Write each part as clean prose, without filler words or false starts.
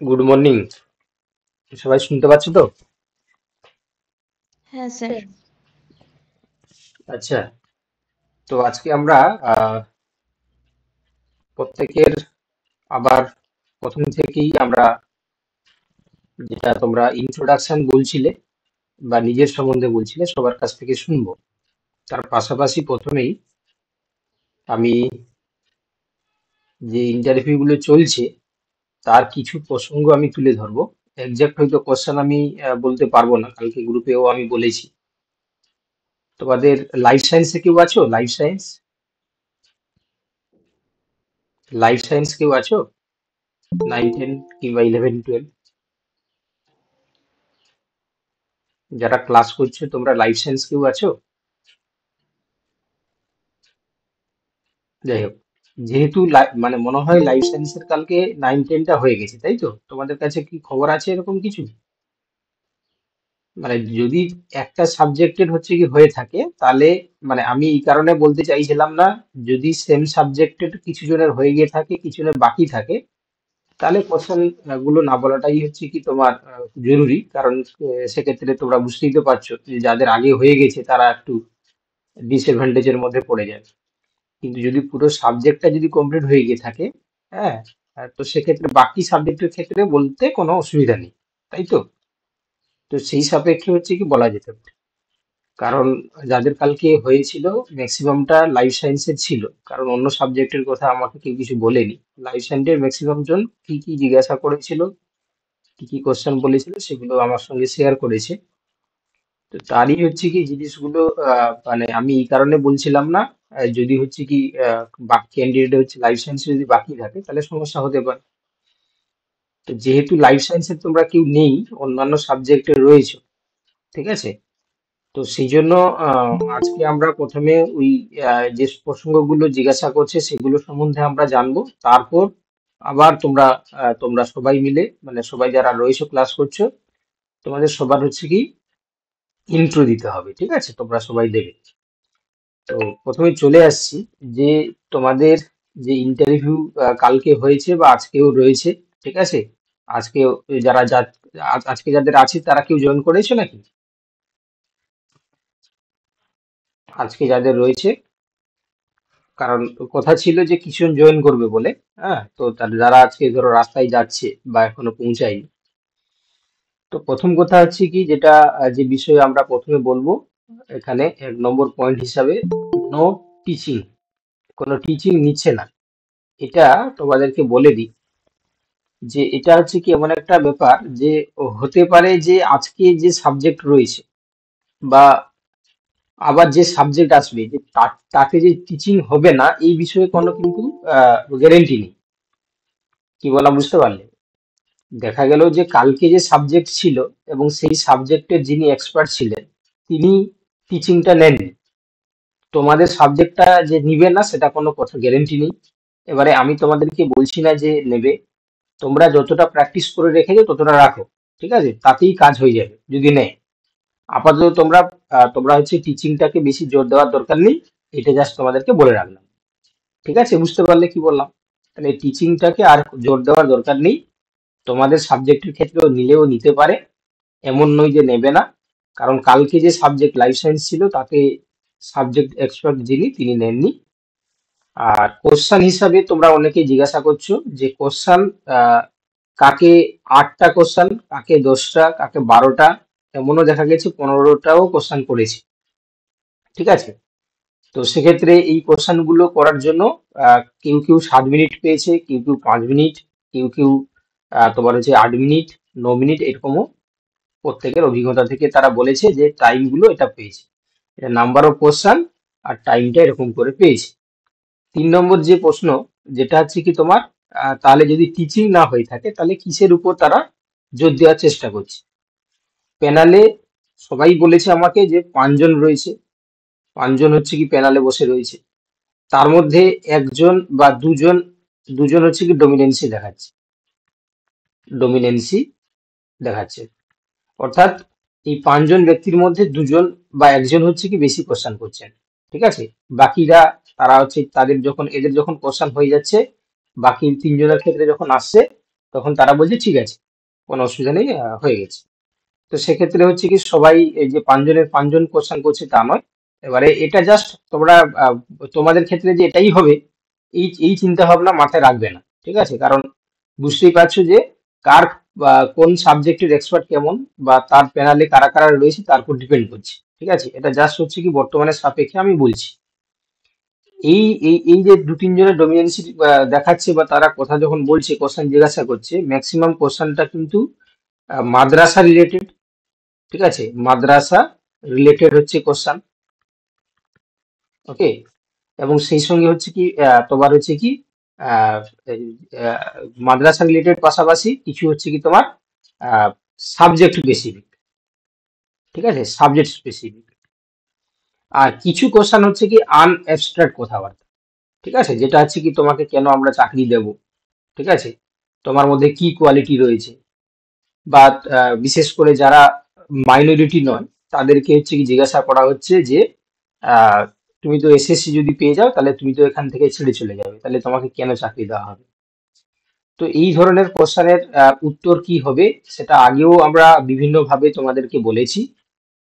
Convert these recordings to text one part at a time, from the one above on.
Good morning. সবাই শুনতে পাচ্ছ তো? হ্যাঁ স্যার। আচ্ছা, তো আজকে আমরা প্রত্যেকের আবার প্রথম থেকেই আমরা যেটা তোমরা ইন্ট্রোডাকশন বলছিলে বা নিজের সম্বন্ধে বলছিলে সবার কাছ থেকে শুনবো। তার পাশাপাশি প্রথমেই আমি যে ইন্টারভিউ গুলো চলছে তার কিছু প্রসঙ্গ আমি তুলে ধরবো। এক্সাক্ট হয়তো কোশ্চেন আমি বলতে পারবো না, কালকে গ্রুপেও আমি বলেছি। তোমাদের লাইফ সায়েন্সে কেউ আছো? লাইফ সায়েন্স কেউ আছো? 9, 10 কিংবা 11, 12 যারা ক্লাস করছো, তোমরা লাইফ সায়েন্স কেউ আছো? যাই হোক, যেহেতু মানে মনে হয় লাইফ সায়েন্সের কালকে 9, 10টা হয়ে গেছে, তাই তো? তোমাদের কাছে কি খবর আছে এরকম কিছু? মানে যদি একটা সাবজেক্টের হচ্ছে কি হয়ে থাকে তাহলে, মানে আমি এই কারণে বলতে চাইছিলাম না, যদি সেম সাবজেক্টের কিছু জনের হয়ে গিয়ে থাকে কিছু জনের বাকি থাকে, তাহলে কোশ্চেন গুলো না বলাটাই হচ্ছে কি তোমার জরুরি। কারণ সেক্ষেত্রে তোমরা বুঝতেই তো পারছো যে যাদের আগে হয়ে গেছে তারা একটু ডিসঅ্যাডভান্টেজের মধ্যে পড়ে যায়। কিন্তু যদি পুরো সাবজেক্টটা যদি কমপ্লিট হয়ে গিয়ে থাকে, হ্যাঁ, তো সেক্ষেত্রে বাকি সাবজেক্টের ক্ষেত্রে বলতে কোনো অসুবিধা নেই, তাই তো? তো সেই সাপেক্ষে হচ্ছে কি বলা যেতে পারে। কারণ যাদের কালকে হয়েছিল ম্যাক্সিমামটা লাইফ সায়েন্সের ছিল, কারণ অন্য সাবজেক্টের কথা আমাকে কেউ কিছু বলেনি। লাইফ সায়েন্সের ম্যাক্সিমাম জন কি কি জিজ্ঞাসা করেছিল, কি কি কোশ্চেন বলেছিল, সেগুলো আমার সঙ্গে শেয়ার করেছে। তো তারই হচ্ছে কি জিনিসগুলো মানে আমি এই কারণে বলছিলাম না, যদি হচ্ছে কি বাকি ক্যান্ডিডেট হচ্ছে লাইফ সায়েন্স যদি বাকি থাকে তাহলে সমস্যা হতে পারে। তো যেহেতু লাইফ সায়েন্সের তোমরা কেউ নেই, অন্যান্য সাবজেক্টে রয়েছে, ঠিক আছে? তো সেই জন্য আজকে আমরা প্রথমে ওই যে প্রসঙ্গগুলো জিজ্ঞাসা করছে সেগুলো সম্বন্ধে আমরা জানবো। তারপর আবার তোমরা সবাই মিলে, মানে সবাই যারা রয়েছে ক্লাস করছো, তোমাদের সবার হচ্ছে কি ইন্ট্রো দিতে হবে, ঠিক আছে? তোমরা সবাই দেবে। তো প্রথমে চলে আসছি যে তোমাদের যে ইন্টারভিউ কালকে হয়েছে বা আজকেও রয়েছে, ঠিক আছে? আজকে যারা আজকে যাদের আছে তারা কেউ জয়েন করেছে নাকি? আজকে যাদের রয়েছে, কারণ কথা ছিল যে কিছুজন জয়েন করবে বলে। হ্যাঁ, তো যারা আজকে ধরো রাস্তায় যাচ্ছে বা এখনো পৌঁছায়নি, তো প্রথম কথা হচ্ছে কি যেটা যে বিষয়ে আমরা প্রথমে বলবো এখানে 1 নম্বর পয়েন্ট হিসাবে, নো টিচিং। কোনো টিচিং নিচ্ছে না। এটা তোমাদেরকে বলে দিই যে এটা হচ্ছে কি এমন একটা ব্যাপার যে হতে পারে যে আজকে যে সাবজেক্ট রয়েছে বা আবার যে সাবজেক্ট আসবে যে তাতে যে টিচিং হবে না এই বিষয়ে কোনো কিন্তু গ্যারেন্টি নেই। কি বললাম বুঝতে পারলে? দেখা গেল যে কালকে যে সাবজেক্ট ছিল এবং সেই সাবজেক্টের যিনি এক্সপার্ট ছিলেন তিনি টিচিংটা নেননি, তোমাদের সাবজেক্টটা যে নিবে না সেটা কোনো কথা গ্যারেন্টি নেই। এবারে আমি তোমাদেরকে বলছি না যে নেবে, তোমরা যতটা প্র্যাকটিস করে রেখেছো ততটা রাখো, ঠিক আছে? তাতেই কাজ হয়ে যাবে যদি নেয়। আপাতত তোমরা হচ্ছে টিচিংটাকে বেশি জোর দেওয়ার দরকার নেই, এটা জাস্ট তোমাদেরকে বলে রাখলাম। ঠিক আছে, বুঝতে পারলে কি বললাম? তাহলে টিচিংটাকে আর জোর দেওয়ার দরকার নেই। তোমাদের সাবজেক্টের ক্ষেত্রেও নিলেও নিতে পারে, এমন নয় যে নেবে না। কারণ কালকে যে সাবজেক্ট লাইফ সায়েন্স ছিল তাতে সাবজেক্ট এক্সপার্ট যিনি তিনি নেননি। আর কোশ্চান হিসাবে তোমরা অনেকেই জিজ্ঞাসা করছো যে কোশ্চান কাকে 8টা কোশ্চান, কাকে 10টা, কাকে 12টা, এমনও দেখা গেছে 15টাও কোশ্চান করেছে, ঠিক আছে? তো সেক্ষেত্রে এই কোশ্চান গুলো করার জন্য কেউ কেউ 7 মিনিট পেয়েছে, কেউ কেউ 5 মিনিট, কেউ কেউ তোমার হচ্ছে 8 মিনিট, 9 মিনিট, এরকমও প্রত্যেকের অভিজ্ঞতা থেকে তারা বলেছে যে টাইম গুলো এটা পেয়েছে। এটা নাম্বার অফ কোশ্চান আর টাইমটা এরকম করে পেয়েছে। 3 নম্বর যে প্রশ্ন, যেটা হচ্ছে কি তোমার তাহলে যদি টিচিং না হয়ে থাকে তাহলে কিসের উপর তারা জোর দেওয়ার চেষ্টা করছে? প্যানেলে সবাই বলেছে আমাকে যে 5 জন রয়েছে, 5 জন হচ্ছে কি প্যানেলে বসে রয়েছে। তার মধ্যে একজন বা দুজন, দুজন হচ্ছে কি ডমিনেন্সি দেখাচ্ছে। অর্থাৎ এই 5 জন ব্যক্তির মধ্যে দুজন বা একজন হচ্ছে কি বেশি কোশ্চান করছেন, ঠিক আছে? বাকিরা তারা হচ্ছে তাদের যখন এদের যখন কোশ্চান হয়ে যাচ্ছে, বাকি 3 জনের ক্ষেত্রে যখন আসছে তখন তারা বলছে ঠিক আছে, কোনো অসুবিধা নেই, হয়ে গেছে। তো সেক্ষেত্রে হচ্ছে কি সবাই এই যে পাঁচজনের পাঁচজন কোশ্চেন করছে তা নয়। এবারে এটা জাস্ট তোমরা আহ, তোমাদের ক্ষেত্রে যে এটাই হবে এই এই চিন্তা ভাবনা মাথায় রাখবে না, ঠিক আছে? কারণ বুঝতেই পারছো যে কার বা কোন সাবজেক্টের এক্সপার্ট কেমন, বা তার প্যানেলে কারা কারা রয়েছে তার উপর ডিপেন্ড করছে, ঠিক আছে? এটা জাস্ট হচ্ছে কি বর্তমানের সাপেক্ষে আমি বলছি। এই এই এই যে দু তিনজনের ডমিনেন্সি দেখাচ্ছে, বা তারা কথা যখন বলছে, কোশ্চেন জিজ্ঞাসা করছে, ম্যাক্সিমাম কোশ্চেনটা কিন্তু মাদ্রাসা রিলেটেড, ঠিক আছে? মাদ্রাসা রিলেটেড হচ্ছে কোশ্চেন। ওকে। এবং সেই সঙ্গে হচ্ছে কি তোমার হচ্ছে কি আহ, এই, আহ, মাদ্রাসা রিলেটেড পাশাপাশি কিছু হচ্ছে কি তোমার সাবজেক্ট স্পেসিফিক, ঠিক আছে? Subject specific. আর কিছু কোশ্চেন হচ্ছে কি আনএবস্ট্রাক্ট কথাবার্তা, ঠিক আছে? যেটা হচ্ছে কি তোমাকে কেন আমরা চাকরি দেব, ঠিক আছে? তোমার মধ্যে কি কোয়ালিটি রয়েছে, বা বিশেষ করে যারা মাইনরিটি নয় তাদেরকে হচ্ছে কি জিজ্ঞাসা করা হচ্ছে যে আহ, তুমি তো এসএসসি যদি পেয়ে যাও তাহলে তুমি তো এখান থেকে ছেড়ে চলে যাবে, তাহলে তোমাকে কেন চাকরি দেওয়া হবে? তো এই ধরনের কোশ্চেনের উত্তর কি হবে সেটা আগেও আমরা বিভিন্ন ভাবে তোমাদেরকে বলেছি,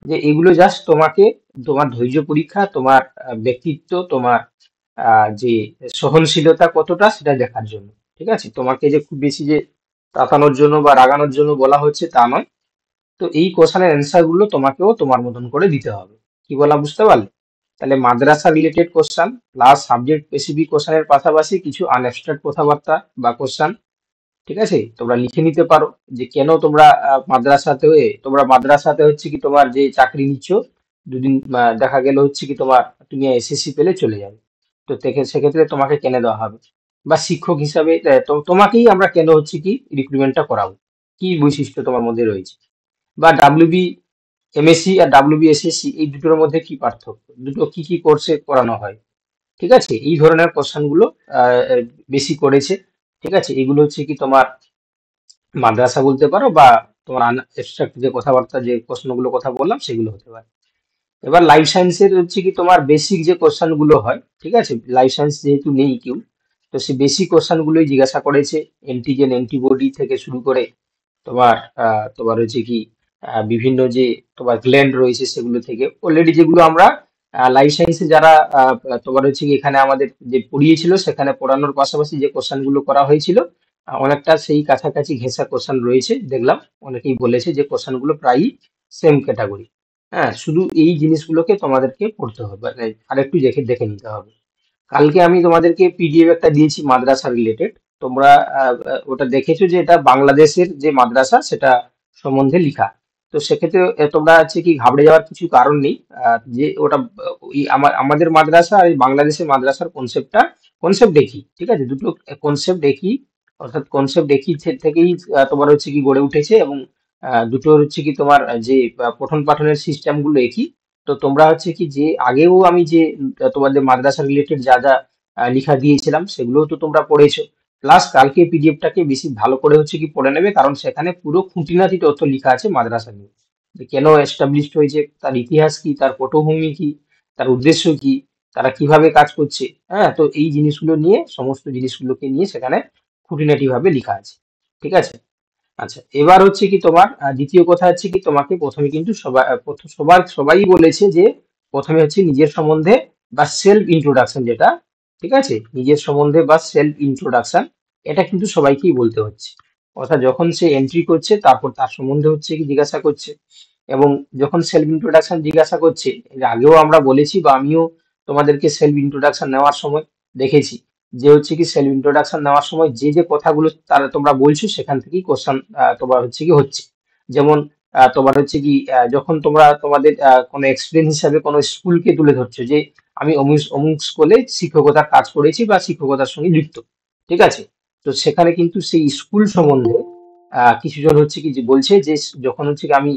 যে এগুলো জাস্ট তোমাকে তোমার ধৈর্য পরীক্ষা, তোমার ব্যক্তিত্ব, তোমার যে সহনশীলতা কতটা সেটা দেখার জন্য, ঠিক আছে? তোমাকে যে খুব বেশি যে তাতানোর জন্য বা রাগানোর জন্য বলা হচ্ছে তা নয়। তো এই কোশ্চেনের অ্যান্সার গুলো তোমাকেও তোমার মতন করে দিতে হবে। কি বলা, বুঝতে পারলে? তাহলে মাদ্রাসা related question plus subject specific কোশ্চেনের পাশাপাশি কিছু আনএবস্ট্রাক্ট কথাবার্তা বা কোশ্চেন, ঠিক আছে? তোমরা লিখে নিতে পারো যে কেন তোমরা মাদ্রাসাতে হচ্ছে কি তোমার যে চাকরি নিচ্ছ, দুদিন দেখা গেল হচ্ছে কি তোমার তুমি এসএসসি পেলে চলে যাবে, তো সেক্ষেত্রে তোমাকে কেন দেওয়া হবে? বা শিক্ষক হিসাবে তোমাকেই আমরা কেন হচ্ছে কি রিক্রুটমেন্টটা করাবো? কি বৈশিষ্ট্য তোমার মধ্যে রয়েছে? বা ডাব্লিউবি এমএসসি আর ডাব্লিউবি এসএসসি এই দুটোর মধ্যে কি পার্থক্য, দুটো কি কি কোর্সে করানো হয়, ঠিক আছে? এই ধরনের কোশ্চেন গুলো আহ, বেশি করেছে, ঠিক আছে? এগুলো হচ্ছে কি তোমার মাদ্রাসা বলতে পারো, বা তোমার abstract যে কথাবার্তা যে প্রশ্নগুলো কথা বললাম সেগুলো হতে পারে। এবার লাইফ সায়েন্সের হচ্ছে কি তোমার বেসিক যে কোশ্চেন গুলো হয়, ঠিক আছে? লাইফ সায়েন্স যেহেতু নেই কেউ, তো সেই বেসিক কোশ্চেন গুলোই জিজ্ঞাসা করেছে। অ্যান্টিজেন অ্যান্টিবডি থেকে শুরু করে তোমার তোমার হচ্ছে কি বিভিন্ন যে তোমার গ্ল্যান্ড রয়েছে সেগুলো থেকে অলরেডি যেগুলো আমরা লাইফ সায়েন্সে যারা তোমার হচ্ছে কি এখানে আমাদের যে পড়িয়েছিল সেখানে পড়ানোর পাশাপাশি যে কোশ্চেন গুলো করা হয়েছিল, অনেকটা সেই কাছাকাছি ঘেঁষা কোশ্চেন রয়েছে দেখলাম। অনেকেই বলেছে যে কোশ্চেন গুলো প্রায়ই সেম ক্যাটাগরি। হ্যাঁ, শুধু এই জিনিসগুলোকে তোমাদেরকে পড়তে হবে, মানে আরেকটু দেখে দেখে নিতে হবে। কালকে আমি তোমাদেরকে পিডিএফ একটা দিয়েছি মাদ্রাসা রিলেটেড, তোমরা ওটা দেখেছো যে এটা বাংলাদেশের যে মাদ্রাসা সেটা সম্বন্ধে লিখা। তো সেক্ষেত্রে তোমরা হচ্ছে কি ঘাবড়ে যাওয়ার কিছু কারণ নেই। যে ওটা ওই আমাদের মাদ্রাসা আর এই বাংলাদেশের মাদ্রাসার কনসেপ্ট একই, ঠিক আছে? দুটো কনসেপ্ট একই, অর্থাৎ কনসেপ্ট একই থেকেই তোমার হচ্ছে কি গড়ে উঠেছে। এবং দুটোর হচ্ছে কি তোমার যে পঠন পাঠনের সিস্টেম গুলো একই। তো তোমরা হচ্ছে কি যে আগেও আমি যে তোমাদের মাদ্রাসা রিলেটেড যা যা লিখা দিয়েছিলাম সেগুলোও তো তোমরা পড়েছো। প্লাস কালকে পিডিএফটাকে বেশি ভালো করে হচ্ছে কি পড়ে নেবে, কারণ সেখানে পুরো খুঁটিনাটি তথ্য লেখা আছে মাদ্রাসা নিয়ে, যে কেন এস্টাবলিশড হয়েছে, তার ইতিহাস কি, তার পটভূমি কি, তার উদ্দেশ্য কি, তারা কিভাবে কাজ করছে। হ্যাঁ, তো এই জিনিসগুলো নিয়ে, সমস্ত জিনিসগুলোকে নিয়ে সেখানে খুঁটিনাটি ভাবে লেখা আছে, ঠিক আছে? আচ্ছা, এবার হচ্ছে কি তোমার দ্বিতীয় কথা হচ্ছে কি তোমাকে প্রথমে কিন্তু সবাই বলেছে যে প্রথমে হচ্ছে নিজের সম্বন্ধে বা সেলফ ইন্ট্রোডাকশন, যেটা ঠিক আছে, নিজের সম্বন্ধে বা সেলফ ইন্ট্রোডাকশন, এটা কিন্তু সবাইকেই বলতে হচ্ছে। অর্থাৎ যখন সে এন্ট্রি করছে তারপর তার সম্বন্ধে হচ্ছে কি জিজ্ঞাসা করছে। এবং যখন সেলফ ইন্ট্রোডাকশন জিজ্ঞাসা করছে, এর আগেও আমরা বলেছি বা আমিও তোমাদেরকে সেলফ ইন্ট্রোডাকশন নেওয়ার সময় দেখেছি, যে হচ্ছে কি সেলফ ইন্ট্রোডাকশন নেওয়ার সময় যে যে কথাগুলো তারা তোমরা বলছো সেখান থেকেই কোশ্চেন তোমার হচ্ছে কি হচ্ছে। যেমন তোমার হচ্ছে কি যখন তোমরা তোমাদের কোনো এক্সপিরিয়েন্স হিসাবে কোনো স্কুলকে তুলে ধরছো, যে আমি অমুক অমুক স্কুলে শিক্ষকতার কাজ করেছি বা শিক্ষকতার সঙ্গে যুক্ত, ঠিক আছে? তো সেখানে কিন্তু সেই স্কুল সম্বন্ধে কিছুজন হচ্ছে কি যে বলছে যে যখন হচ্ছে কি আমি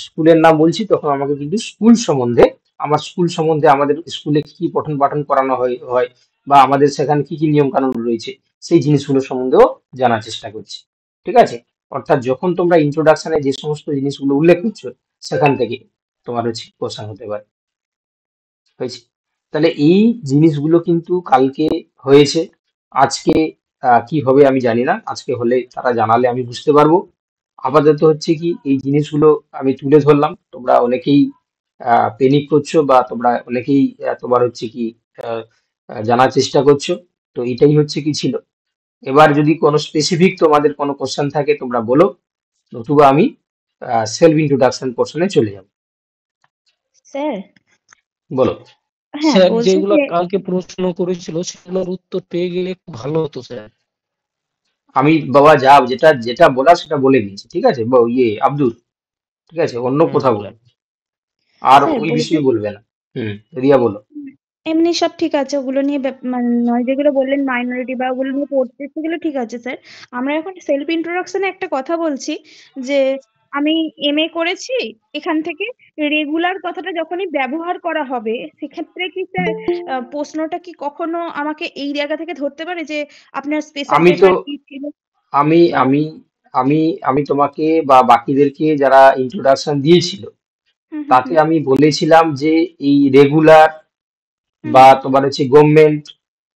স্কুলের নাম বলছি তখন আমাকে কিন্তু স্কুল সম্বন্ধে, আমার স্কুল সম্বন্ধে, আমাদের স্কুলে কি কি পঠন পাঠন করানো হয়, বা আমাদের সেখানে কি কি নিয়ম কানুন রয়েছে সেই জিনিসগুলো সম্বন্ধেও জানার চেষ্টা করছি, ঠিক আছে? অর্থাৎ যখন তোমরা ইন্ট্রোডাকশনে যে সমস্ত জিনিসগুলো উল্লেখ করছো সেখান থেকে তোমার হচ্ছে কোশ্চেন হতে পারে। হয়েছে? তাহলে এই জিনিসগুলো কিন্তু কালকে হয়েছে। আজকে কি হবে আমি জানি না, আজকে হলে তারা জানালে আমি বুঝতে পারবো। আপাতত হচ্ছে কি এই জিনিসগুলো আমি তুলে ধরলাম, তোমরা অনেকেই পেনিক করছো বা তোমরা অনেকেই তোমার হচ্ছে কি আহ, জানার চেষ্টা করছো। তো এটাই হচ্ছে কি ছিল। এবার যদি কোনো স্পেসিফিক তোমাদের কোনো কোশ্চেন থাকে তোমরা বলো, নতুবা আমি সেলফ ইন্ট্রোডাকশন পোর্শনে চলে যাব। স্যার, বলো। হ্যাঁ স্যার বলছি যেগুলো যে কালকে প্রশ্ন করেছিল সেগুলোর উত্তর পেয়ে গেলে একটু ভালো হতো স্যার। আমি বাবা যা যেটা যেটা বলার সেটা বলে দিয়েছি, ঠিক আছে আব্দুল, ঠিক আছে, অন্য হুম কথা স্যার। বলবে আর স্যার ওই বলছি বিষয়ে বলবে না। রিয়া বলো। এমনি সব ঠিক আছে, ওগুলো নিয়ে মানে নয়, যেগুলো বললেন মাইনরিটি বা ওগুলো নিয়ে পড়তে সেগুলো ঠিক আছে স্যার। আমরা এখন সেলফ ইন্ট্রোডাকশনে একটা কথা বলছি যে আমি এমএ করেছি, এখান থেকে রেগুলার কথাটা যখনই ব্যবহার করা হবে সেক্ষেত্রে কি স্যার প্রশ্নটা কি কখনো আমাকে এই জায়গা থেকে ধরতে পারে যে আপনার স্পেশাল আমি তো পেপার কি ছিল আমি বা আমি আমি আমি তোমাকে বা বাকিদেরকে যারা ইন্ট্রোডাকশন দিয়েছিল হুম হুম তাতে হুম আমি বলেছিলাম যে এই রেগুলার হুম বা হুম, তোমার হচ্ছে গভর্নমেন্ট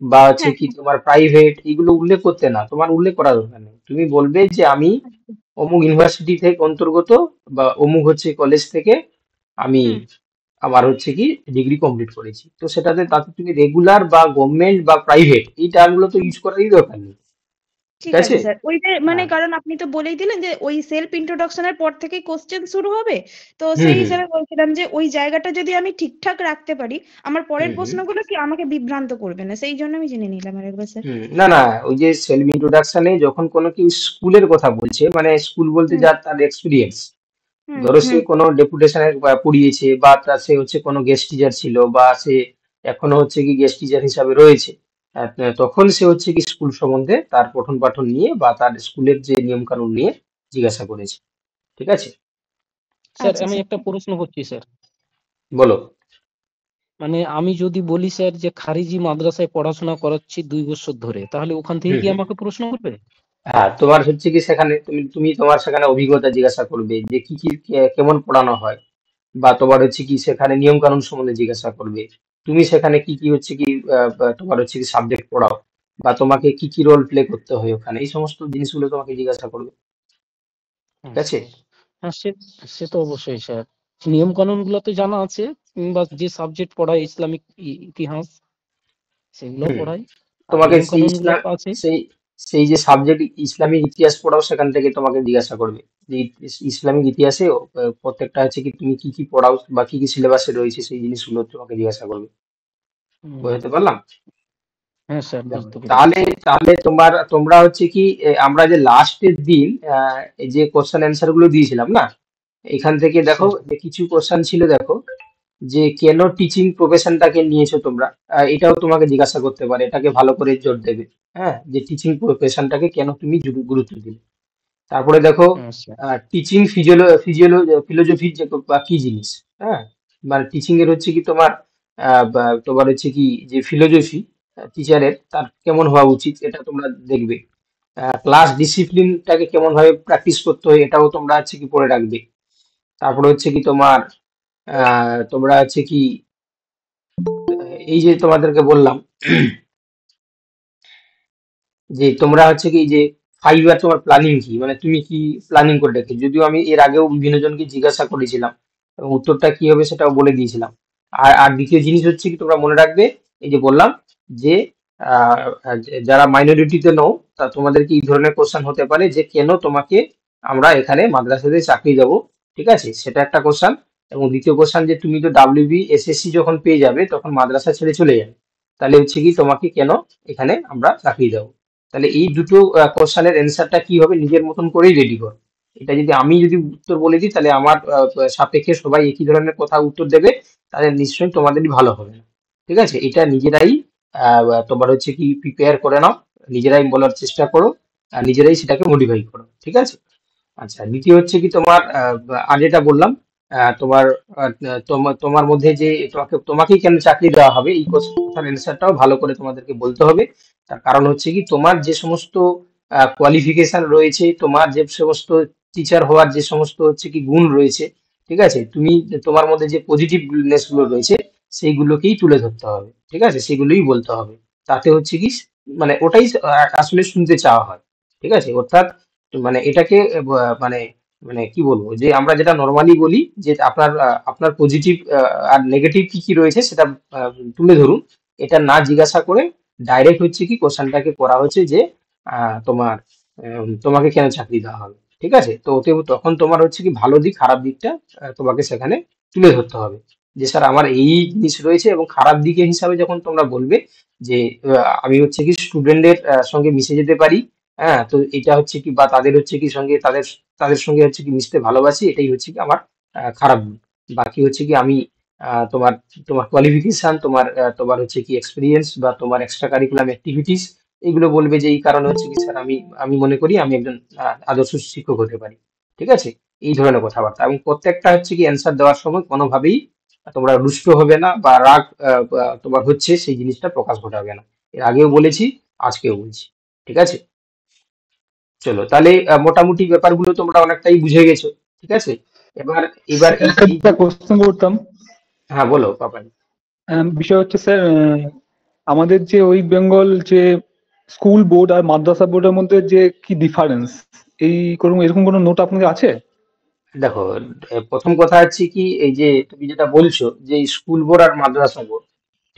বা হচ্ছে হ্যাঁ কি তোমার প্রাইভেট, এগুলো উল্লেখ করতে না, তোমার উল্লেখ করার দরকার নেই। তুমি বলবে যে আমি আচ্ছা, অমুক ইউনিভার্সিটি থেকে অন্তর্গত বা অমুক হচ্ছে কলেজ থেকে আমি হুম আমার হচ্ছে কি ডিগ্রি কমপ্লিট করেছি। তো সেটাতে তাতে তুমি রেগুলার বা গভর্নমেন্ট বা প্রাইভেট এই টার্মগুলো তো হুম। ইউজ করারই দরকার নেই। ঠিক ঠিক আছে। আছে স্যার, ওইটা মানে হ্যাঁ। কারণ আপনি তো বলেই দিলেন যে ওই সেলফ ইন্ট্রোডাকশনের পর থেকেই কোশ্চেন শুরু হবে। তো হুম সেই হুম হিসেবে বলছিলাম যে ওই জায়গাটা যদি আমি ঠিকঠাক রাখতে পারি আমার পরের হুম প্রশ্নগুলো কি আমাকে বিভ্রান্ত করবে না, সেই জন্য আমি জেনে নিলাম আরেকবার স্যার। না না, ওই যে সেলফ ইন্ট্রোডাকশনে যখন কোনো কি স্কুলের কথা বলছে, মানে স্কুল বলতে হুম যার তার এক্সপিরিয়েন্স, হুম ধরো সে হুম কোনো ডেপুটেশনে পড়িয়েছে বা তার সে হচ্ছে কোনো গেস্ট টিচার ছিল বা সে এখনো হচ্ছে কি গেস্ট টিচার হিসাবে রয়েছে, তখন সে হচ্ছে কি স্কুল সম্বন্ধে তার পঠন পাঠন নিয়ে বা তার স্কুলের যে নিয়ম কানুন নিয়ে জিজ্ঞাসা করেছে। ঠিক আছে। স্যার আচ্ছা আমি স্যার। একটা প্রশ্ন করছি স্যার। বলো। মানে আমি যদি বলি স্যার যে খারিজি মাদ্রাসায় পড়াশোনা করাচ্ছি 2 বছর ধরে, তাহলে ওখান থেকে হুম কি হুম আমাকে প্রশ্ন করবে? হ্যাঁ, তোমার হচ্ছে কি সেখানে তুমি তুমি তোমার সেখানে অভিজ্ঞতা জিজ্ঞাসা করবে যে কি কি কেমন পড়ানো হয়, বা তোমার হচ্ছে কি সেখানে নিয়ম কানুন সম্বন্ধে জিজ্ঞাসা করবে। তুমি সেখানে কি কি হচ্ছে কি বা তোমার হচ্ছে কি সাবজেক্ট পড়াও, বা তোমাকে কি কি রোল প্লে করতে হয় ওখানে, এই সমস্ত জিনিসগুলো তোমাকে জিজ্ঞাসা করবে। ঠিক হ্যাঁ আছে। স্যার। হ্যাঁ সে সে তো অবশ্যই স্যার। নিয়ম কানুন গুলো তো জানা আছে, কিংবা যে সাবজেক্ট পড়ায় ইসলামিক ইতিহাস সেগুলো হুম পড়াই। আর তোমাকে নিয়ম সেই কানুন গুলো ইসলাম তো আছে। সেই সেই যে সাবজেক্ট ইসলামিক ইতিহাস পড়াও সেখান থেকে তোমাকে জিজ্ঞাসা করবে যে ইসলামিক ইতিহাসে প্রত্যেকটা হচ্ছে কি তুমি কি কি পড়াও বা কি কি সিলেবাসে রয়েছে সেই জিনিসগুলো তোমাকে জিজ্ঞাসা করবে। হুম, বুঝতে পারলাম। হ্যাঁ স্যার দেখো, বুঝতে পেরেছি তাহলে স্যার। তাহলে তোমরা হচ্ছে কি আমরা যে লাস্টের দিন এই যে কোশ্চেন অ্যান্সার গুলো দিয়েছিলাম না, এখান থেকে দেখো স্যার যে কিছু কোশ্চেন ছিল, দেখো যে কেন টিচিং প্রফেশনটাকে নিয়েছো তোমরা, এটাও তোমাকে জিজ্ঞাসা করতে পারে, এটাকে ভালো করে জোর দেবে। হ্যাঁ, যে টিচিং প্রফেশনটাকে কেন তুমি গুরুত্ব দিলে। তারপরে দেখো হ্যাঁ স্যার। টিচিং ফিলোজফি বা কি জিনিস। হ্যাঁ, মানে টিচিং এর হচ্ছে কি তোমার তোমার হচ্ছে কি যে ফিলোজফি টিচারের তার কেমন হওয়া উচিত এটা তোমরা দেখবে। ক্লাস ডিসিপ্লিনটাকে কেমন ভাবে প্র্যাকটিস করতে হয় এটাও তোমরা হচ্ছে কি পড়ে রাখবে। তারপরে হচ্ছে কি তোমার তোমরা হচ্ছে কি এই যে তোমাদেরকে বললাম যে তোমরা হচ্ছে কি যে 5 ইয়ার তোমার প্ল্যানিং কি, মানে তুমি কি প্ল্যানিং করে রেখে, যদিও আমি এর আগেও বিভিন্ন জনকে জিজ্ঞাসা করেছিলাম এবং উত্তরটা কি হবে সেটাও বলে দিয়েছিলাম। আর আর দ্বিতীয় জিনিস হচ্ছে কি তোমরা মনে রাখবে, এই যে বললাম যে যারা মাইনরিটিতে নও তা তোমাদেরকে এই ধরনের কোশ্চেন হতে পারে যে কেন তোমাকে আমরা এখানে মাদ্রাসাতে চাকরি দেবো। ঠিক আছে, সেটা একটা কোশ্চেন। এবং দ্বিতীয় কোশ্চেন যে তুমি তো ডাব্লিউবি এসএসসি যখন পেয়ে যাবে তখন মাদ্রাসা ছেড়ে চলে যাবে, তাহলে হচ্ছে কি তোমাকে কেন এখানে আমরা চাকরি দেবো। তাহলে এই দুটো কোশ্চেনের অ্যান্সারটা কি হবে নিজের মতন করেই রেডি কর। এটা যদি আমি যদি উত্তর বলে দিই তাহলে আমার সাপেক্ষে সবাই একই ধরনের কথা উত্তর দেবে, তাহলে নিশ্চয়ই তোমাদেরই ভালো হবে না। ঠিক আছে, এটা নিজেরাই তোমার হচ্ছে কি প্রিপেয়ার করে নাও, নিজেরাই বলার চেষ্টা করো, আর নিজেরাই সেটাকে মডিফাই করো। ঠিক আছে। আচ্ছা, দ্বিতীয় হচ্ছে কি তোমার আর যেটা বললাম তোমার তোমার তোমার মধ্যে যে তোমাকেই কেন চাকরি দেওয়া হবে এই কথার অ্যান্সারটাও ভালো করে তোমাদেরকে বলতে হবে। তার কারণ হচ্ছে কি তোমার যে সমস্ত কোয়ালিফিকেশন রয়েছে, তোমার যে সমস্ত টিচার হওয়ার যে সমস্ত হচ্ছে কি গুণ রয়েছে, ঠিক আছে, তুমি তোমার মধ্যে যে পজিটিভনেস গুলো রয়েছে সেইগুলোকেই তুলে ধরতে হবে। ঠিক আছে, সেগুলোই বলতে হবে। তাতে হচ্ছে কি মানে ওটাই আসলে শুনতে চাওয়া হয়। ঠিক আছে, অর্থাৎ মানে এটাকে মানে মানে কি বলবো, যে আমরা যেটা নর্মালি বলি যে আপনার আপনার পজিটিভ আর নেগেটিভ কি কি রয়েছে সেটা তুলে ধরুন। এটা না জিজ্ঞাসা করে ডাইরেক্ট হচ্ছে কি কোশ্চেনটাকে করা হচ্ছে যে তোমার তোমাকে কেন চাকরি দেওয়া হবে। ঠিক আছে, তো ওতে তখন তোমার হচ্ছে কি ভালো দিক খারাপ দিকটা তোমাকে সেখানে তুলে ধরতে হবে, যে স্যার আমার এই জিনিস রয়েছে, এবং খারাপ দিকের হিসাবে যখন তোমরা বলবে যে আমি হচ্ছে কি স্টুডেন্টদের সঙ্গে মিশে যেতে পারি, হ্যাঁ, তো এটা হচ্ছে কি, বা তাদের হচ্ছে কি সঙ্গে তাদের তাদের সঙ্গে হচ্ছে কি মিশতে ভালোবাসি, এটাই হচ্ছে কি আমার খারাপ গুণ। বাকি হচ্ছে কি আমি তোমার তোমার কোয়ালিফিকেশন, তোমার হচ্ছে কি এক্সপিরিয়েন্স বা তোমার এক্সট্রা কারিকুলাম অ্যাক্টিভিটিস, এগুলো বলবে যে এই কারণে হচ্ছে কি স্যার আমি আমি মনে করি আমি একজন আদর্শ শিক্ষক হতে পারি। ঠিক আছে, এই ধরনের কথাবার্তা, এবং প্রত্যেকটা হচ্ছে কি অ্যান্সার দেওয়ার সময় কোনোভাবেই তোমরা রুষ্ট হবে না, বা রাগ তোমার হচ্ছে সেই জিনিসটা প্রকাশ ঘটাবে না। এর আগেও বলেছি, আজকেও বলছি। ঠিক আছে, চলো তাহলে মোটামুটি ব্যাপারগুলো তোমরা অনেকটাই বুঝে গেছো। ঠিক আছে, এবার এবার স্যার, এই এই একটা কোশ্চেন করতাম। হ্যাঁ বলো পাপাই। বিষয় হচ্ছে স্যার, আমাদের যে ওই বেঙ্গল যে স্কুল বোর্ড আর মাদ্রাসা বোর্ডের মধ্যে যে কি ডিফারেন্স, এই এরকম কোনো নোট আপনাদের আছে? দেখো, প্রথম কথা হচ্ছে কি, এই যে তুমি যেটা বলছো যে স্কুল বোর্ড আর মাদ্রাসা বোর্ড,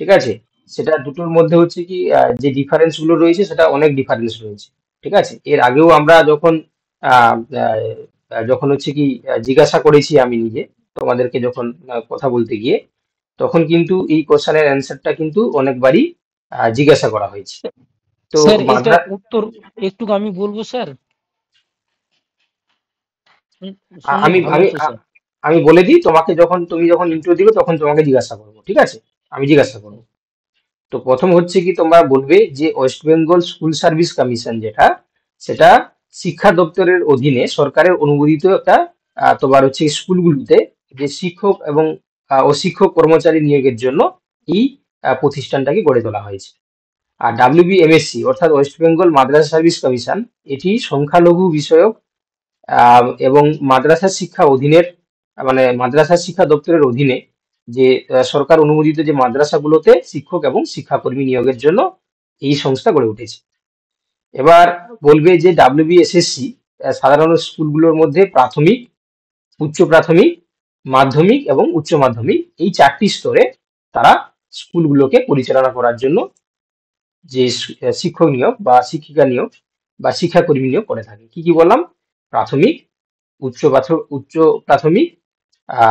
ঠিক আছে, সেটা দুটোর মধ্যে হচ্ছে কি যে ডিফারেন্স গুলো রয়েছে সেটা অনেক ডিফারেন্স রয়েছে। ঠিক আছে, এর আগেও আমরা যখন আহ, যখন হচ্ছে কি জিজ্ঞাসা করেছি আমি নিজে তোমাদেরকে, যখন কথা বলতে গিয়ে, তখন কিন্তু এই কোশ্চেনের অ্যান্সারটা কিন্তু অনেকবারই জিজ্ঞাসা করা হয়েছে। তো স্যার এটা উত্তর একটু আমি বলবো স্যার, শুনলে আমি ভালো আমি হতো স্যার। আমি বলে দিই তোমাকে, যখন তুমি যখন ইন্টারভিউ দিবে তখন তোমাকে জিজ্ঞাসা করবো। ঠিক আছে, আমি জিজ্ঞাসা করবো। তো প্রথম হচ্ছে কি তোমরা বলবে যে West Bengal school service commission যেটা, সেটা শিক্ষা দপ্তরের অধীনে সরকারের অনুমোদিত একটা তোমার হচ্ছে স্কুলগুলোতে যে শিক্ষক এবং অশিক্ষক কর্মচারী নিয়োগের জন্য এই প্রতিষ্ঠানটাকে গড়ে তোলা হয়েছে। আর ডাব্লিউবিএমএসসি অর্থাৎ ওয়েস্ট বেঙ্গল মাদ্রাসা সার্ভিস কমিশন, এটি সংখ্যালঘু বিষয়ক এবং মাদ্রাসা শিক্ষা অধীনের মানে মাদ্রাসা শিক্ষা দপ্তরের অধীনে যে সরকার অনুমোদিত যে মাদ্রাসাগুলোতে শিক্ষক এবং শিক্ষাকর্মী নিয়োগের জন্য এই সংস্থা গড়ে উঠেছে। এবার বলবে যে ডাব্লিউবিএসএসসি সাধারণ স্কুলগুলোর মধ্যে প্রাথমিক, উচ্চ প্রাথমিক, মাধ্যমিক এবং উচ্চ মাধ্যমিক, এই চারটি স্তরে তারা স্কুলগুলোকে পরিচালনা করার জন্য যে শিক্ষক নিয়োগ বা শিক্ষিকা নিয়োগ বা শিক্ষাকর্মী নিয়োগ করে থাকে। কি কি বললাম? প্রাথমিক, উচ্চ প্রাথমিক,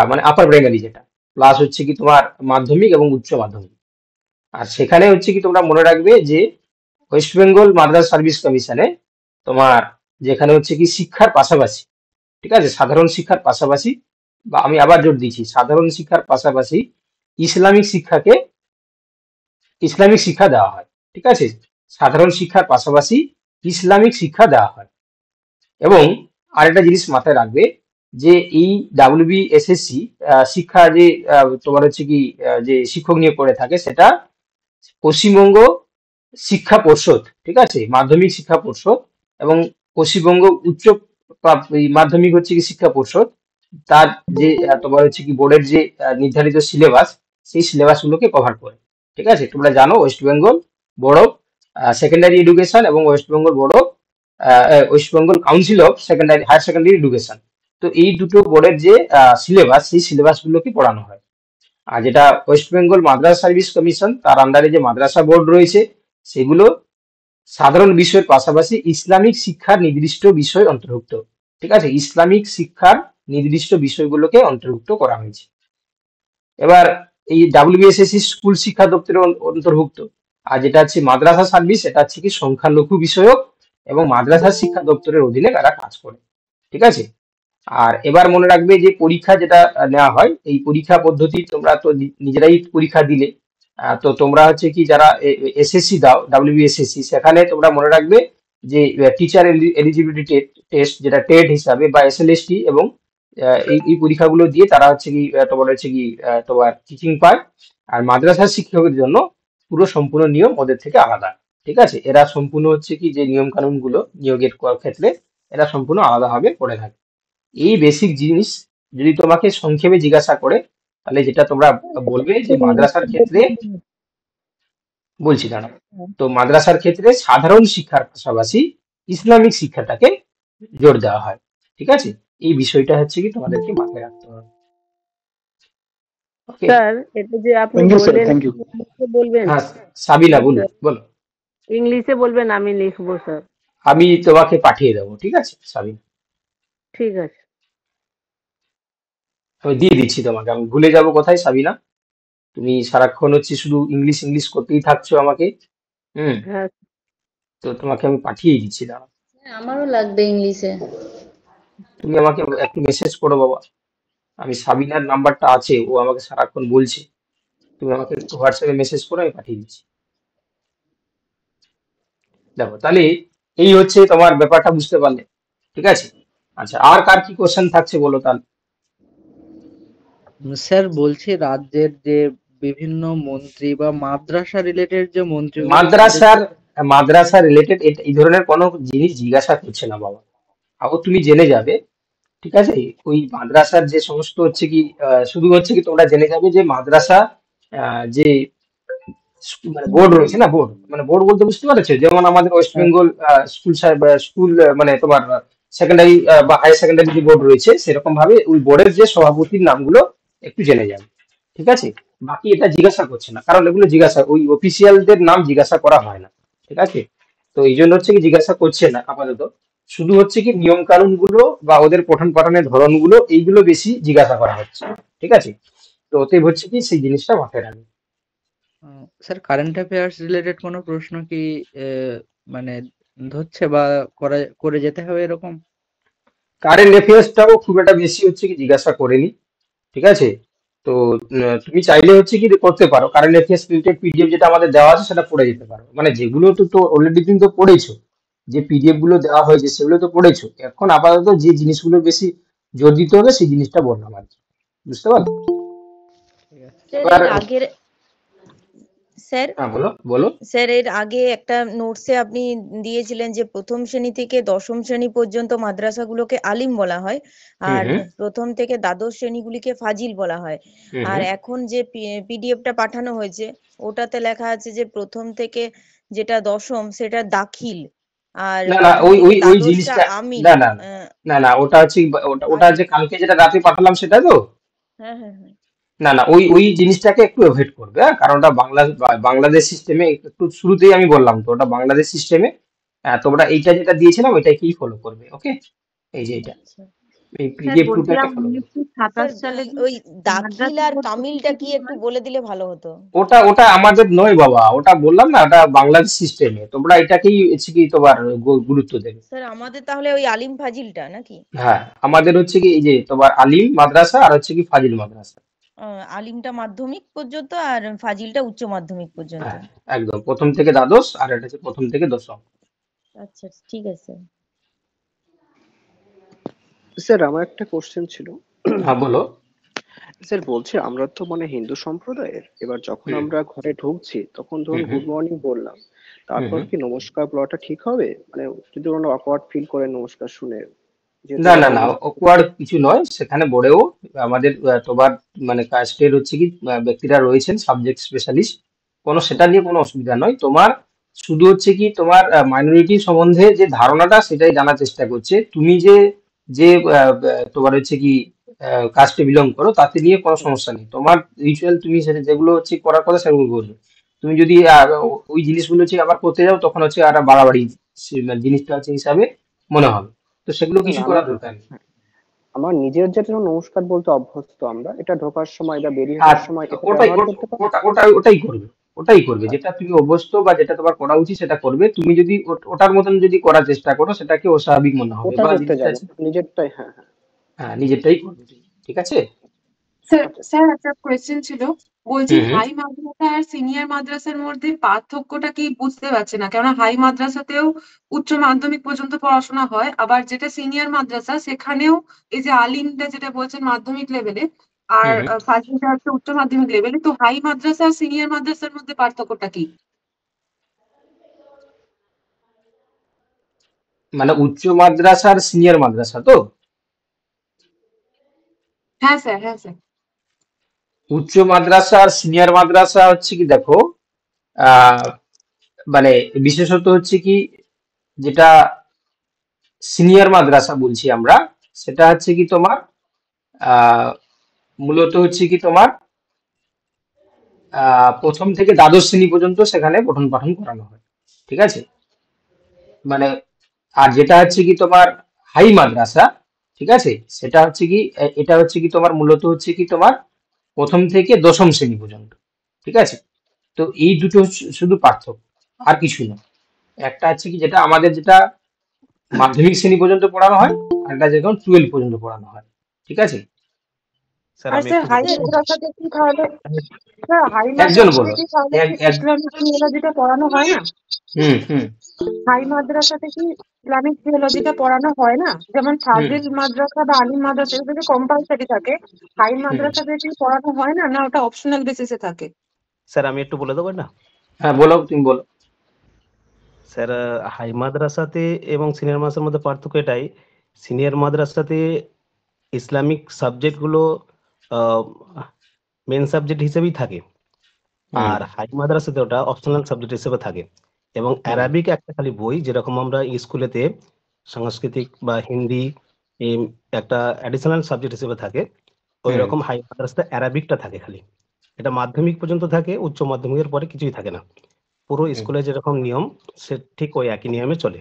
মানে আপার প্রাইমারি যেটা, প্লাস হচ্ছে কি তোমার মাধ্যমিক এবং উচ্চ মাধ্যমিক। আর সেখানে হচ্ছে কি তোমরা মনে রাখবে যে ওয়েস্ট বেঙ্গল মাদ্রাসা সার্ভিস কমিশনে তোমার যেখানে হচ্ছে কি শিক্ষার পাশাপাশি, ঠিক আছে, সাধারণ শিক্ষার পাশাপাশি, বা আমি আবার জোর দিচ্ছি, সাধারণ শিক্ষার পাশাপাশি ইসলামিক শিক্ষাকে ইসলামিক শিক্ষা দেওয়া হয়। ঠিক আছে, সাধারণ শিক্ষার পাশাপাশি ইসলামিক শিক্ষা দেওয়া হয়। এবং আরেকটা জিনিস মাথায় রাখবে যে এই ডাব্লিউবিএসএসসি শিক্ষা যে তোমার হচ্ছে কি যে শিক্ষক নিয়োগ করে থাকে, সেটা পশ্চিমবঙ্গ শিক্ষা পর্ষদ, ঠিক আছে, মাধ্যমিক শিক্ষা পর্ষদ, এবং পশ্চিমবঙ্গ এই মাধ্যমিক হচ্ছে কি শিক্ষা পর্ষদ, তার যে তোমার হচ্ছে কি বোর্ডের যে নির্ধারিত সিলেবাস, সেই সিলেবাস গুলোকে কভার করে। ঠিক আছে, তোমরা জানো West Bengal Board of Secondary Education এবং West Bengal Board of West Bengal Council of Secondary Higher Secondary Education, তো এই দুটো বোর্ডের যে সিলেবাস, সেই সিলেবাস গুলোকে পড়ানো হয়। আর যেটা ওয়েস্ট বেঙ্গল মাদ্রাসা সার্ভিস কমিশন, তার আন্ডারে যে মাদ্রাসা বোর্ড রয়েছে, সেগুলো সাধারণ বিষয়ের পাশাপাশি ইসলামিক শিক্ষার নির্দিষ্ট বিষয় অন্তর্ভুক্ত। ঠিক আছে, ইসলামিক শিক্ষার নির্দিষ্ট বিষয়গুলোকে অন্তর্ভুক্ত করা হয়েছে। এবার এই ডাব্লিউবিএসএসসি স্কুল শিক্ষা দপ্তরের অন্তর্ভুক্ত। আর যেটা হচ্ছে মাদ্রাসা সার্ভিস, এটা হচ্ছে কি সংখ্যালঘু বিষয়ক এবং মাদ্রাসা শিক্ষা দপ্তরের অধীনে তারা কাজ করে। ঠিক আছে, আর এবার মনে রাখবে যে পরীক্ষা যেটা নেওয়া হয়, এই পরীক্ষা পদ্ধতি তোমরা তো নিজেরাই পরীক্ষা দিলে, তো তোমরা হচ্ছে কি যারা এসএসসি দাও ডাব্লিউবিএসএসসি, সেখানে তোমরা মনে রাখবে যে টিচার এলিজিবিলিটি টেস্ট যেটা টেট হিসাবে বা এসএলএসটি, এবং এই পরীক্ষাগুলো দিয়ে তারা হচ্ছে কি তোমার হচ্ছে কি তোমার টিচিং পায়। আর মাদ্রাসা শিক্ষকের জন্য পুরো সম্পূর্ণ নিয়ম ওদের থেকে আলাদা। ঠিক আছে, এরা সম্পূর্ণ হচ্ছে কি যে নিয়ম কানুন গুলো নিয়োগের ক্ষেত্রে এরা সম্পূর্ণ আলাদাভাবে করে থাকে। এই বেসিক জিনিস যদি তোমাকে সংক্ষেপে জিজ্ঞাসা করে, তাহলে যেটা তোমরা বলবে যে মাদ্রাসার ক্ষেত্রে বলছি দাঁড়াও। তো মাদ্রাসার ক্ষেত্রে সাধারণ শিক্ষার পাশাপাশি ইসলামিক শিক্ষাটাকে জোর দেওয়া হয়। ঠিক আছে, এই বিষয়টা হচ্ছে কি তোমাদেরকে মাথায় রাখতে হবে। ওকে। স্যার এটা যে আপনি থ্যাংক ইউ স্যার, বললেন থ্যাংক ইউ। ইংলিশে বলবেন, হ্যাঁ, সাবিনা প্লিজ বলুন, স্যার, বলো। ইংলিশে বলবেন, আমি লিখবো স্যার। আমি তোমাকে পাঠিয়ে দেবো, ঠিক আছে সাবিনা। ঠিক আছে। আমি দিয়ে দিচ্ছি তোমাকে, আমি ভুলে যাবো কোথায় সাবিনা। তুমি সারাক্ষণ হচ্ছে শুধু ইংলিশ ইংলিশ করতেই থাকছো আমাকে। হুম। হ্যাঁ তো তোমাকে আমি পাঠিয়ে দিচ্ছি, দাঁড়াও। আমারও লাগবে ইংলিশে। তুমি আমাকে একটু মেসেজ করো বাবা। আমি সাবিনার নাম্বারটা আছে, ও আমাকে সারাক্ষণ বলছে। তুমি আমাকে একটু হোয়াটসঅ্যাপে মেসেজ করো, আমি পাঠিয়ে দিচ্ছি। দেখো তাহলে এই হচ্ছে তোমার ব্যাপারটা, বুঝতে পারলে? ঠিক আছে। আচ্ছা, আর কার কি কোশ্চেন থাকছে বলো তাহলে। স্যার বলছি রাজ্যের যে বিভিন্ন মন্ত্রী বা মাদ্রাসা রিলেটেড যে মন্ত্রীগুলো তাদের মাদ্রাসার মাদ্রাসা রিলেটেড এই ধরনের কোনো জিনিস জিজ্ঞাসা করছে না বাবা। আবার তুমি জেনে যাবে, ঠিক আছে। ওই মাদ্রাসার যে সমস্ত হচ্ছে কি শুধু হচ্ছে কি তোমরা জেনে যাবে যে মাদ্রাসা যে মানে বোর্ড রয়েছে না, বোর্ড মানে বোর্ড বলতে বুঝতে পারছো, যেমন আমাদের ওয়েস্ট বেঙ্গল স্কুল স্কুল মানে তোমার সেকেন্ডারি বা হায়ার সেকেন্ডারি যে বোর্ড রয়েছে, সেরকম ভাবে ওই বোর্ডের যে সভাপতির নামগুলো একটু জেনে যাবে। ঠিক আছে, বাকি এটা জিজ্ঞাসা করছে না, কারণ এগুলো জিজ্ঞাসা ওই অফিসিয়ালদের নাম জিজ্ঞাসা করা হয় না। ঠিক আছে, তো এই জন্য হচ্ছে কি জিজ্ঞাসা করছে না আপাতত। শুধু হচ্ছে কি নিয়ম কানুন গুলো বা ওদের পঠন পাঠনের ধরন গুলো, এইগুলো বেশি জিজ্ঞাসা করা হচ্ছে। ঠিক আছে, তো ওতে হচ্ছে কি সেই জিনিসটা মাথায় রাখবে। স্যার কারেন্ট অ্যাফেয়ার্স রিলেটেড কোনো প্রশ্ন কি মানে ধরছে বা করে যেতে হবে এরকম? কারেন্ট অ্যাফেয়ার্সটাও খুব একটা বেশি হচ্ছে কি জিজ্ঞাসা করেনি। ঠিক আছে, তো তুমি চাইলে হচ্ছে কি করতে পারো, কারেন্ট অ্যাফেয়ার্স রিলেটেড পিডিএফ যেটা আমাদের দেওয়া আছে সেটা পড়ে যেতে পারো। মানে যেগুলো তো তো অলরেডি তুমি তো পড়েছো, যে পিডিএফ গুলো দেওয়া হয়েছে সেগুলো তো পড়েছো। এখন আপাতত যে জিনিসগুলো বেশি জোর দিতে হবে সেই জিনিসটা বললাম আর কি, বুঝতে পারলে? ঠিক আছে। স্যার এবার এর আগের স্যার হ্যাঁ, বলো বলো। স্যার এর আগে একটা নোটসে আপনি দিয়েছিলেন যে প্রথম শ্রেণী থেকে দশম শ্রেণী পর্যন্ত মাদ্রাসাগুলোকে আলিম বলা হয়, হুম আর হুম প্রথম থেকে দ্বাদশ শ্রেণীগুলিকে ফাজিল বলা হয়। হুম আর হুম এখন যে পিডিএফটা পাঠানো হয়েছে, ওটাতে লেখা আছে যে প্রথম থেকে যেটা দশম সেটা দাখিল, আর না না, প্রথম ওই থেকে ওই ওই দ্বাদশটা জিনিসটা, আমিল। না না আহ, না না, ওটা হচ্ছে ওটা ওটা আলিম। যে কালকে যেটা রাতে পাঠালাম সেটা তো। হ্যাঁ হ্যাঁ হ্যাঁ। না না, ওই ওই জিনিসটাকে একটু এভয়েড করবে, হ্যাঁ, কারণ ওটা বাংলাদেশ সিস্টেমে একটু শুরুতেই আমি বললাম তো, ওটা বাংলাদেশ সিস্টেমে। তোমরা এইটা যেটা দিয়েছিলাম ওইটাকেই ফলো করবে। ওকে, এই যে এইটা, আচ্ছা এই স্যার পিডিএফ টুটাকে বলছিলাম ফলো করবে। 1927 স্যার, সালে ওই দাখিল মাদ্রাসা আর বোর্ড কামিলটা কি একটু বলে দিলে ভালো হতো। ওটা ওটা আমাদের নয় বাবা, ওটা বললাম না, ওটা বাংলাদেশ সিস্টেমে। তোমরা এটাকেই হচ্ছে কি তোমার গুরুত্ব দেবে। স্যার আমাদের তাহলে ওই আলিম ফাজিলটা নাকি? হ্যাঁ, আমাদের হচ্ছে কি এই যে তোমার আলিম মাদ্রাসা আর হচ্ছে কি ফাজিল মাদ্রাসা। আলিমটা মাধ্যমিক পর্যন্ত আর ফাজিলটা উচ্চ মাধ্যমিক পর্যন্ত। হ্যাঁ, একদম প্রথম থেকে দ্বাদশ, আর এটা হচ্ছে প্রথম থেকে দশম। আচ্ছা ঠিক আছে। স্যার আমার একটা কোশ্চেন ছিল। হ্যাঁ, বলো। স্যার বলছি আমরা তো মানে হিন্দু সম্প্রদায়ের, এবার যখন হুম আমরা ঘরে ঢুকছি তখন হুম ধরুন হুম গুড মর্নিং বললাম, হুম তারপর হুম। কি নমস্কার বলাটা ঠিক হবে? মানে যদি ওরা অকওয়ার্ড ফিল করে নমস্কার শুনে, যেহেতু না ওরা না না, নমস্কার। অকওয়ার্ড কিছু নয় সেখানে বোর্ডেও। আমাদের তোমার মানে কাস্টের হচ্ছে কি ব্যক্তিরা রয়েছেন সাবজেক্ট স্পেশালিস্ট, কোনো সেটা নিয়ে কোনো অসুবিধা নয় তোমার। শুধু হচ্ছে কি তোমার মাইনরিটি সম্বন্ধে যে ধারণাটা সেটাই জানার চেষ্টা করছে। তুমি যে যে তোমার হচ্ছে কি কাস্টে বিলং করো তাতে নিয়ে কোনো সমস্যা নেই। তোমার রিচুয়াল তুমি সেটা যেগুলো হচ্ছে করার কথা সেগুলো করবে। তুমি যদি ওই জিনিসগুলো হচ্ছে আবার করতে যাও তখন হচ্ছে আর বাড়াবাড়ি জিনিসটা হচ্ছে হিসাবে মনে হবে। তো সেগুলো না কিছু না, আমার করার দরকার নেই। আমার নিজের যেটা নমস্কার বলতে অভ্যস্ত আমরা, এটা ঢোকার সময় বা বেরিয়ে আর আসার সময় এটা ওটাই ব্যবহার করতে পারি। ওটাই করবে, ওটাই করবে যেটা তুমি অভ্যস্ত বা যেটা তোমার করা উচিত সেটা করবে। তুমি যদি ওটার মতন যদি করার চেষ্টা করো সেটাকে অস্বাভাবিক মনে হবে ওটা বা করতে জিনিসটা যাব আছে। নিজেরটাই, হ্যাঁ হ্যাঁ। হ্যাঁ, নিজেরটাই করবে তুমি। ঠিক আছে। স্যার আচ্ছা স্যার একটা কোয়েশ্চেন ছিল, বলছি হুম হুম। হাই মাদ্রাসা আর সিনিয়র মাদ্রাসার মধ্যে পার্থক্যটা কি বুঝতে পারছি না, কেননা হাই মাদ্রাসাতেও উচ্চ মাধ্যমিক পর্যন্ত পড়াশোনা হয়, আবার যেটা সিনিয়র মাদ্রাসা সেখানেও এই যে আলিমটা যেটা বলছেন মাধ্যমিক লেভেলে, আর হুম হুম। ফাজিলটা হচ্ছে উচ্চ মাধ্যমিক লেভেলে, তো হাই মাদ্রাসা আর সিনিয়র মাদ্রাসার মধ্যে পার্থক্যটা কি? মানে উচ্চ মাদ্রাসা আর সিনিয়র মাদ্রাসা তো। হ্যাঁ স্যার, হ্যাঁ স্যার। উচ্চ মাদ্রাসা আর সিনিয়র মাদ্রাসা হচ্ছে কি দেখো, আহ মানে বিশেষত হচ্ছে কি যেটা সিনিয়র মাদ্রাসা বলছি আমরা, সেটা হচ্ছে কি তোমার আহ মূলত হচ্ছে কি তোমার প্রথম থেকে দ্বাদশ শ্রেণী পর্যন্ত সেখানে পঠন পাঠন করানো হয়, ঠিক আছে। মানে আর যেটা হচ্ছে কি তোমার হাই মাদ্রাসা, ঠিক আছে, সেটা হচ্ছে কি এটা হচ্ছে কি তোমার মূলত হচ্ছে কি তোমার প্রথম থেকে দশম শ্রেণী পর্যন্ত, ঠিক আছে। তো এই দুটো শুধু পার্থক্য, আর কিছু না। একটা হচ্ছে কি যেটা আমাদের যেটা মাধ্যমিক শ্রেণী পর্যন্ত পড়ানো হয়, আর একটা যেরকম 12 পর্যন্ত পড়ানো হয়, ঠিক আছে। স্যার আর আমি স্যার একটু হাই বলতে মাদ্রাসাতে কি তাহলে, স্যার হাই একজন মাদ্রাসাতে বলো। কি তাহলে এক এক ইসলামিক থিওলজিটা পড়ানো হয় না? হুম। হাই মাদ্রাসাতে কি ইসলামিক থিওলজিটা পড়ানো হয় না? যেমন হুম ফাজিল মাদ্রাসা বা আলিম মাদ্রাসা এগুলো কম্পালসারি থাকে, হাই হুম মাদ্রাসাতে কি পড়ানো হয় না, না ওটা অপশনাল বেসিসে থাকে? স্যার আমি একটু বলে দেবো না। হ্যাঁ বলো, তুমি বলো। স্যার হাই মাদ্রাসাতে এবং সিনিয়র মাদ্রাসার মধ্যে পার্থক্য এটাই, সিনিয়র মাদ্রাসাতে ইসলামিক সাবজেক্টগুলো মেন সাবজেক্ট হিসেবেই থাকে, হুম আর হাই মাদ্রাসাতে ওটা অপশনাল সাবজেক্ট হিসেবে থাকে। এবং হুম অ্যারাবিক একটা খালি বই, যেরকম আমরা স্কুলেতে সাংস্কৃতিক বা হিন্দি এই একটা অ্যাডিশনাল সাবজেক্ট হিসেবে থাকে, ওই হুম রকম হাই মাদ্রাসাতে অ্যারাবিকটা থাকে খালি। এটা মাধ্যমিক পর্যন্ত থাকে, উচ্চ মাধ্যমিকের পরে কিছুই থাকে না। পুরো হুম। স্কুলে যেরকম নিয়ম, সে ঠিক ওই একই নিয়মে চলে।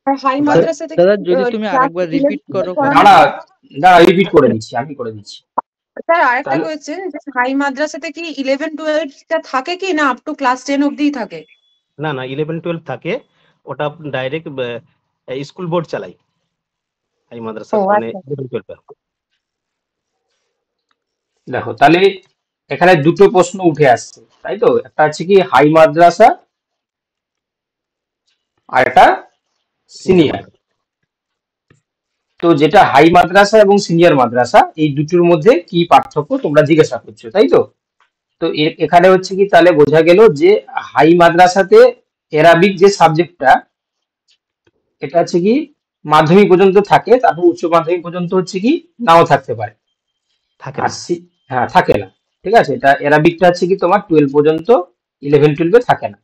আর হাই এবার মাদ্রাসাতে দাদা কি যদি তুমি ক্লাস আরেকবার 11 রিপিট করো পড়ানো দাঁড়া হয়? দাঁড়া, রিপিট করে দিচ্ছি, আমি করে দিচ্ছি। স্যার আরেকটা তাহলে কোয়েশ্চেন, যে হাই মাদ্রাসাতে কি 11-12টা থাকে কি, না আপ টু ক্লাস 10 অবধিই থাকে? না 11-12 থাকে, ওটা ডাইরেক্ট স্কুল বোর্ড চালাই হাই মাদ্রাসা, ও মানে আচ্ছা। 11-12। দেখো, তাহলে এখানে দুটো প্রশ্ন উঠে আসছে, তাই তো। একটা হচ্ছে কি হাই মাদ্রাসা, আর একটা সিনিয়র সিনিয়র। মাদ্রাসা। তো যেটা হাই মাদ্রাসা এবং সিনিয়র মাদ্রাসা, এই দুটোর মধ্যে কি পার্থক্য তোমরা জিজ্ঞাসা করছো, তাই তো। তো এখানে হচ্ছে কি তাহলে বোঝা গেল যে হাই মাদ্রাসাতে অ্যারাবিক যে সাবজেক্টটা, এটা হচ্ছে কি মাধ্যমিক পর্যন্ত থাকে, তারপর উচ্চ মাধ্যমিক পর্যন্ত হচ্ছে কি নাও থাকতে পারে। থাকে আর না। হ্যাঁ, থাকে না, ঠিক আছে। এটা অ্যারাবিকটা হচ্ছে কি তোমার 12 পর্যন্ত, 11-12 থাকে না।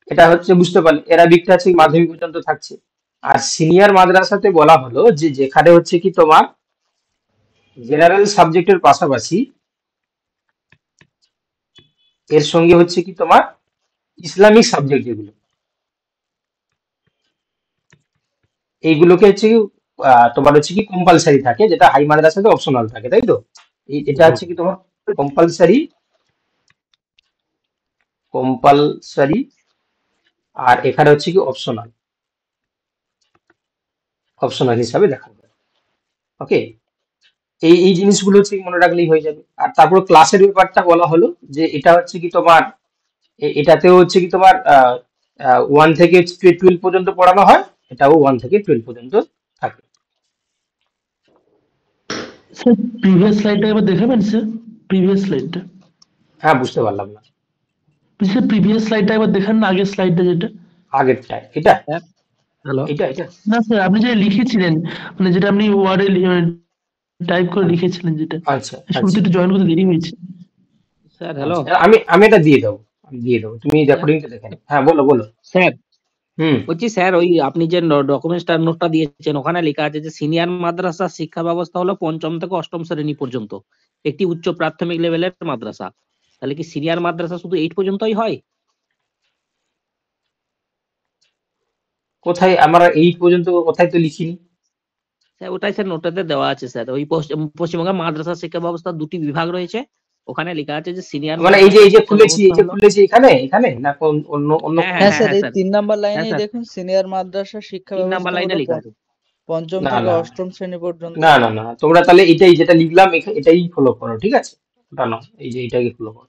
এটা হচ্ছে বুঝতে পারলে, অ্যারাবিকটা হচ্ছে কি মাধ্যমিক পর্যন্ত থাকছে। আর সিনিয়র মাদ্রাসাতে বলা হলো যে যেখানে হচ্ছে কি তোমার জেনারেল সাবজেক্টের পাশাপাশি এর সঙ্গে হচ্ছে কি তোমার ইসলামিক সাবজেক্ট যেগুলো, এইগুলোকে হচ্ছে কি তোমার হচ্ছে কি কম্পালসারি থাকে, যেটা হাই মাদ্রাসাতে অপশনাল থাকে, তাই তো। এটা হুম। হচ্ছে কি তোমার কম্পালসারি, কম্পালসারি, আর এখানে হচ্ছে কি অপশনাল, অপশনাল হিসাবে দেখা যায়। ওকে, এই জিনিসগুলো হচ্ছে কি মনে রাখলেই হয়ে যাবে। আর তারপর ক্লাসের ব্যাপারটা বলা হলো যে এটা হচ্ছে কি তোমার এটাতেও হচ্ছে কি তোমার 1 থেকে 12 পর্যন্ত পড়ানো হয়, এটাও 1 থেকে 12 পর্যন্ত থাকে। স্যার প্রিভিয়াস স্লাইডটা এবার দেখাবেন স্যার, প্রিভিয়াস স্লাইডটা। হ্যাঁ, বুঝতে পারলাম না। স্যার প্রিভিয়াস স্লাইডটা এবার দেখান না, আগের স্লাইডটা যেটা। আগেরটা এটা হ্যালো, এটা না স্যার, আপনি যেটা লিখেছিলেন, মানে যেটা আপনি ওয়ার্ডে টাইপ করে লিখেছিলেন, যেটা আচ্ছা শুরুতে আচ্ছা একটু জয়েন করতে দেরি হয়েছে। Sir hello. আচ্ছা, আমি এটা দিয়ে দেবো, আমি দিয়ে দেবো, তুমি রেকর্ডিংটা দেখে নাও। হ্যাঁ বলো বলো। স্যার হুম বলছি স্যার, ওই আপনি যে ডকুমেন্টসটা নোটটা দিয়েছেন, ওখানে লেখা আছে যে সিনিয়র মাদ্রাসা শিক্ষা ব্যবস্থা হলো 5ম থেকে 8ম শ্রেণী পর্যন্ত একটি উচ্চ প্রাথমিক লেভেলের মাদ্রাসা। তাহলে কি সিনিয়র মাদ্রাসা শুধু 8 পর্যন্তই হয়? কোথায় আমরা 8 পর্যন্ত কোথায় তো লিখিনি। স্যার ওটাই স্যার নোটাতে দেওয়া আছে স্যার, ওই পশ্চিমবঙ্গের মাদ্রাসা শিক্ষা ব্যবস্থার 2টি বিভাগ রয়েছে, ওখানে লেখা আছে যে সিনিয়র মানে এই যে মাদ্রাসা শিক্ষা খুলেছি, ব্যবস্থা হলো। এখানে এখানে না অন্য অন্য হ্যাঁ হ্যাঁ হ্যাঁ স্যার, হ্যাঁ এই স্যার, 3 নাম্বার হ্যাঁ লাইনেই স্যার, দেখুন, সিনিয়র মাদ্রাসা শিক্ষা 3 নাম্বার ব্যবস্থা লাইনে হলো লেখা আছে। পঞ্চম না থেকে না 8ম শ্রেণী পর্যন্ত। না, তোমরা তাহলে এটাই যেটা লিখলাম এটাই ফলো করো, ঠিক আছে। ওটা না, এই যে এটাকে ফলো করো,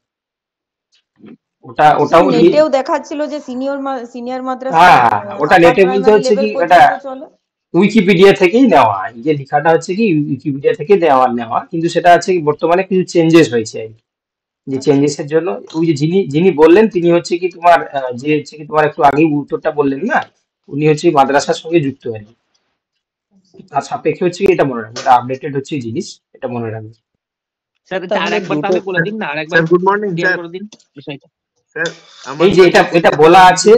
স্যার ওটাও নেটেও দেখাচ্ছিল যে সিনিয়র মাদ্রাসা হ্যাঁ, ওটা আপার নেটে বলতে প্রাইমারি হচ্ছে কি লেভেল এটা পর্যন্ত চলে। উইকিপিডিয়া থেকেই নেওয়া, এই যে লেখাটা হচ্ছে কি উইকিপিডিয়া থেকে নেওয়া, কিন্তু সেটা আছে কি বর্তমানে কিছু চেঞ্জেস হয়েছে আর কি। যে আচ্ছা চেঞ্জেস এর জন্য ওই যে যিনি বললেন তিনি হচ্ছে কি তোমার যে হচ্ছে কি তোমার একটু আগেই উত্তরটা বললেন না, উনি হচ্ছে মাদ্রাসার সঙ্গে যুক্ত আর কি। তার সাপেক্ষে হচ্ছে কি এটা মনে রাখবে, এটা আপডেটেড হচ্ছে জিনিস, এটা মনে রাখবে। স্যার এটা তাহলে আরেকবার দুটো তাহলে বলে দিন না, আরেকবার sir good morning clear sir. করে দিন বিষয়টা। স্যার আমার এই যে কাছে এটা বলা আছে,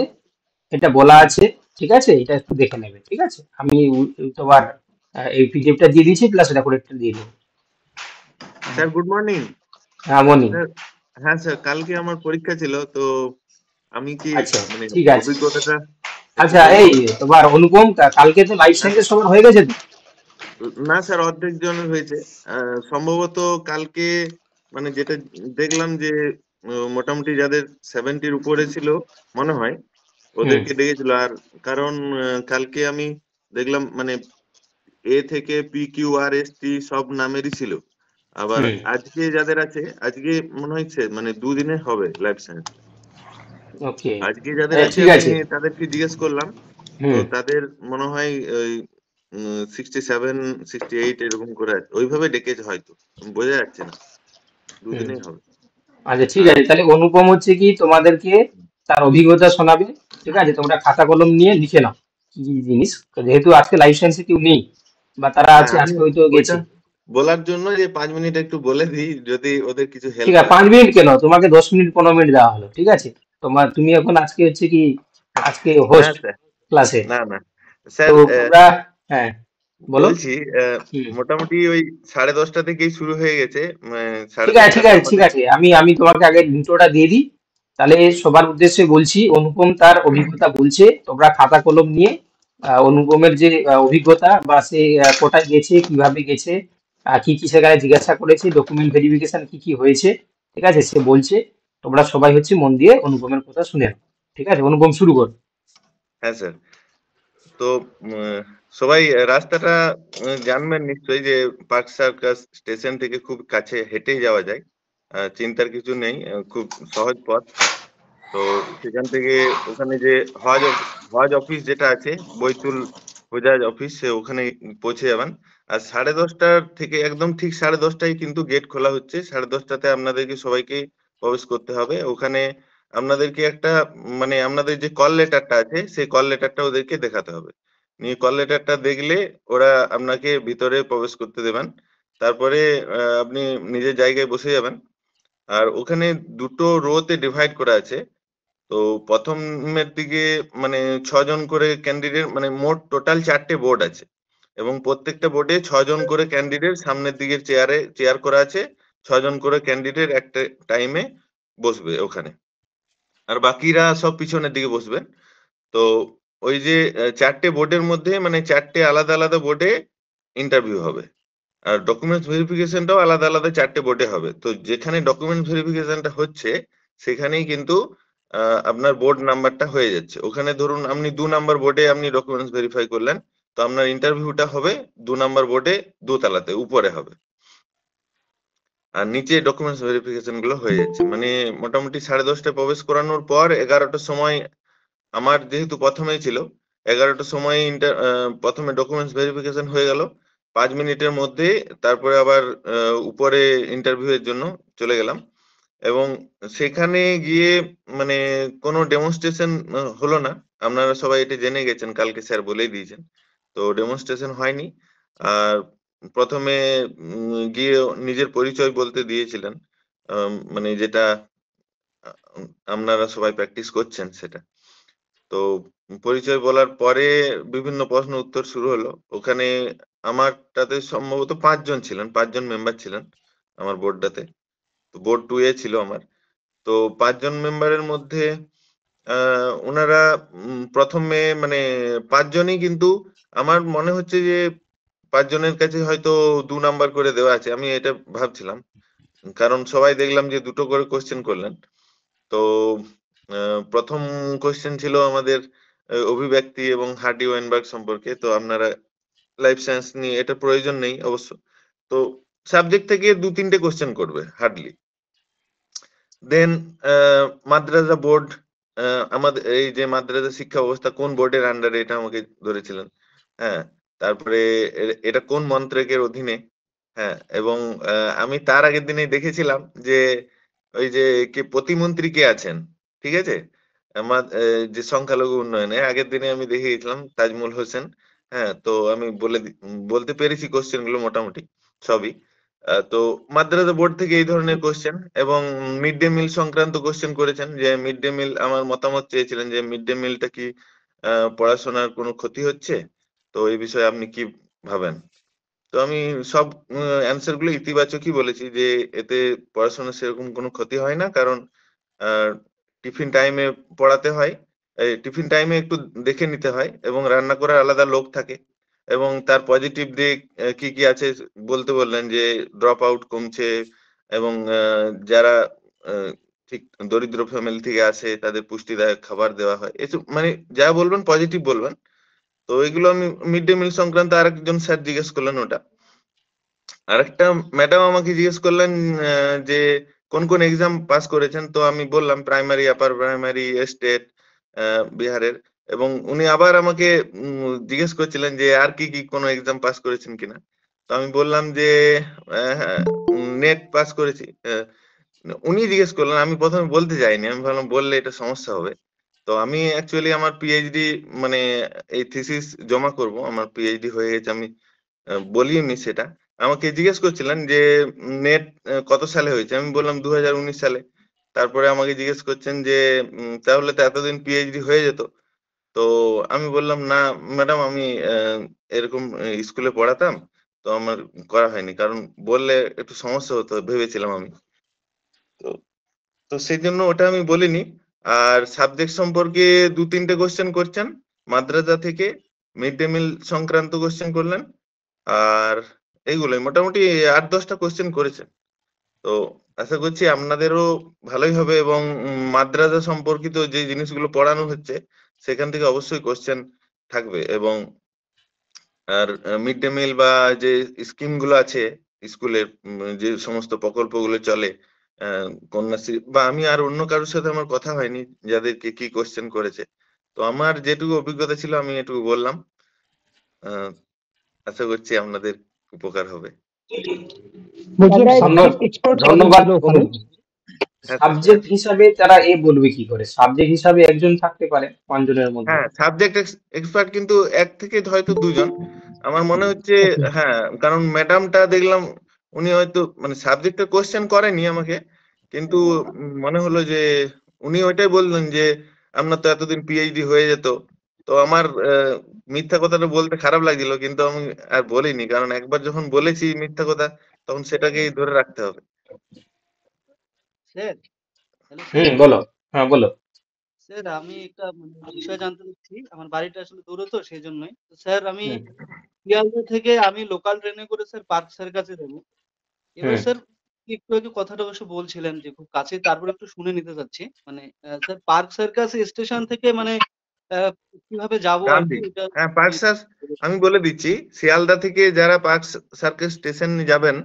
এটা বলা আছে, ঠিক আছে, এটা একটু দেখে নেবে, ঠিক আছে। আমি তোমার এই পিডিএফটা দিয়ে দিয়েছি, প্লাস এটা করে একটা দিয়ে দেবো। Sir good morning. হ্যাঁ মনি। স্যার হ্যাঁ স্যার, কালকে আমার পরীক্ষা ছিল, তো আমি কি আচ্ছা মানে ঠিক আছে। অভিজ্ঞতাটা একটু আচ্ছা বলবো? এই তোমার অনুপম, কালকে তো লাইফ হ্যাঁ সায়েন্সের সবার হয়ে গেছে তো? না স্যার, অর্ধেক জনের হয়েছে। সম্ভবত কালকে মানে যেটা দেখলাম যে মোটামুটি যাদের 70-র উপরে ছিল মনে হয় হুম ওদেরকে ডেকেছিল। আর কারণ কালকে আমি দেখলাম মানে এ থেকে P Q R S T সব নামেরই ছিল। আবার হুম আজকে যাদের আছে, আজকে মনে হচ্ছে মানে দুদিনে হবে লাইফ সায়েন্স। ওকে আজকে যাদের আছে ঠিক আমি আছে। তাদেরকে জিজ্ঞেস করলাম, তো হুম তাদের মনে হয় ওই 67 68 এরকম করে আছে, ওইভাবে ডেকেছে হয়তো, বোঝা যাচ্ছে না, হুম দুদিনেই হবে। আচ্ছা ঠিক আর আছে, তাহলে অনুপম হচ্ছে কি তোমাদেরকে তার অভিজ্ঞতা শোনাবে, ঠিক আছে। তোমরা খাতা কলম নিয়ে লিখে নাও কি কি জিনিস, যেহেতু আজকে লাইফ সায়েন্সে কেউ নেই বা তারা হ্যাঁ আছে আমি আজকে হয়তো ওইটা গেছে। বলার জন্য যে 5 মিনিট একটু বলে দিই, যদি ওদের কিছু ঠিক হেল্প আছে, হয়। 5 মিনিট কেন, তোমাকে 10 মিনিট 15 মিনিট দেওয়া হলো, ঠিক আছে। তুমি এখন আজকে হচ্ছে কি, আজকে না হোস্ট স্যার, ক্লাসে, না না তো স্যার, তোমরা, হ্যাঁ বলো। বলছি হুম মোটামুটি ওই 10:30 থেকেই শুরু হয়ে গেছে, ঠিক আছে 10:30 ঠিক আছে ঠিক আমাদের। আছে, আমি তোমাকে আগে ইন্ট্রোটা দিয়ে দিই। তাহলে সবার উদ্দেশ্যে বলছি, অনুপম তার অভিজ্ঞতা বলছে, তোমরা খাতা কলম নিয়ে অনুপমের যে অভিজ্ঞতা বা সে কোথায় গেছে, কিভাবে গেছে, কি কি সেখানে জিজ্ঞাসা করেছে, ডকুমেন্ট ভেরিফিকেশন কি কি হয়েছে, ঠিক আছে, সে বলছে। তোমরা সবাই হচ্ছে মন দিয়ে অনুপমের কথা শুনে নাও, ঠিক আছে। অনুপম শুরু কর। হ্যাঁ স্যার, তো সবাই রাস্তাটা জানবেন নিশ্চয়ই, যে পার্ক সার্কাস স্টেশন থেকে খুব কাছে, হেঁটেই যাওয়া যায়, চিন্তার কিছু নেই, খুব সহজ পথ। তো সেখান থেকে ওখানে যে হজ অফিস যেটা আছে, বৈতুল হুজাজ অফিস, সে ওখানে পৌঁছে যাবেন। আর 10:30 থেকে একদম ঠিক 10:30টায় কিন্তু গেট খোলা হচ্ছে। 10:30টাতে আপনাদেরকে সবাইকে প্রবেশ করতে হবে। ওখানে আপনাদেরকে একটা মানে আপনাদের যে কল লেটারটা আছে, সেই কল লেটারটা ওদেরকে দেখাতে হবে। নিয়ে কল লেটারটা দেখলে ওরা আপনাকে ভিতরে প্রবেশ করতে দেবেন। তারপরে আপনি নিজের জায়গায় বসে যাবেন। আর ওখানে দুটো রোতে ডিভাইড করা আছে। তো প্রথমের দিকে মানে 6 জন করে ক্যান্ডিডেট, মানে মোট টোটাল 4টে বোর্ড আছে, এবং প্রত্যেকটা বোর্ডে 6 জন করে ক্যান্ডিডেট সামনের দিকের চেয়ার করা আছে। 6 জন করে ক্যান্ডিডেট একটা টাইমে বসবে ওখানে, আর বাকিরা সব পিছনের দিকে বসবেন। তো ওই যে 4টে বোর্ডের মধ্যে মানে 4টে আলাদা আলাদা বোর্ডে ইন্টারভিউ হবে। আর ডকুমেন্টস ভেরিফিকেশনটাও আলাদা আলাদা 4টে বোর্ডে হবে। তো যেখানে ডকুমেন্টস ভেরিফিকেশনটা হচ্ছে সেখানেই কিন্তু আপনার বোর্ড নাম্বারটা হয়ে যাচ্ছে। ওখানে ধরুন আপনি 2 নাম্বার বোর্ডে আপনি ডকুমেন্টস ভেরিফাই করলেন, তো আপনার ইন্টারভিউটা হবে 2 নাম্বার বোর্ডে, দোতলাতে উপরে হবে। আর নিচে ডকুমেন্টস ভেরিফিকেশন গুলো হয়ে যাচ্ছে। মানে মোটামুটি 10:30টায় প্রবেশ করানোর পর 11টার সময়, আমার যেহেতু প্রথমেই ছিল, 11টার সময় প্রথমে ডকুমেন্টস ভেরিফিকেশন হয়ে গেল 5 মিনিটের মধ্যে। তারপরে আবার উপরে ইন্টারভিউ এর জন্য চলে গেলাম, এবং সেখানে গিয়ে মানে কোনো ডেমনস্ট্রেশন হলো না। আপনারা সবাই এটা জেনে গেছেন, কালকে স্যার বলেই দিয়েছেন। তো ডেমনস্ট্রেশন হয়নি। আর প্রথমে গিয়ে নিজের পরিচয় বলতে দিয়েছিলেন, মানে যেটা আপনারা সবাই প্র্যাকটিস করছেন সেটা। তো পরিচয় বলার পরে বিভিন্ন প্রশ্ন উত্তর শুরু হলো। ওখানে আমারটাতে সম্ভবত 5 জন ছিলেন, 5 জন মেম্বার ছিলেন আমার বোর্ডটাতে। তো বোর্ড 2 এ ছিল আমার। তো 5 জন মেম্বারের মধ্যে ওনারা প্রথমে মানে 5 জনই কিন্তু, আমার মনে হচ্ছে যে 5 জনের কাছে হয়তো 2 নাম্বার করে দেওয়া আছে, আমি এটা ভাবছিলাম। কারণ সবাই দেখলাম যে দুটো করে কোশ্চেন করলেন। তো প্রথম কোশ্চেন ছিল আমাদের অভিব্যক্তি এবং হার্ডি ওয়েনবার্গ সম্পর্কে। তো আপনারা লাইফ সায়েন্স নিয়ে, এটা প্রয়োজন নেই অবশ্য। তো সাবজেক্ট থেকে 2-3টে কোশ্চেন করবে হার্ডলি। দেন মাদ্রাসা বোর্ড, আমাদের এই যে মাদ্রাসা শিক্ষা ব্যবস্থা কোন বোর্ডের আন্ডারে, এটা আমাকে ধরেছিলেন। হ্যাঁ, তারপরে এটা কোন মন্ত্রকের অধীনে। হ্যাঁ, এবং আমি তার আগের দিনে দেখেছিলাম যে ওই যে কে প্রতিমন্ত্রী কে আছেন, ঠিক আছে, আমার যে সংখ্যালঘু উন্নয়নে, আগের দিনে আমি দেখে গেছিলাম তাজমুল হোসেন। হ্যাঁ, তো আমি বলতে পেরেছি কোশ্চেন গুলো মোটামুটি সবই। তো মাদ্রাসা বোর্ড থেকে এই ধরনের কোশ্চেন এবং মিড ডে মিল সংক্রান্ত কোশ্চেন করেছেন, যে মিড ডে মিল আমার মতামত চেয়েছিলেন যে মিড ডে মিলটা কি পড়াশোনার কোনো ক্ষতি হচ্ছে, তো এই বিষয়ে আপনি কি ভাবেন। তো আমি সব অ্যান্সার গুলো ইতিবাচকই বলেছি, যে এতে পড়াশোনার সেরকম কোনো ক্ষতি হয় না, কারণ টিফিন টাইমে পড়াতে হয়, টিফিন টাইমে একটু দেখে নিতে হয় এবং রান্না করার আলাদা লোক থাকে, এবং তার পজিটিভ দিক কি কি আছে বলতে বললেন, যে ড্রপ আউট কমছে এবং যারা ঠিক দরিদ্র ফ্যামিলি থেকে আসে তাদের পুষ্টিদায়ক খাবার দেওয়া হয়, এসব মানে যা বলবেন পজিটিভ বলবেন। তো এগুলো আমি মিড ডে মিল সংক্রান্ত আরেকজন স্যার জিজ্ঞেস করলেন ওটা। আরেকটা ম্যাডাম আমাকে জিজ্ঞেস করলেন যে কোন কোন এক্সাম পাস করেছেন, তো আমি বললাম প্রাইমারি, আপার প্রাইমারি, স্টেট বিহারের, এবং উনি আবার আমাকে জিজ্ঞেস করছিলেন যে আর কি কি কোনো এক্সাম পাস করেছেন কিনা। তো আমি বললাম যে নেট পাস করেছি। উনি জিজ্ঞেস করলেন, আমি প্রথমে বলতে যাইনি, আমি ভাবলাম বললে এটা সমস্যা হবে। তো আমি অ্যাকচুয়ালি আমার পিএইচডি মানে এই থিসিস জমা করব, আমার পিএইচডি হয়ে গেছে, আমি বলিনি সেটা। আমাকে জিজ্ঞেস করছিলেন যে নেট কত সালে হয়েছে, আমি বললাম 2019 সালে। তারপরে আমাকে জিজ্ঞেস করছেন যে তাহলে তো এতদিন পিএইচডি হয়ে যেত। তো আমি বললাম না ম্যাডাম, আমি এরকম স্কুলে পড়াতাম, তো আমার করা হয়নি, কারণ বললে একটু সমস্যা হতো ভেবেছিলাম আমি। তো তো সেই জন্য ওটা আমি বলিনি। আর সাবজেক্ট সম্পর্কে 2-3টে কোশ্চেন করছেন মাদ্রাসা থেকে, মিড ডে মিল সংক্রান্ত কোশ্চেন করলেন, আর এইগুলোই মোটামুটি 8-10টা কোশ্চেন করেছেন। তো আশা করছি আপনাদেরও ভালোই হবে, এবং মাদ্রাসা সম্পর্কিত যে জিনিসগুলো পড়ানো হচ্ছে সেখান থেকে অবশ্যই কোশ্চেন থাকবে। এবং আর মিড ডে মিল বা যে স্কিম গুলো আছে স্কুলের, যে সমস্ত প্রকল্পগুলো চলে, কন্যাশ্রী বা আমি আর অন্য কারোর সাথে আমার কথা হয়নি যাদেরকে কি কোশ্চেন করেছে, তো আমার যেটুকু অভিজ্ঞতা ছিল আমি এটুকু বললাম। আশা করছি আপনাদের উপকার হবে। ধন্যবাদ। সাবজেক্ট হিসাবে তারা বলবে কি করে, সাবজেক্ট হিসাবে একজন থাকতে পারে 5 জনের মধ্যে। হ্যাঁ, সাবজেক্ট এক্সপার্ট কিন্তু এক থেকে হয়তো 2জন আমার মনে হচ্ছে। হ্যাঁ, কারণ ম্যাডামটা দেখলাম উনি হয়তো মানে সাবজেক্টের কোশ্চেন করেনি আমাকে, কিন্তু মনে হলো যে উনি ওইটাই বললেন যে আপনার তো এতদিন পিএইচডি হয়ে যেত। তো আমার মিথ্যা কথাটা বলতে খারাপ লাগছিল, কিন্তু আমি আর বলিনি, কারণ একবার যখন বলেছি মিথ্যা কথা তখন সেটাকেই ধরে রাখতে হবে। স্যার, বলো। হ্যাঁ বলো। স্যার আমি একটা বিষয় জানতে চাচ্ছি, আমার বাড়িটা আসলে দূরে তো সেই জন্যই। স্যার আমি শিয়ালদা থেকে আমি লোকাল ট্রেনে করে স্যার পার্ক স্যার কাছে যাবো। এবার স্যার একটু আগে কথাটা অবশ্য বলছিলেন যে খুব কাছে, তারপর একটু শুনে নিতে চাচ্ছি মানে স্যার পার্ক সার্কাস স্টেশন থেকে মানে কিভাবে যাবো আর কি ওটা। হ্যাঁ, পার্ক সার্কাস আমি বলে দিচ্ছি, শিয়ালদা থেকে যারা পার্ক সার্কাস স্টেশন যাবেন,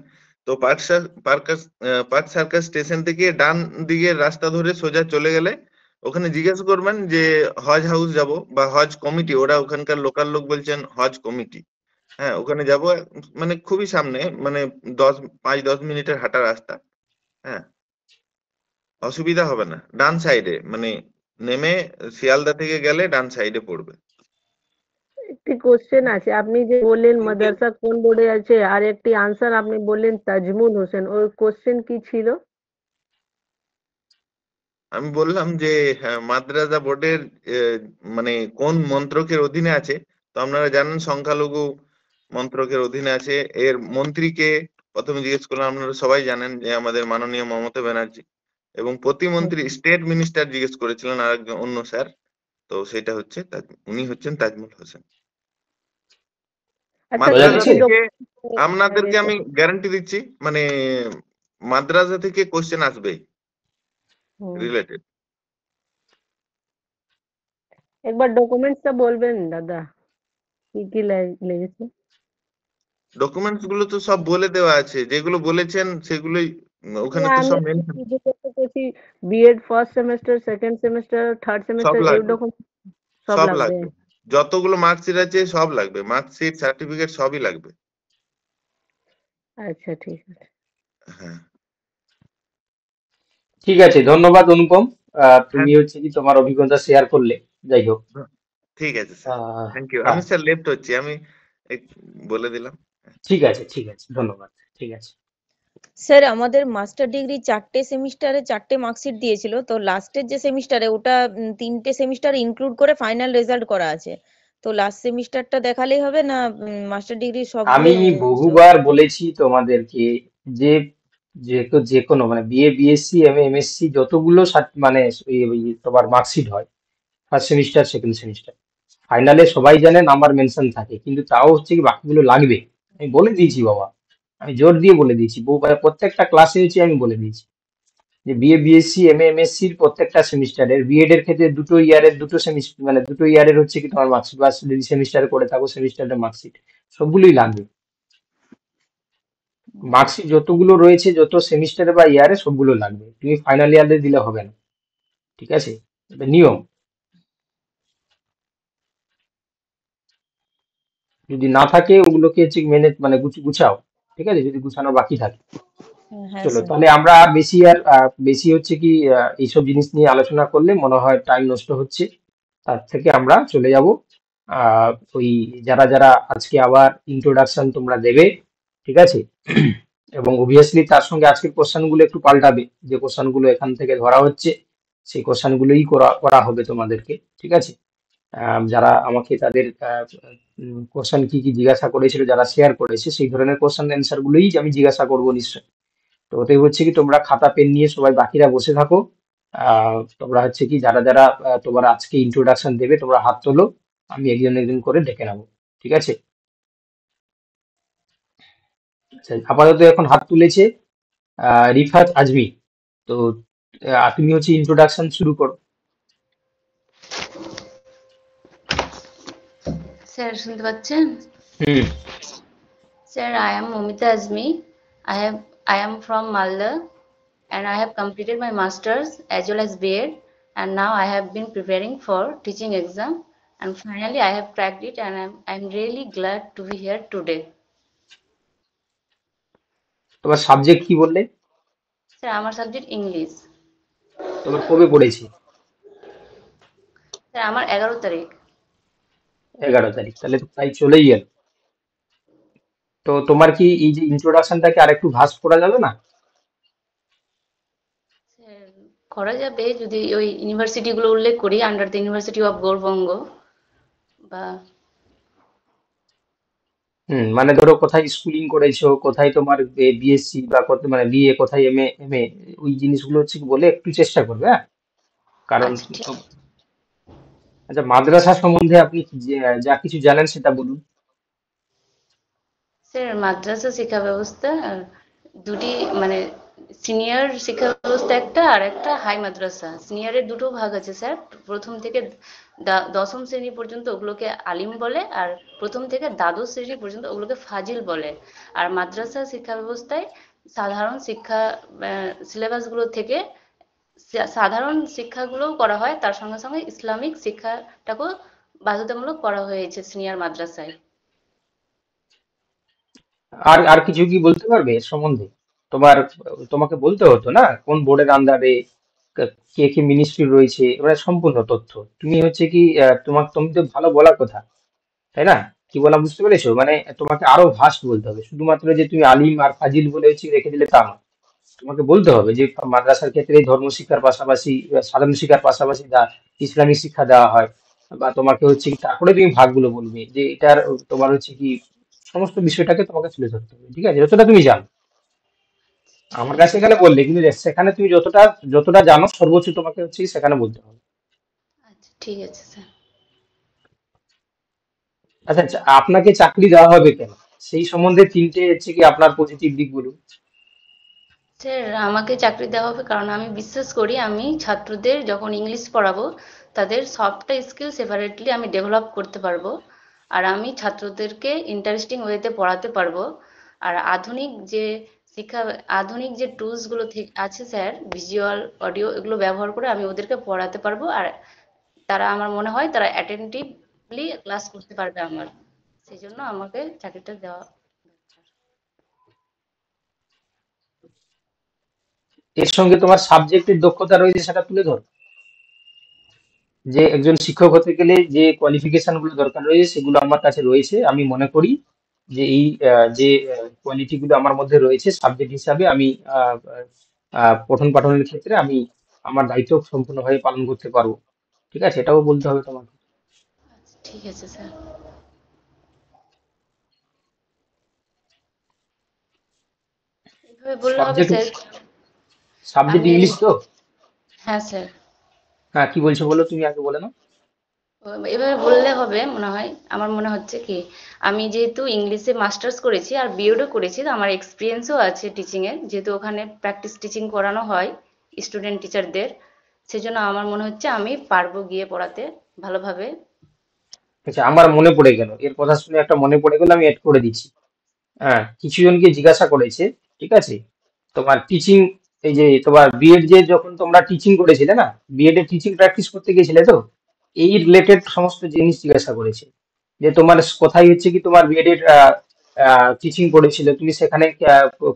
তো পার্ক সার্কাস স্টেশন থেকে ডান দিকে রাস্তা ধরে সোজা চলে গেলে ওখানে জিজ্ঞেস করবেন যে হজ হাউস যাব বা হজ কমিটি, ওরা ওখানকার লোকাল লোক বলছেন হজ কমিটি। হ্যাঁ, ওখানে যাব, মানে খুবই সামনে, মানে 5-10 মিনিটের হাঁটা রাস্তা। হ্যাঁ, অসুবিধা হবে না। ডান সাইডে মানে নেমে শিয়ালদা থেকে গেলে ডান সাইডে পড়বে। একটি কোশ্চেন আছে, আপনি যে বললেন মাদ্রাসা কোন বোর্ডে আছে, আর একটি আনসার আপনি বললেন তাজমুল হোসেন, ওর কোশ্চেন কি ছিল? আমি বললাম যে মাদ্রাসা বোর্ডের মানে কোন মন্ত্রকের অধীনে আছে। তো আপনারা জানেন সংখ্যালঘু মন্ত্রকের অধীনে আছে, এর মন্ত্রীকে প্রথমে জিজ্ঞেস করলাম। আপনারা সবাই জানেন যে আমাদের মাননীয় মমতা ব্যানার্জি, এবং প্রতিমন্ত্রী স্টেট মিনিস্টার জিজ্ঞেস করেছিলেন আরেকজন অন্য স্যার, তো সেটা হচ্ছে উনি হচ্ছেন তাজমুল হোসেন। মাদ্রাসা থেকে আপনাদেরকে আমি গ্যারান্টি দিচ্ছি, মানে মাদ্রাসা থেকে কোশ্চেন আসবেই রিলেটেড। একবার ডকুমেন্টসটা বলবেন দাদা, কি কি লেগেছে? ডকুমেন্টস গুলো তো সব বলে দেওয়া আছে, যেগুলো বলেছেন সেগুলোই ওখানে তো সব mention. BEd first semester, second semester, third semester, এই ডকুমেন্ট সব লাগবে। যতগুলো মার্কশিট আছে সব লাগবে, মার্কশিট সার্টিফিকেট সবই লাগবে। আচ্ছা ঠিক আছে। হ্যাঁ ঠিক আছে, ধন্যবাদ অনুপম। তুমি হচ্ছে কি তোমার অভিজ্ঞতা শেয়ার করলে, যাই হোক। ঠিক আছে স্যার, থ্যাংক ইউ। আমি স্যার লেফট হচ্ছি, আমি বলে দিলাম। ঠিক আছে, ঠিক আছে, ধন্যবাদ। ঠিক আছে। স্যার আমাদের মাস্টার ডিগ্রি 4টে সেমিস্টারে 4টে মার্কশিট দিয়েছিল, তো লাস্টের যে সেমিস্টারে ওটা 3টে সেমিস্টার ইনক্লুড করে ফাইনাল রেজাল্ট করা আছে। তো লাস্ট সেমিস্টারটা দেখালেই হবে না মাস্টার ডিগ্রি আমি সবগুলোই বহুবার বলেছি তোমাদেরকে যে যে কোনো মানে বিএ বিএসসি এমএ এমএসসি যতগুলো মানে ওই তোমার মার্কশিট হয়, ফার্স্ট সেমিস্টার সেকেন্ড সেমিস্টার, ফাইনালে সবাই জানে নাম্বার মেনশন থাকে, কিন্তু তাও হচ্ছে কি বাকিগুলো লাগবে। আমি বলে দিয়েছি বাবা, আমি জোর দিয়ে বলে দিয়েছি, বহুবার প্রত্যেকটা ক্লাসে হচ্ছে আমি বলে দিয়েছি যে বিএ বিএসসি এমএ এমএসসির প্রত্যেকটা সেমিস্টারের, বিএড এর ক্ষেত্রে দুটো ইয়ারের দুটো সেমিস্টার মানে দুটো ইয়ারের হচ্ছে কি তোমার মার্কশিট, বা যদি সেমিস্টার করে থাকো সেমিস্টারের মার্কশিট সবগুলোই লাগবে। মার্কশিট যতগুলো রয়েছে যত সেমিস্টারে বা ইয়ারে সবগুলো লাগবে, তুমি ফাইনাল ইয়ারে দিলে হবে না, ঠিক আছে? এটা নিয়ম। যদি না থাকে ওগুলোকে হচ্ছে মেনে মানে গুছাও, ঠিক আছে, যদি গুছানো বাকি থাকে। হ্যাঁ চলো স্যার। তাহলে আমরা আর বেশি হচ্ছে কি এইসব জিনিস নিয়ে আলোচনা করলে মনে হয় টাইম নষ্ট হচ্ছে, তার থেকে আমরা চলে যাব ওই যারা যারা আজকে আবার ইন্ট্রোডাকশন তোমরা দেবে, ঠিক আছে, এবং অবভিয়াসলি তার সঙ্গে আজকের কোশ্চেন গুলো একটু পাল্টাবে, যে কোশ্চেন গুলো এখান থেকে ধরা হচ্ছে সেই কোশ্চেন গুলোই করা করা হবে তোমাদেরকে, ঠিক আছে? যারা আমাকে তাদের কোশ্চেন কি কি জিজ্ঞাসা করেছিল যারা শেয়ার করেছে সেই ধরনের কোশ্চেন অ্যান্সার গুলোই আমি জিজ্ঞাসা করবো নিশ্চয়ই। তো ওটাই হচ্ছে কি তোমরা খাতা পেন নিয়ে সবাই বাকিরা বসে থাকো। তোমরা হচ্ছে কি যারা যারা তোমরা আজকে ইন্ট্রোডাকশন দেবে তোমরা হাত তোলো, আমি একজন একজন করে ডেকে নেবো, ঠিক আছে? আচ্ছা, আপাতত এখন হাত তুলেছে রিফাত আজমি। তো তুমি হচ্ছে ইন্ট্রোডাকশন শুরু করো। স্যার শুনতে পাচ্ছেন? হুম। Sir, I am Momita Azmi. I am from Malda and I have completed my masters as well as B.Ed, and now I have been preparing for teaching exam, and finally I have cracked it, and I'm really glad to be here today. তোমার subject কি বললে? Sir, আমার subject English. তোমার কবে পড়েছি? Sir আমার 11 তারিখ। 11 তারিখ, তাহলে তো প্রায় চলেই গেল। তো তোমার কি এই যে ইন্ট্রোডাকশনটাকে আরেকটু ভাস্ট করা যাবে না? স্যার করা যাবে যদি ওই ইউনিভার্সিটিগুলো উল্লেখ করি, under the university of Gour Banga বা মানে ধরো কোথায় স্কুলিং করেছো, কোথায় তোমার বিএসসি বা কত মানে বিএ, কোথায় এমএ এমএ, ওই জিনিসগুলো হচ্ছে কি বলে একটু চেষ্টা করবে, হ্যাঁ? কারণ আচ্ছা ঠিক আছে। আচ্ছা, মাদ্রাসা সম্বন্ধে আপনি যা কিছু জানেন সেটা বলুন। স্যার মাদ্রাসা শিক্ষা ব্যবস্থা দুটি মানে সিনিয়র শিক্ষা ব্যবস্থা একটা আর একটা হাই মাদ্রাসা। সিনিয়রের দুটো ভাগ আছে স্যার, প্রথম থেকে দশম শ্রেণী পর্যন্ত ওগুলোকে আলিম বলে, আর প্রথম থেকে দ্বাদশ শ্রেণী পর্যন্ত ওগুলোকে ফাজিল বলে। আর মাদ্রাসা শিক্ষা ব্যবস্থায় সাধারণ শিক্ষা সিলেবাসগুলো থেকে সাধারণ শিক্ষাগুলোও করা হয়, তার সঙ্গে সঙ্গে ইসলামিক শিক্ষাটাকেও বাধ্যতামূলক করা হয়েছে সিনিয়র মাদ্রাসায়। আর আর কিছু কি বলতে পারবে এর সম্বন্ধে? তোমাকে বলতে হতো না কোন বোর্ডের আন্ডারে কে কে মিনিস্ট্রি রয়েছে, এবার সম্পূর্ণ তথ্য তুমি হচ্ছে কি তুমি তো ভালো বলার কথা, তাই না? কি বলা বুঝতে পেরেছো? মানে তোমাকে আরো ভাস্ট বলতে হবে, শুধুমাত্র যে তুমি আলিম আর ফাজিল বলে হচ্ছে রেখে দিলে তা না। তোমাকে বলতে হবে যে মাদ্রাসার ক্ষেত্রে ধর্ম শিক্ষার পাশাপাশি সাধারণ শিক্ষার পাশাপাশি ইসলামিক শিক্ষা দেওয়া হয়, বা তোমাকে হচ্ছে কি তারপরে তুমি ভাগগুলো বলবে যে এটার তোমার হচ্ছে কি সমস্ত বিষয়টাকে তোমাকে তুলে ধরতে হবে, ঠিক আছে, যতটা তুমি জানো। আমার কাছে এখানে বললে কিন্তু সেখানে তুমি যতটা যতটা জানো সর্বোচ্চ তোমাকে হচ্ছে কি সেখানে বলতে হবে। আচ্ছা ঠিক আছে স্যার। আচ্ছা, আপনাকে চাকরি দেওয়া হবে কেন সেই সম্বন্ধে তিনটে হচ্ছে কি আপনার পজিটিভ দিক বলুন। স্যার আমাকে চাকরি দেওয়া হবে কারণ আমি বিশ্বাস করি আমি ছাত্রদের যখন ইংলিশ পড়াবো তাদের সবটা স্কিল সেপারেটলি আমি ডেভেলপ করতে পারবো, আর আমি ছাত্রদেরকে ইন্টারেস্টিং ওয়েতে পড়াতে পারবো। আর আধুনিক যে টুলসগুলো আছে স্যার, ভিজুয়াল অডিও এগুলো ব্যবহার করে আমি ওদেরকে পড়াতে পারবো, আর তারা আমার মনে হয় তারা অ্যাটেন্টিভলি ক্লাস করতে পারবে আমার, সেই জন্য আমাকে চাকরিটা দেওয়া। এর সঙ্গে তোমার সাবজেক্টের দক্ষতা রয়েছে সেটা তুলে ধরো, যে একজন শিক্ষক হতে গেলে যে কোয়ালিফিকেশন গুলো দরকার রয়েছে সেগুলো আমার কাছে রয়েছে আমি মনে করি, যে এই যে কোয়ালিটি গুলো আমার মধ্যে রয়েছে সাবজেক্ট হিসাবে আমি পঠন পাঠনের ক্ষেত্রে আমি আমার দায়িত্ব সম্পূর্ণভাবে পালন করতে পারবো। ঠিক আছে, এটাও বলতে হবে তোমাকে। ঠিক আছে স্যার। এভাবে বললে হবে সাবজেক্ট স্যার? সাবজেক্ট আমি ইংলিশ তো? হ্যাঁ স্যার, হ্যাঁ, কি বলছো বলো, তুমি আগে বলে নাও। এভাবে বললে হবে মনে হয়। আমার মনে হচ্ছে কি, আমি যেহেতু ইংলিশে মাস্টার্স করেছি আর বিএডও করেছি, তো আমার এক্সপিরিয়েন্সও আছে টিচিং এর, যেহেতু ওখানে প্র্যাকটিস টিচিং করানো হয় স্টুডেন্ট টিচারদের, সেজন্য আমার মনে হচ্ছে আমি পারবো গিয়ে পড়াতে ভালোভাবে। আচ্ছা, আমার মনে পড়ে গেল, এর কথা শুনে একটা মনে পড়ে গেল, আমি এড করে দিচ্ছি। হ্যাঁ, কিছু জনকে জিজ্ঞাসা করেছে, ঠিক আছে, তোমার টিচিং, এই যে তোমার বিএড যে যখন তোমরা টিচিং করেছিলে না, বিএড এর টিচিং প্র্যাকটিস করতে গিয়েছিলে তো, এই রিলেটেড সমস্ত জিনিস জিজ্ঞাসা করেছে, যে তোমার কোথায় হচ্ছে কি তোমার বিএড এর টিচিং করেছিলে, তুমি সেখানে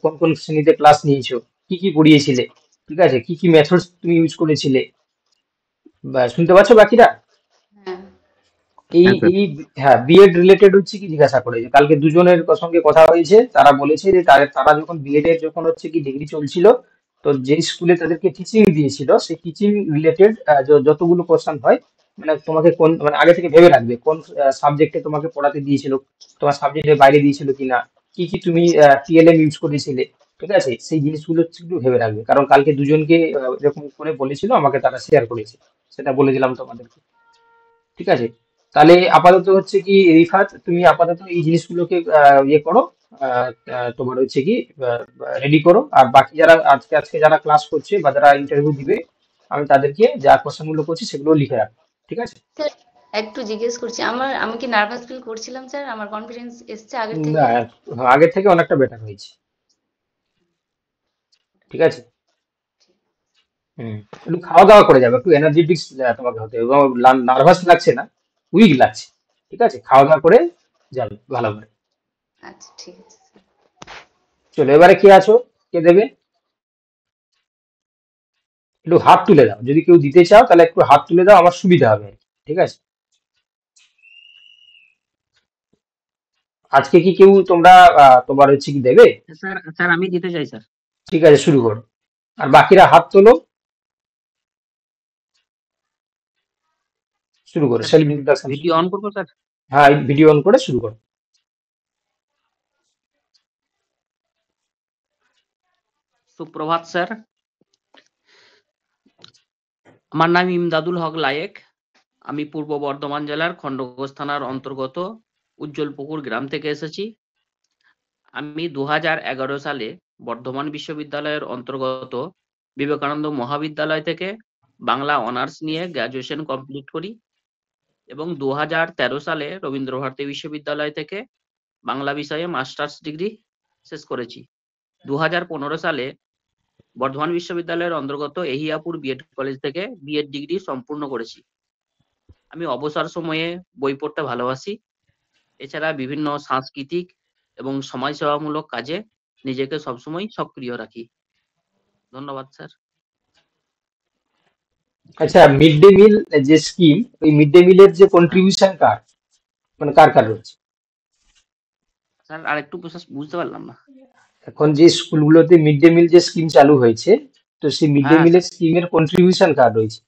কোন কোন শ্রেণীতে ক্লাস নিয়েছো, কি কি পড়িয়েছিলে, ঠিক আছে, কি কি মেথডস তুমি ইউজ করেছিলে, বা শুনতে পাচ্ছ বাকিরা? হ্যাঁ এই হ্যাঁ স্যার। এই হ্যাঁ, বিএড রিলেটেড হচ্ছে কি জিজ্ঞাসা করেছে, কালকে দুজনের সঙ্গে কথা হয়েছে, তারা বলেছে যে তারা যখন বিএড এর যখন হচ্ছে কি ডিগ্রি চলছিল, তো যে স্কুলে তাদেরকে টিচিং দিয়েছিল সেই টিচিং রিলেটেড যতগুলো কোশ্চেন হয়, মানে তোমাকে কোন, মানে আগে থেকে ভেবে রাখবে কোন সাবজেক্টে তোমাকে পড়াতে দিয়েছিল, তোমার সাবজেক্টের বাইরে দিয়েছিল কিনা, কি কি তুমি টিএলএম ইউজ করেছিলে, ঠিক আছে, সেই জিনিসগুলো হচ্ছে একটু ভেবে রাখবে, কারণ কালকে দুজনকে এরকম করে বলেছিল, আমাকে তারা শেয়ার করেছে, সেটা বলে দিলাম তোমাদেরকে। ঠিক আছে, তাহলে আপাতত হচ্ছে কি রিফাত, তুমি আপাতত এই জিনিসগুলোকে ইয়ে করো, তোমার হচ্ছে কি রেডি করো, আর বাকি যারা আজকে আজকে যারা ক্লাস করছে বা যারা ইন্টারভিউ দিবে, আমি তাদেরকে যা কোশ্চেন গুলো করছি সেগুলো লিখে রাখবো। ঠিক আছে? স্যার, একটু জিজ্ঞেস করছি, আমি কি নার্ভাস ফিল করছিলাম স্যার? আমার কনফিডেন্স এসছে আগের না, থেকে? আগের থেকে অনেকটা বেটার হয়েছে। ঠিক আছে। একটু খাওয়া দাওয়া করে যাবে, একটু এনার্জেটিক্স তোমাকে হতে হবে, নার্ভাস লাগছে না, উইক লাগছে, ঠিক আছে, খাওয়া দাওয়া করে যাবে ভালো করে। আচ্ছা ঠিক আছে স্যার। চলো, এবারে কে আছো, কে দেবে? একটু হাত তুলে দাও, যদি কেউ দিতে চাও তাহলে একটু হাত তুলে দাও, আমার সুবিধা হবে আর কি। ঠিক আছে, আজকে কি কেউ তোমরা তোমার হচ্ছে কি দেবে? স্যার স্যার আমি দিতে চাই স্যার। ঠিক আছে, শুরু করো, আর বাকিরা হাত তোলো, শুরু করো sir self introduction. Video on করবো স্যার? হ্যাঁ, ভিডিও অন করে শুরু করো। সুপ্রভাত স্যার, আমার নাম ইমদাদুল হক লায়েক। আমি পূর্ব বর্ধমান জেলার খণ্ডঘোষ থানার অন্তর্গত উজ্জ্বলপুকুর গ্রাম থেকে এসেছি। আমি 2011 সালে বর্ধমান বিশ্ববিদ্যালয়ের অন্তর্গত বিবেকানন্দ মহাবিদ্যালয় থেকে বাংলা অনার্স নিয়ে গ্র্যাজুয়েশন কমপ্লিট করি এবং 2013 সালে রবীন্দ্রভারতী বিশ্ববিদ্যালয় থেকে বাংলা বিষয়ে মাস্টার্স ডিগ্রি শেষ করেছি। 2015 সালে বর্ধমান বিশ্ববিদ্যালয়ের অন্তর্গত এহিয়াপুর বিএড কলেজ থেকে বিএড ডিগ্রি সম্পূর্ণ করেছি। আমি অবসর সময়ে বই পড়তে ভালোবাসি। এছাড়া বিভিন্ন সাংস্কৃতিক এবং সমাজসেবামূলক কাজে নিজেকে সবসময় সক্রিয় রাখি। ধন্যবাদ স্যার। আচ্ছা, মিড ডে মিল যে স্কিম, ওই মিড ডে মিলের যে কন্ট্রিবিউশন কার, মানে কার কার রয়েছে? স্যার আর একটু বুঝতে পারলাম না। এখন যে স্কুলগুলোতে মিড ডে মিল যে স্কিম চালু হয়েছে, তো সেই মিড ডে হ্যাঁ মিলের স্কিমের কন্ট্রিবিউশন কার রয়েছে?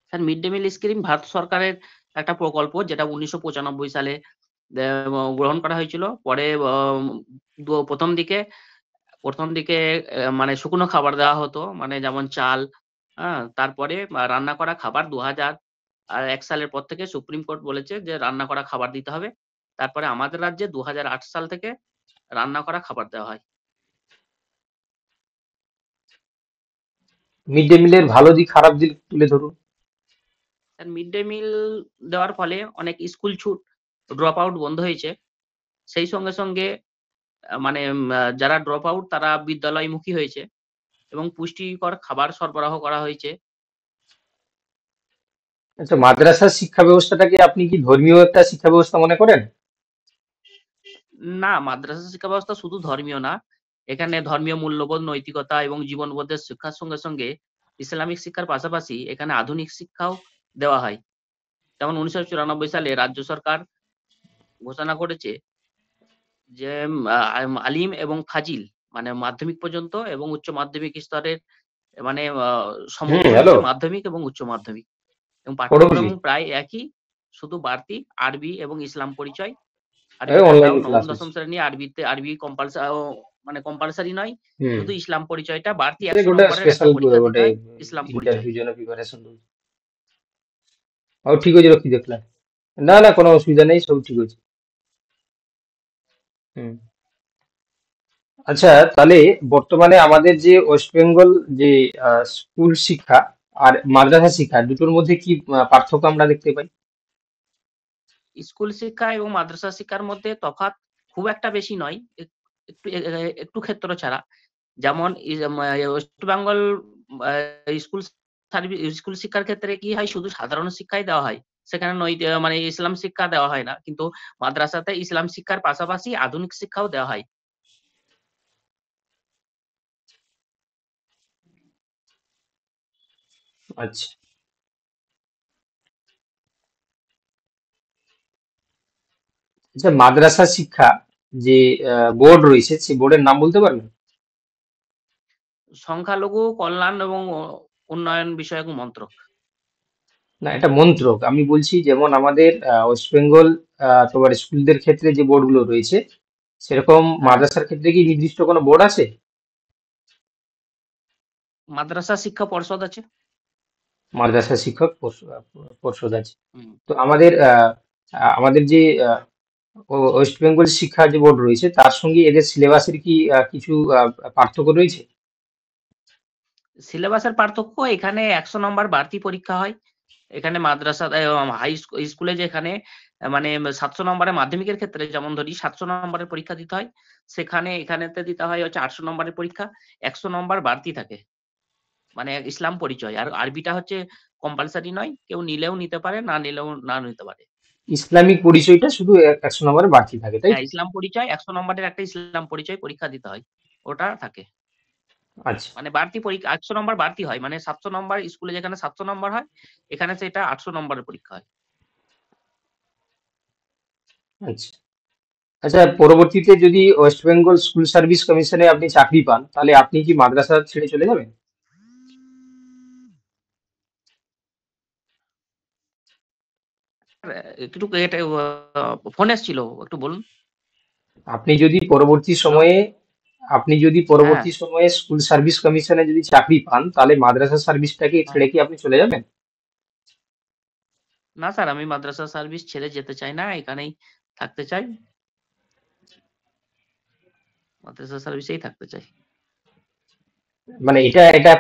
Sir, mid day meal scheme Bharat সরকারের একটা প্রকল্প, যেটা 1995 সালে গ্রহণ করা হয়েছিল। পরে প্রথম দিকে মানে শুকনো খাবার দেওয়া হতো, মানে যেমন চাল, তারপরে রান্না করা খাবার 2001 সালের পর থেকে সুপ্রিম কোর্ট বলেছে যে রান্না করা খাবার দিতে হবে। তারপরে আমাদের রাজ্যে 2008 সাল থেকে রান্না করা খাবার দেওয়া হয়। মিড ডে মিলের ভালো দিক খারাপ দিক তুলে ধরুন। মিড ডে মিল দেওয়ার ফলে অনেক স্কুল ছুট, ড্রপ আউট বন্ধ হয়েছে। সেই সঙ্গে সঙ্গে মানে যারা ড্রপ আউট তারা বিদ্যালয়মুখী হয়েছে এবং পুষ্টিকর খাবার সরবরাহ করা হয়েছে। আচ্ছা, মাদ্রাসার শিক্ষা ব্যবস্থাটাকে আপনি কি ধর্মীয় একটা শিক্ষা ব্যবস্থা মনে করেন? না, মাদ্রাসা শিক্ষা ব্যবস্থা শুধু ধর্মীয় না, এখানে ধর্মীয় মূল্যবোধ, নৈতিকতা এবং জীবনবোধের শিক্ষার সঙ্গে সঙ্গে ইসলামিক শিক্ষার পাশাপাশি এখানে আধুনিক শিক্ষাও দেওয়া হয়। যেমন 1994 সালে রাজ্য সরকার ঘোষণা করেছে যে আলিম এবং ফাজিল মানে মাধ্যমিক পর্যন্ত এবং উচ্চ মাধ্যমিক স্তরের মানে সমতুল হ্যালো, হচ্ছে মাধ্যমিক এবং উচ্চ মাধ্যমিক এবং পড়বজি, পাঠ্যক্রম প্রায় একই, শুধু বাড়তি আরবি এবং ইসলাম পরিচয়। আরবিটা অনলাইন তাও নবম ক্লাস দশম হচ্ছে। শ্রেণী আরবি মানে কম্পালসারি নয়, হুম, শুধু ইসলাম পরিচয়টা বাড়তি দেখ 100 ওটা নম্বরের একটা স্পেশাল পরীক্ষা দিতে ওটা হয় ইসলাম পরিচয়। ইন্টারভিউ জন্য প্রিপারেশন। ও ঠিক আছে, রক্ষি দেখলাম। না না, কোনো অসুবিধা নেই, সব ঠিক আছে। হুম। আচ্ছা, তাহলে বর্তমানে আমাদের যে ওয়েস্ট বেঙ্গল যে স্কুল শিক্ষা আর মাদ্রাসা শিক্ষা দুটোর মধ্যে কি পার্থক্য আমরা দেখতে পাই? স্কুল শিক্ষা এবং মাদ্রাসা শিক্ষার মধ্যে তফাৎ খুব একটা বেশি নয়, একটু একটু ক্ষেত্র ছাড়া। যেমন ওয়েস্ট বেঙ্গল স্কুল শিক্ষার ক্ষেত্রে কি হয়, শুধু সাধারণ শিক্ষাই দেওয়া হয়, সেখানে মানে ইসলাম শিক্ষা দেওয়া হয় না, কিন্তু মাদ্রাসাতে ইসলাম শিক্ষার পাশাপাশি আধুনিক শিক্ষাও দেওয়া হয়। আচ্ছা আচ্ছা, মাদ্রাসা শিক্ষা যে বোর্ড রয়েছে সেই বোর্ডের নাম বলতে পারবেন? সংখ্যালঘু কল্যাণ এবং উন্নয়ন বিষয়ক মন্ত্রক। না, এটা মন্ত্রক। আমি বলছি যেমন আমাদের ওয়েস্ট বেঙ্গল তোমার স্কুলদের ক্ষেত্রে যে বোর্ডগুলো রয়েছে, সেরকম হ্যাঁ, মাদ্রাসার ক্ষেত্রে কি নির্দিষ্ট কোনো বোর্ড আছে? মাদ্রাসা শিক্ষা পর্ষদ আছে। মাদ্রাসা শিক্ষক পর্ষদ আছে। হুম। তো আমাদের যে ওয়েস্ট বেঙ্গল শিক্ষা যে বোর্ড রয়েছে তার সঙ্গে এদের সিলেবাসের কি কিছু পার্থক্য রয়েছে? সিলেবাসের পার্থক্য, এখানে 100 নম্বর বাড়তি পরীক্ষা হয়। এখানে মাদ্রাসা হাই স্কুলে যেখানে মানে 700 নম্বরের মাধ্যমিকের ক্ষেত্রে যেমন ধরি 700 নম্বরের পরীক্ষা দিতে হয়, সেখানে এখানেতে দিতে হয় হচ্ছে 800 নম্বরের পরীক্ষা, 100 নম্বর বাড়তি থাকে মানে ইসলাম পরিচয়। আর আরবিটা হচ্ছে কম্পালসারি নয়, কেউ নিলেও নিতে পারে, না নিলেও না নিতে পারে। ইসলামিক পরিচয়টা শুধু 100 নম্বরে বাড়তি থাকে, তাই হ্যাঁ, তো? ইসলাম পরিচয় 100 নম্বরের একটা ইসলাম পরিচয় পরীক্ষা দিতে হয়, ওটা থাকে। আচ্ছা মানে বাড়তি পরীক্ষা 800 নম্বর বাড়তি হয়, মানে 700 নম্বর স্কুলে যেখানে 700 নম্বর হয়, এখানে সেটা 800 নম্বরের পরীক্ষা হয়। আচ্ছা আচ্ছা, পরবর্তীতে যদি ওয়েস্ট বেঙ্গল স্কুল সার্ভিস কমিশনে আপনি চাকরি পান, তাহলে আপনি কি মাদ্রাসা ছেড়ে চলে যাবেন? একটু এটা ফোন এসেছিল, একটু বলুন। আপনি যদি পরবর্তী হ্যালো। সময়ে আপনি যদি হ্যাঁ পরবর্তী সময়ে স্কুল সার্ভিস কমিশনে যদি চাকরি পান, তাহলে মাদ্রাসা সার্ভিসটাকে হ্যাঁ। ছেড়ে কি আপনি চলে যাবেন? না স্যার, আমি মাদ্রাসা সার্ভিস ছেড়ে যেতে চাই না, এখানেই থাকতে চাই, মাদ্রাসা সার্ভিসেই থাকতে চাই। মানে এটা এটা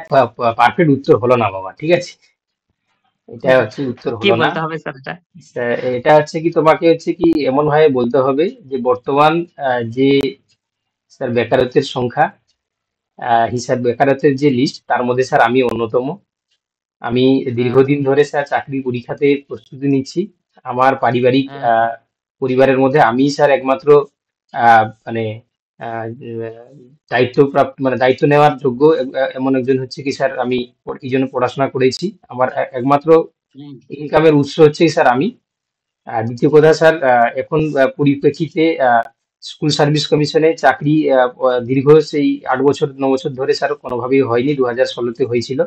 পারফেক্ট উত্তর হলো না বাবা, ঠিক আছে? এটা হচ্ছে উত্তর কি হলো না। বলতে হবে স্যার এটা? এটা হচ্ছে কি, তোমাকে হচ্ছে কি এমন ভাবে বলতে হবে যে বর্তমান যে স্যার বেকারত্বের সংখ্যা, হিসাব বেকারত্বের যে লিস্ট, তার মধ্যে স্যার আমি অন্যতম। আমি হ্যাঁ দীর্ঘদিন ধরে স্যার চাকরি পরীক্ষাতে প্রস্তুতি নিচ্ছি। আমার পারিবারিক হ্যাঁ পরিবারের মধ্যে আমি স্যার একমাত্র মানে দায়িত্বপ্রাপ্ত, মানে দায়িত্ব নেওয়ার যোগ্য এমন একজন হচ্ছে কি স্যার। আমি এই জন্য পড়াশোনা করেছি। আমার একমাত্র হুম, ইনকামের উৎস হচ্ছে স্যার আমি। দ্বিতীয় কথা স্যার, এখন পরিপ্রেক্ষিতে স্কুল সার্ভিস কমিশনে চাকরি দীর্ঘ সেই 8 বছর 9 বছর ধরে স্যার কোনোভাবেই হয়নি। 2016-তে হয়েছিল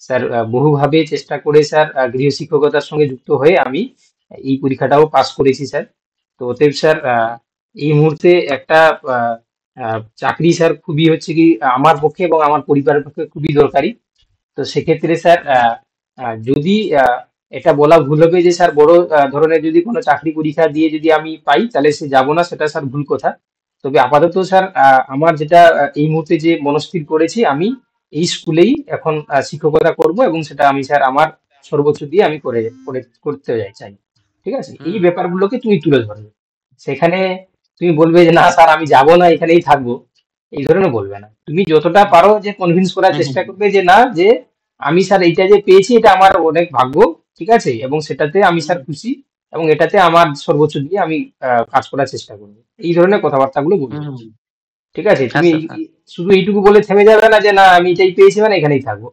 স্যার। বহুভাবে চেষ্টা করে স্যার গৃহশিক্ষকতার সঙ্গে যুক্ত হয়ে আমি এই পরীক্ষাটাও পাস করেছি স্যার। তো অতএব স্যার এই মুহূর্তে একটা আহ, চাকরি স্যার খুবই হচ্ছে কি আমার পক্ষে এবং আমার পরিবারের পক্ষে খুবই দরকারি। তো সেক্ষেত্রে স্যার যদি এটা বলা ভুল হবে যে স্যার বড় ধরনের যদি কোনো চাকরি পরীক্ষা দিয়ে যদি আমি পাই তাহলে সে যাব না, সেটা স্যার ভুল কথা। তবে আপাতত স্যার আমার যেটা এই মুহূর্তে যে মনস্থির করেছি, আমি এই স্কুলেই এখন শিক্ষকতা করব এবং সেটা আমি স্যার আমার সর্বোচ্চ দিয়ে আমি করতে চাই। ঠিক আছে, এই হুম, ব্যাপারগুলোকে তুমি তুলে ধরবে। সেখানে তুমি বলবে যে না স্যার আমি যাব না, এখানেই থাকবো, এই ধরনের বলবে না। তুমি যতটা হুম, পারো যে কনভিন্স করার হুম, চেষ্টা হুম, করবে যে না, যে আমি স্যার এইটা যে পেয়েছি এটা আমার অনেক ভাগ্য, ঠিক আছে, এবং সেটাতে আমি স্যার হুম, খুশি, এবং এটাতে আমার সর্বোচ্চ দিয়ে আমি কাজ করার চেষ্টা করবো। এই ধরনের কথাবার্তাগুলো বলবে। হুম, ঠিক আছে, হ্যাঁ তুমি স্যার, হ্যাঁ। শুধু এইটুকু বলে থেমে যাবে না যে না আমি এটাই পেয়েছি মানে এখানেই থাকবো।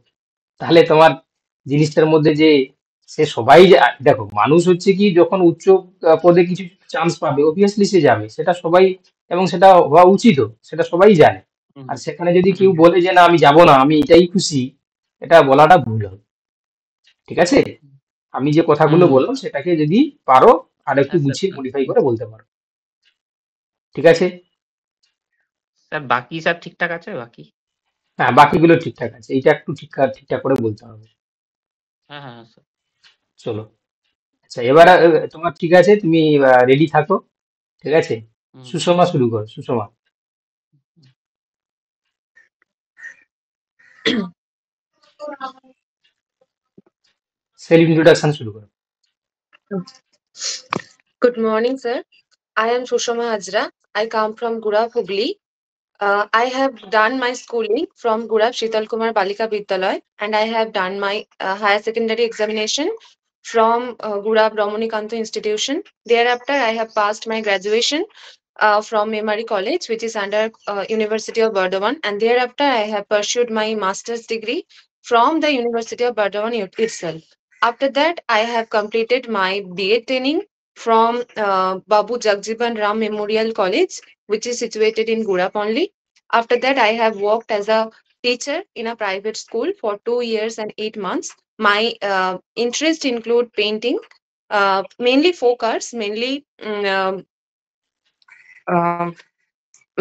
তাহলে তোমার জিনিসটার মধ্যে যে সে সবাই দেখো, মানুষ হচ্ছে কি যখন উচ্চ পদে কিছু চান্স পাবে অবভিয়াসলি সে যাবে, সেটা সবাই এবং সেটা হওয়া উচিতও, সেটা সবাই জানে। আর সেখানে যদি কেউ বলে যে না আমি যাব না, আমি এটাই খুশি, এটা বলাটা ভুল হবে। ঠিক আছে, আমি যে কথাগুলো বললাম সেটাকে যদি পারো আর একটু হ্যাঁ স্যার। গুছিয়ে মডিফাই করে বলতে পারো। ঠিক আছে, স্যার বাকি স্যার ঠিকঠাক আছে বাকি? হ্যাঁ বাকিগুলো ঠিকঠাক আছে, এইটা একটু ঠিকঠাক করে বলতে হবে। হ্যাঁ হ্যাঁ স্যার। চলো, আচ্ছা এবার তোমার ঠিক আছে, তুমি রেডি থাকো। ঠিক আছে, সুষমা শুরু করো। সুষমা, সেলফ ইন্ট্রোডাকশন শুরু করো। Good morning, sir. I am Sushama Hajra. I come from Gurab, Hubli. I have done my schooling from Gurab Shital Kumar Balika Vidyalaya, and I have done my higher secondary examination from Gurab Ramanikanto Institution. Thereafter, I have passed my graduation from Memari College, which is under University of Burdwan, and thereafter I have pursued my master's degree from the University of Burdwan itself. After that, I have completed my BA training from Babu Jagjiban Ram Memorial College, which is situated in Gurab only. After that, I have worked as a teacher in a private school for 2 years and 8 months. My interests include painting, mainly folk arts,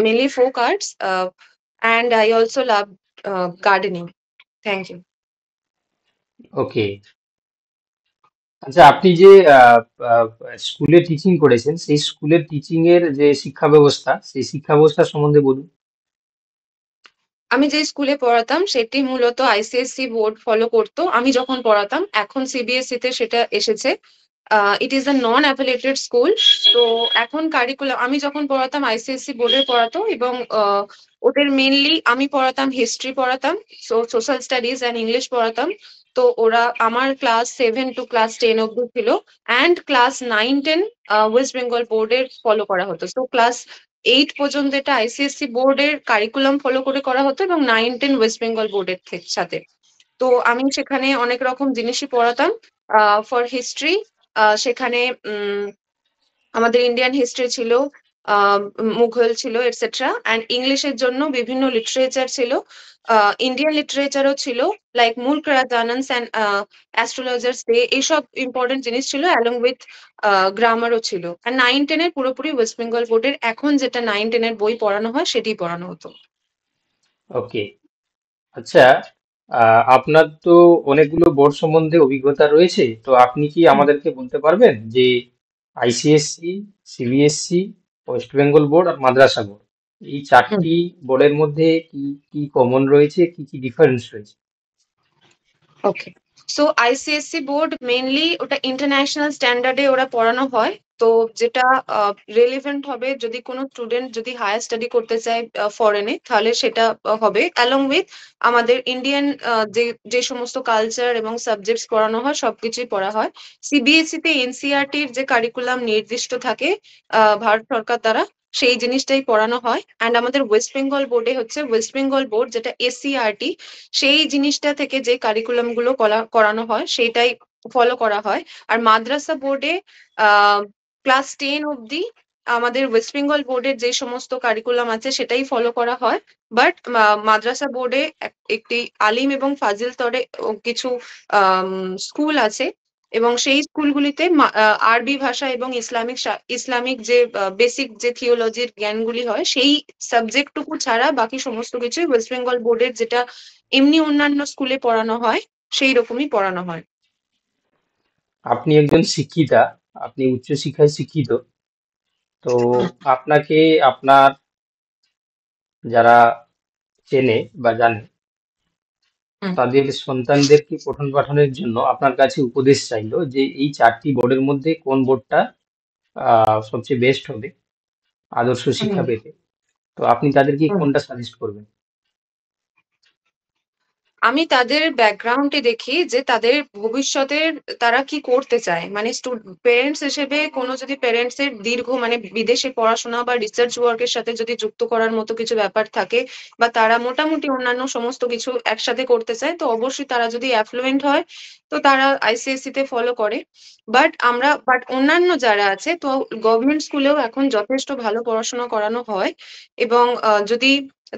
mainly folk arts, and I also love gardening. Thank you. ওকে, আচ্ছা আপনি যে স্কুলে teaching করেছেন, সেই স্কুলের teaching এর যে শিক্ষা ব্যবস্থা, সেই শিক্ষা ব্যবস্থা সম্বন্ধে বলুন। আমি যে স্কুলে পড়াতাম সেটি মূলত আইসিএসসি বোর্ড ফলো করতো আমি যখন পড়াতাম। এখন সিবিএসই তে সেটা এসেছে। It is a non affiliated school. তো এখন কারিকুলাম, আমি যখন পড়াতাম আইসিএসসি বোর্ডের পড়াতো, এবং ওদের মেনলি আমি পড়াতাম হিস্ট্রি পড়াতাম, সোশ্যাল স্টাডিজ অ্যান্ড ইংলিশ পড়াতাম। তো ওরা আমার ক্লাস 7 to ক্লাস 10 অব্দি ছিল, অ্যান্ড ক্লাস 9-10 ওয়েস্ট বেঙ্গল বোর্ডের ফলো করা হতো। তো ক্লাস 8 পর্যন্ত এটা আইসিএসসি বোর্ডের কারিকুলাম ফলো করে করা হতো, এবং 9-10 ওয়েস্ট বেঙ্গল বোর্ডের সাথে। তো আমি সেখানে অনেক রকম জিনিসই পড়াতাম। ফর হিস্ট্রি সেখানে আমাদের ইন্ডিয়ান হিস্ট্রি ছিল, মুঘল ছিল, এটসেট্রা। অ্যান্ড ইংলিশের জন্য বিভিন্ন লিটারেচার ছিল, ইন্ডিয়ান লিটারেচারও ছিল, লাইক মুল্ক রাজানন্স অ্যান্ড অ্যাস্ট্রোলজার্স ডে, এইসব ইম্পর্টেন্ট জিনিস ছিল, অ্যালং উইথ গ্রামারও ছিল। আর 9-10 পুরোপুরি ওয়েস্ট বেঙ্গল বোর্ডের এখন যেটা 9-10 বই পড়ানো হয় সেটি পড়ানো হতো। ওকে, আচ্ছা আপনার তো অনেকগুলো বোর্ড সম্বন্ধে অভিজ্ঞতা রয়েছে, তো আপনি কি আমাদেরকে বলতে পারবেন যে ICSC, CBSC, West Bengal board আর মাদ্রাসা বোর্ড, এই চারটি বোর্ডের মধ্যে কি কি কমন রয়েছে, কি কি ডিফারেন্স রয়েছে? ওকে, সো আইসিএসসি বোর্ড মেইনলি ওটা ইন্টারন্যাশনাল স্ট্যান্ডার্ডে ওরা পড়ানো হয়। তো যেটা রেলিভেন্ট হবে যদি কোনো স্টুডেন্ট যদি হায়ার স্টাডি করতে চায় ফরেনে, তাহলে সেটা হবে অ্যালং উইথ আমাদের ইন্ডিয়ান যে যে সমস্ত কালচার এবং সাবজেক্টস পড়ানো হয় সবকিছুই পড়া হয়। সিবিএসই তে এনসিইআরটির যে কারিকুলাম নির্দিষ্ট থাকে ভারত সরকার দ্বারা, সেই জিনিসটাই পড়ানো হয়। অ্যান্ড আমাদের ওয়েস্ট বেঙ্গল বোর্ডে হচ্ছে ওয়েস্ট বেঙ্গল বোর্ড যেটা এসসিইআরটি, সেই জিনিসটা থেকে যে কারিকুলাম গুলো করানো হয় সেইটাই ফলো করা হয়। আর মাদ্রাসা বোর্ডে ক্লাস 10 অব্দি আমাদের ওয়েস্ট বেঙ্গল বোর্ডের যে সমস্ত কারিকুলাম আছে সেটাই ফলো করা হয়। বাট মাদ্রাসা বোর্ডে একটি আলিম এবং ফাজিল স্তরে কিছু স্কুল আছে, এবং সেই স্কুলগুলিতে আরবি ভাষা এবং ইসলামিক যে বেসিক যে থিওলজির জ্ঞানগুলি হয় সেই সাবজেক্টটুকু ছাড়া বাকি সমস্ত কিছুই ওয়েস্ট বেঙ্গল বোর্ডের যেটা এমনি অন্যান্য স্কুলে পড়ানো হয় সেই রকমই পড়ানো হয়। আপনি একজন শিক্ষিতা, আপনি উচ্চশিক্ষায় শিক্ষিত, তো আপনাকে আপনার যারা চেনে বা জানে তাদের সন্তানদেরকে পঠন পাঠনের জন্য আপনার কাছে উপদেশ চাইলো যে এই চারটি বোর্ডের মধ্যে কোন বোর্ডটা সবচেয়ে বেস্ট হবে আদর্শ শিক্ষা পেতে, তো আপনি তাদেরকে কোনটা সাজেস্ট করবেন? আমি তাদের ব্যাকগ্রাউন্ডে দেখি যে তাদের ভবিষ্যতের তারা কি করতে চায়, মানে পেরেন্টস হিসেবে কোনো যদি পেরেন্টস এর দীর্ঘ মানে বিদেশে পড়াশোনা বা রিসার্চ ওয়ার্কের সাথে যদি যুক্ত করার মতো কিছু ব্যাপার থাকে বা তারা মোটামুটি অন্যান্য সমস্ত কিছু একসাথে করতে চায়, তো অবশ্যই তারা যদি অ্যাফ্লুয়েন্ট হয় তো তারা আইসিএসসি তে ফলো করে। বাট অন্যান্য যারা আছে, তো গভর্নমেন্ট স্কুলেও এখন যথেষ্ট ভালো পড়াশোনা করানো হয়। এবং যদি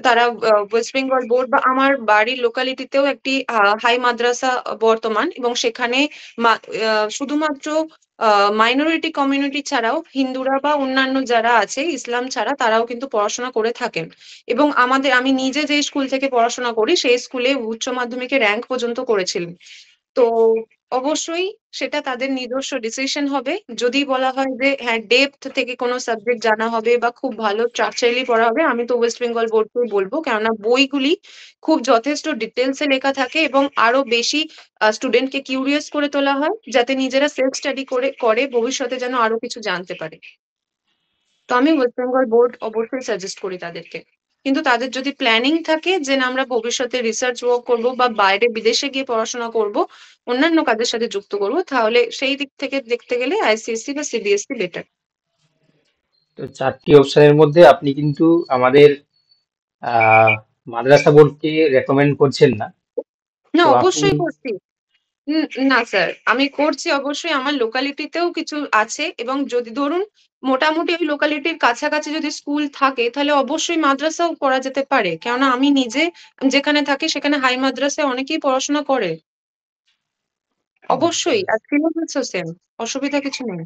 তারা ওয়েস্ট বেঙ্গল বোর্ড বা আমার বাড়ির লোকালিটিতেও একটি হাই মাদ্রাসা বর্তমান, এবং সেখানে শুধুমাত্র মাইনরিটি কমিউনিটি ছাড়াও হিন্দুরা বা অন্যান্য যারা আছে ইসলাম ছাড়া তারাও কিন্তু পড়াশোনা করে থাকেন। এবং আমি নিজে যে স্কুল থেকে পড়াশোনা করি সেই স্কুলে উচ্চ মাধ্যমিকে র্যাঙ্ক পর্যন্ত করেছিলেন। তো অবশ্যই সেটা তাদের নিজস্ব ডিসিশন হবে। যদি বলা হয় যে হ্যাঁ ডেপথ থেকে কোনো সাবজেক্ট জানা হবে বা খুব ভালো স্ট্রাকচারালি পড়া হবে, আমি তো ওয়েস্ট বেঙ্গল বোর্ডকেই বলবো, কেননা বইগুলি খুব যথেষ্ট ডিটেলসে লেখা থাকে এবং আরো বেশি স্টুডেন্টকে কিউরিয়াস করে তোলা হয়, যাতে নিজেরা সেলফ স্টাডি করে ভবিষ্যতে যেন আরো কিছু জানতে পারে। তো আমি ওয়েস্ট বেঙ্গল বোর্ড অবশ্যই সাজেস্ট করি তাদেরকে। কিন্তু তাদের যদি প্ল্যানিং থাকে যে না আমরা ভবিষ্যতে রিসার্চ ওয়ার্ক করব বা বাইরে বিদেশে গিয়ে পড়াশোনা করব, অন্যান্য কাজের সাথে যুক্ত করব, তাহলে সেই দিক থেকে দেখতে গেলে আইসিএসসি বা সিবিএসসি বেটার। তো 4টি অপশনের মধ্যে আপনি কিন্তু আমাদের আহ মাদ্রাসা বোর্ডকে রেকমেন্ড করছেন না। না, তো আপনি অবশ্যই করছি। না স্যার, আমি করছি অবশ্যই। আমার লোকালিটিতেও কিছু আছে, এবং যদি ধরুন মোটামুটি ওই লোকালিটির কাছাকাছি যদি স্কুল থাকে তাহলে অবশ্যই মাদ্রাসাও করা যেতে পারে, কেননা আমি নিজে যেখানে থাকি সেখানে হাই মাদ্রাসায় অনেকেই পড়াশোনা করে। অবশ্যই, আর সিলেবাসও সেম, অসুবিধা কিছু নেই।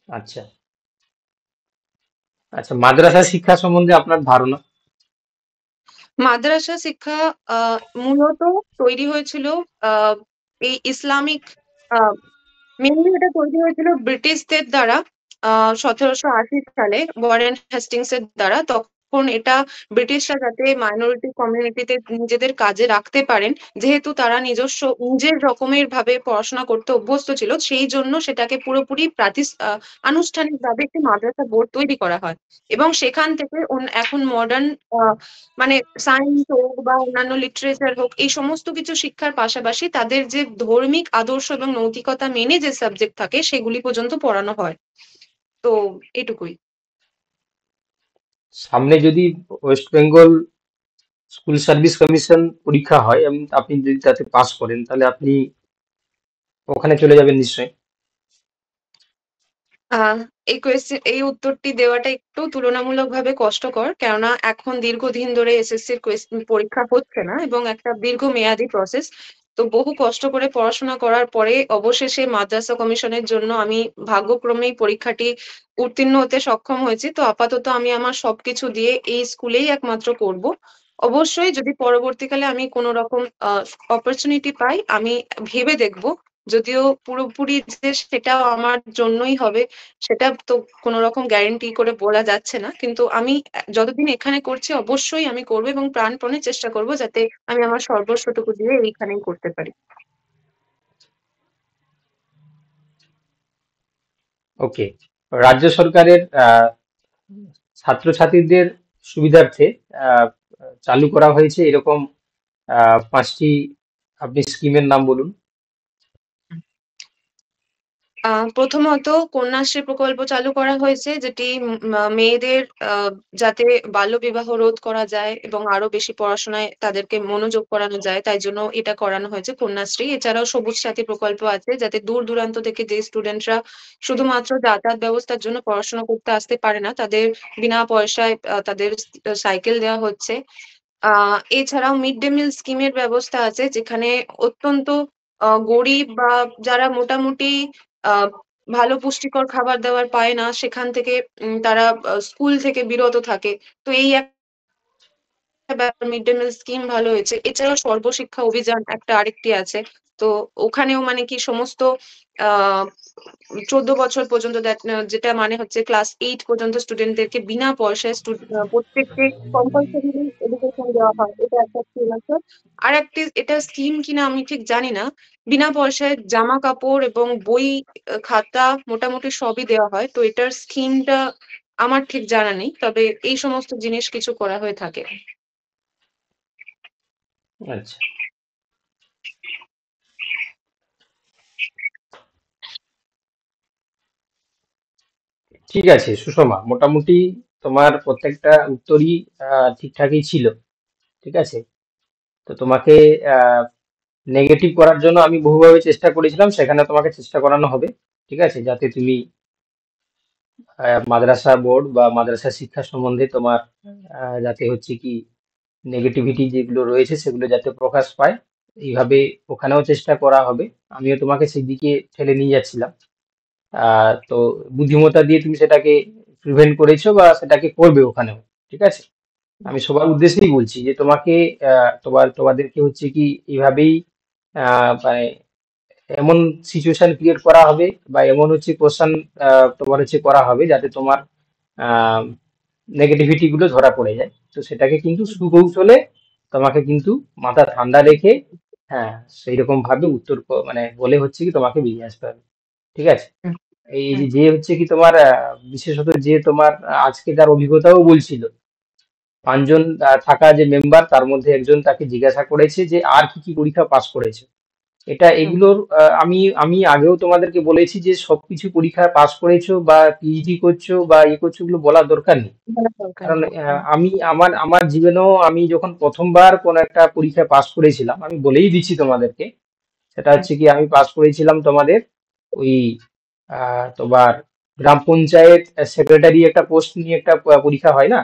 আচ্ছা আচ্ছা, মাদ্রাসা শিক্ষা সম্বন্ধে আপনার ধারণা? মাদ্রাসা শিক্ষা মূলত তৈরি হয়েছিল এই ইসলামিক, মেনলি এটা তৈরি হয়েছিল ব্রিটিশদের দ্বারা 1780 সালে ওয়ারেন হেস্টিংস এর দ্বারা। তখন এটা ব্রিটিশরা যাতে মাইনরিটি কমিউনিটিতে নিজেদের কাজে রাখতে পারেন, যেহেতু তারা নিজের রকমের ভাবে পড়াশোনা করতে অভ্যস্ত ছিল, সেই জন্য সেটাকে পুরোপুরি আনুষ্ঠানিক ভাবে একটি মাদ্রাসা বোর্ড তৈরি করা হয়। এবং সেখান থেকে এখন মডার্ন মানে সায়েন্স হোক বা অন্যান্য লিটারেচার হোক, এই সমস্ত কিছু শিক্ষার পাশাপাশি তাদের যে ধর্মিক আদর্শ এবং নৈতিকতা মেনে যে সাবজেক্ট থাকে সেগুলি পর্যন্ত পড়ানো হয়। তো এটুকুই। সামনে যদি West Bengal school service commission পরীক্ষা হয় এবং আপনি যদি তাতে পাস করেন, তাহলে আপনি ওখানে চলে যাবেন নিশ্চয়ই। আহ এই উত্তরটি দেওয়াটা একটু তুলনামূলকভাবে কষ্টকর, কেননা এখন দীর্ঘদিন ধরে এসএসসির পরীক্ষা হচ্ছে না এবং একটা দীর্ঘমেয়াদী প্রসেস। তো বহু কষ্ট করে পড়াশোনা করার পরে অবশেষে মাদ্রাসা কমিশনের জন্য আমি ভাগ্যক্রমেই পরীক্ষাটি উত্তীর্ণ হতে সক্ষম হয়েছি। তো আপাতত আমি আমার সবকিছু দিয়ে এই স্কুলেই একমাত্র করব। অবশ্যই যদি পরবর্তীকালে আমি কোনো রকম অপরচুনিটি পাই, আমি ভেবে দেখব। যদিও পুরোপুরি যে সেটাও আমার জন্যই হবে সেটা তো কোনো রকম গ্যারেন্টি করে বলা যাচ্ছে না, কিন্তু আমি যতদিন এখানে করছি অবশ্যই আমি করবো এবং প্রাণপণে চেষ্টা করব যাতে আমি আমার সর্বস্বটুকু দিয়ে এইখানেই করতে পারি। ওকে, রাজ্য সরকারের ছাত্রছাত্রীদের সুবিধার্থে আহ, চালু করা হয়েছে এরকম 5টি আপনি স্কিমের নাম বলুন। প্রথমত কন্যাশ্রী প্রকল্প চালু করা হয়েছে, যেটি মেয়েদের যাতে বাল্যবিবাহ রোধ করা যায় এবং আরো বেশি পড়াশোনায় তাদেরকে মনোযোগ করানো যায়, তাই জন্য এটা করানো হয়েছে কন্যাশ্রী। এছাড়াও সবুজ সাথী প্রকল্প আছে, যাতে দূর দূরান্ত থেকে যে স্টুডেন্টরা শুধুমাত্র যাতায়াত ব্যবস্থার জন্য পড়াশোনা করতে আসতে পারে না, তাদের বিনা পয়সায় তাদের সাইকেল দেওয়া হচ্ছে। এছাড়াও মিড ডে মিল স্কিমের ব্যবস্থা আছে, যেখানে অত্যন্ত গরিব বা যারা মোটামুটি আহ ভালো পুষ্টিকর খাবার দাবার পায় না, সেখান থেকে তারা স্কুল থেকে বিরত থাকে। তো এই মিড ডে মিল স্কিম ভালো হয়েছে। এছাড়াও সর্বশিক্ষা অভিযান একটা আরেকটি আছে। তো ওখানেও মানে কি সমস্ত 14 বছর পর্যন্ত যেটা মানে হচ্ছে ক্লাস 8 পর্যন্ত স্টুডেন্টদেরকে বিনা পয়সায় প্রত্যেককে কম্পালসারি এডুকেশন দেওয়া হয়। এটা একটা স্কিম আছে। আর একটি এটা স্কিম কিনা আমি ঠিক জানি না, বিনা পয়সায় জামা কাপড় এবং বই খাতা মোটামুটি সবই দেওয়া হয়। তো এটার স্কিমটা আমার ঠিক জানা নেই, তবে এই সমস্ত জিনিস কিছু করা হয়ে থাকে। আচ্ছা, ঠিক আছে সুষমা, মোটামুটি তোমার প্রত্যেকটা উত্তরই ঠিকঠাকই ছিল। ঠিক আছে, তো তোমাকে নেগেটিভ করার জন্য আমি বহুভাবে চেষ্টা করেছিলাম, সেখানে তোমাকে চেষ্টা করানো হবে। ঠিক আছে, যাতে তুমি মাদ্রাসা বোর্ড বা মাদ্রাসা শিক্ষা সম্বন্ধে তোমার যাতে হচ্ছে কি নেগেটিভিটি যেগুলো রয়েছে সেগুলো যাতে প্রকাশ পায়, এইভাবে ওখানেও চেষ্টা করা হবে। আমিও তোমাকে সেই দিকে ঠেলে নিয়ে যাচ্ছিলাম। তো বুদ্ধিমত্তা দিয়ে তুমি সেটাকে প্রিভেন্ট করেছো বা সেটাকে করবে ওখানেও। ঠিক আছে, আমি সবার উদ্দেশ্যেই বলছি যে তোমাকে তোমাদেরকে হচ্ছে কি এইভাবেই মানে এমন সিচুয়েশন ক্রিয়েট করা হবে বা এমন হচ্ছে কোশ্চেন তোমার হচ্ছে করা হবে যাতে তোমার নেগেটিভিটি গুলো ধরা পড়ে যায়। তো সেটাকে কিন্তু সুকৌশলে তোমাকে কিন্তু মাথা ঠান্ডা রেখে, হ্যাঁ, সেই রকম ভাবে উত্তর মানে বলে হচ্ছে কি তোমাকে বেরিয়ে আসতে হবে। ঠিক আছে, এই যে যে হচ্ছে কি তোমার বিশেষত যে তোমার আজকে যার অভিজ্ঞতাও বলছিল, 5 জন থাকা যে মেম্বার, তার মধ্যে একজন তাকে জিজ্ঞাসা করেছে যে আর কি কি পরীক্ষা পাস করেছে। এগুলোর আমি আমি আগেও তোমাদেরকে বলেছি যে সবকিছু পরীক্ষা পাস করেছো বা পিএইচডি করছো বা করছো, এগুলো বলার দরকার নেই। কারণ আমি আমার আমার জীবনেও আমি যখন প্রথমবার কোন একটা পরীক্ষা পাস করেছিলাম, আমি বলেই দিচ্ছি তোমাদেরকে, সেটা হচ্ছে কি আমি পাস করেছিলাম তোমাদের ওই তোমার গ্রাম পঞ্চায়েত সেক্রেটারি একটা পোস্ট নিয়ে একটা পরীক্ষা হয় না,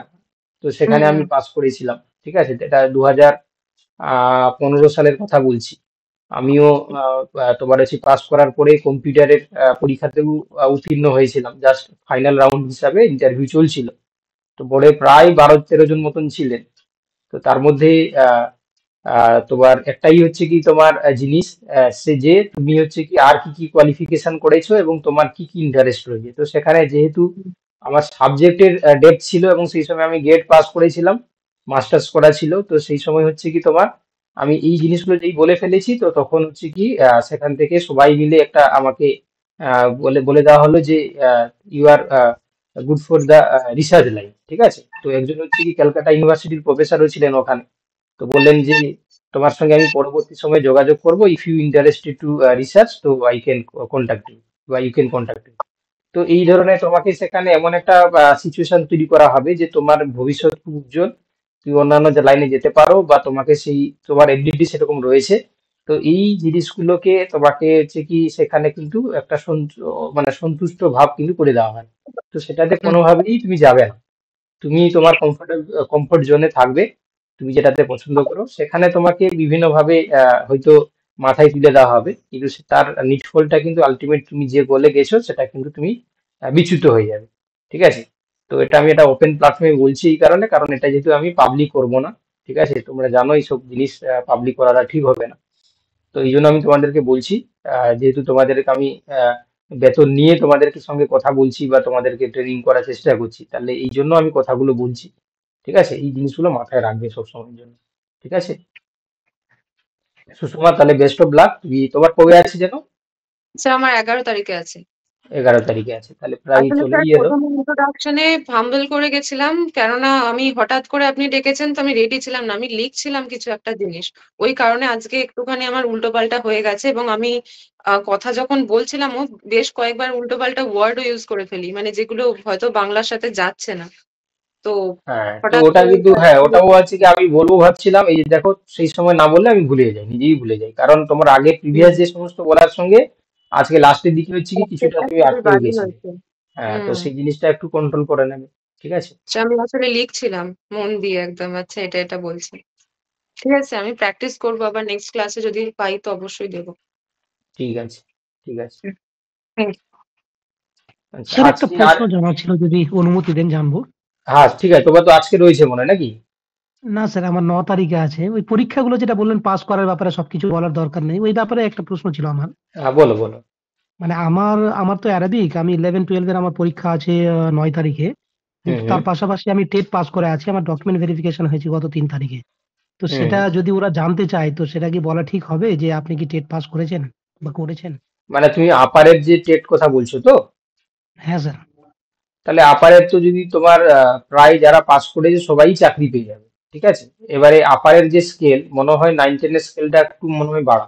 তো সেখানে আমি পাস করেছিলাম। ঠিক আছে, এটা 2015 সালের কথা বলছি। আমিও তোমার হচ্ছে পাস করার পরে কম্পিউটারের পরীক্ষাতেও উত্তীর্ণ হয়েছিলাম, জাস্ট ফাইনাল রাউন্ড হিসাবে ইন্টারভিউ চলছিল। তো বোর্ডে প্রায় 12-13 জন মতন ছিলেন। তো তার মধ্যে তোমার একটাই হচ্ছে কি তোমার জিনিস, সে যে তুমি হচ্ছে কি আর কি কি কোয়ালিফিকেশন করেছো এবং তোমার কি কি ইন্টারেস্ট রয়েছে। তো সেখানে যেহেতু আমার সাবজেক্টের ডেপথ ছিল এবং সেই সময় আমি গেট পাস করেছিলাম, মাস্টার্স করা ছিল, তো সেই সময় হচ্ছে কি তোমার আমি এই জিনিসগুলো যেই বলে ফেলেছি, তো তখন হচ্ছে কি সেখান থেকে সবাই মিলে একটা আমাকে বলে বলে দেওয়া হলো যে you are good for the research line. ঠিক আছে, তো একজন হচ্ছে কি ক্যালকাটা ইউনিভার্সিটির প্রফেসরও ছিলেন ওখানে, তো বললেন যে তোমার সঙ্গে আমি পরবর্তী সময়ে যোগাযোগ করব, if you interested to research তো আই ক্যান কন্ট্যাক্ট ইউ বা ইউ ক্যান কন্ট্যাক্ট ইউ। তো এই ধরনের তোমাকে সেখানে এমন একটা সিচুয়েশন তৈরি করা হবে যে তোমার ভবিষ্যৎ খুব উজ্জ্বল, তুমি অন্যান্য যে লাইনে যেতে পারো বা তোমাকে সেই তোমার এবিলিটি সেরকম রয়েছে। তো এই জিনিসগুলোকে তোমাকে হচ্ছে কি সেখানে কিন্তু একটা মানে সন্তুষ্ট ভাব কিন্তু করে দেওয়া হয়। তো সেটাতে কোনোভাবেই তুমি যাবে না, তুমি তোমার কমফোর্ট জোনে থাকবে, তুমি যেটাতে পছন্দ করো সেখানে তোমাকে বিভিন্নভাবে হয়তো মাথায় তুলে দেওয়া হবে, কিন্তু তার নিটফলটা কিন্তু আলটিমেট তুমি যে গোলে গেছো সেটা কিন্তু তুমি বিচ্যুত হয়ে যাবে। ঠিক আছে, তো এটা আমি এটা ওপেন প্ল্যাটফর্মে বলছি এই কারণে, কারণ এটা যেহেতু আমি পাবলিক করব না। ঠিক আছে, তোমরা জানো এইসব জিনিস পাবলিক করাটা ঠিক হবে না। তো এই জন্য আমি তোমাদেরকে বলছি, যেহেতু তোমাদেরকে আমি বেতন নিয়ে তোমাদেরকে সঙ্গে কথা বলছি বা তোমাদেরকে ট্রেনিং করার চেষ্টা করছি, তাহলে এই জন্য আমি কথাগুলো বলছি। ঠিক আছে, এই জিনিসগুলো মাথায় রাখবে সব সময়ের জন্য। ঠিক আছে সুষমা, তাহলে বেস্ট অফ লাক। তুমি তোমার কবে আছে যেন? স্যার আমার 11 তারিখে আছে। 11 তারিখে আছে, তাহলে প্রায় আসলে স্যার চলেই এলো। প্রথম ইন্ট্রোডাকশনে ফাম্বল করে গেছিলাম, কেননা আমি হঠাৎ করে আপনি ডেকেছেন তো আমি রেডি ছিলাম না, আমি লিখছিলাম কিছু একটা জিনিস, ওই কারণে আজকে একটুখানি আমার উল্টোপাল্টা হয়ে গেছে। এবং আমি কথা যখন বলছিলাম ও বেশ কয়েকবার উল্টোপাল্টা ওয়ার্ডও ইউজ করে ফেলি, মানে যেগুলো হয়তো বাংলার সাথে যাচ্ছে না। তো হ্যাঁ, তো হঠাৎ ওটা করে কিন্তু, হ্যাঁ, ওটাও আছে কি আমি বলবো ভাবছিলাম, এই যে দেখো সেই সময় না বললে আমি ভুলে যাই, নিজেই ভুলে যাই, কারণ তোমার আগে প্রিভিয়াস যে সমস্ত বলার সঙ্গে আজকে লাস্টের দিকে হচ্ছে কি কিছুটা প্রত্যেকটা তুমি খুবই আটকেও বাজে গেছিলে। হয়েছে। হ্যাঁ, তো সেই জিনিসটা একটু কন্ট্রোল করে নেবে। ঠিক আছে, আচ্ছা, আমি আসলে লিখছিলাম মন দিয়ে একদম, আচ্ছা এটা এটা বলছি। ঠিক আছে, আমি প্র্যাকটিস করবো, আবার নেক্সট ক্লাসে যদি পাই তো অবশ্যই দেবো। ঠিক আছে, ঠিক আছে। Thank you. আচ্ছা, স্যার একটা আজকে আর প্রশ্ন জানার ছিল, যদি অনুমতি দেন জানবো। হ্যাঁ ঠিক আছে, তোমার তো আজকে রয়েছে মনে হয় নাকি? না স্যার, আমার 9 তারিখে আছে। ওই পরীক্ষাগুলো যেটা বললেন পাস করার ব্যাপারে সবকিছু বলার দরকার নেই, ওই ব্যাপারে একটা প্রশ্ন ছিল আমার। হ্যাঁ, বলো বলো। মানে আমার তো অ্যারাবিক, আমি 11-12 আমার পরীক্ষা আছে 9 তারিখে, কিন্তু তার পাশাপাশি আমি টেট পাস করে আছি, আমার ডকুমেন্ট ভেরিফিকেশন হয়েছে গত 3 তারিখে। তো সেটা যদি ওরা জানতে চায় তো সেটা কি বলা ঠিক হবে যে আপনি কি টেট পাস করেছেন বা করেছেন? মানে তুমি আপারের যে টেট কথা বলছো তো? হ্যাঁ স্যার। তাহলে আপারের তো যদি তোমার প্রায় যারা পাস করেছে সবাই চাকরি পেয়ে যাবে। ঠিক আছে। এবারে আপারের যে স্কেল মনে হয় 9-10 এর স্কেলটা একটু মনে হয় বাড়া।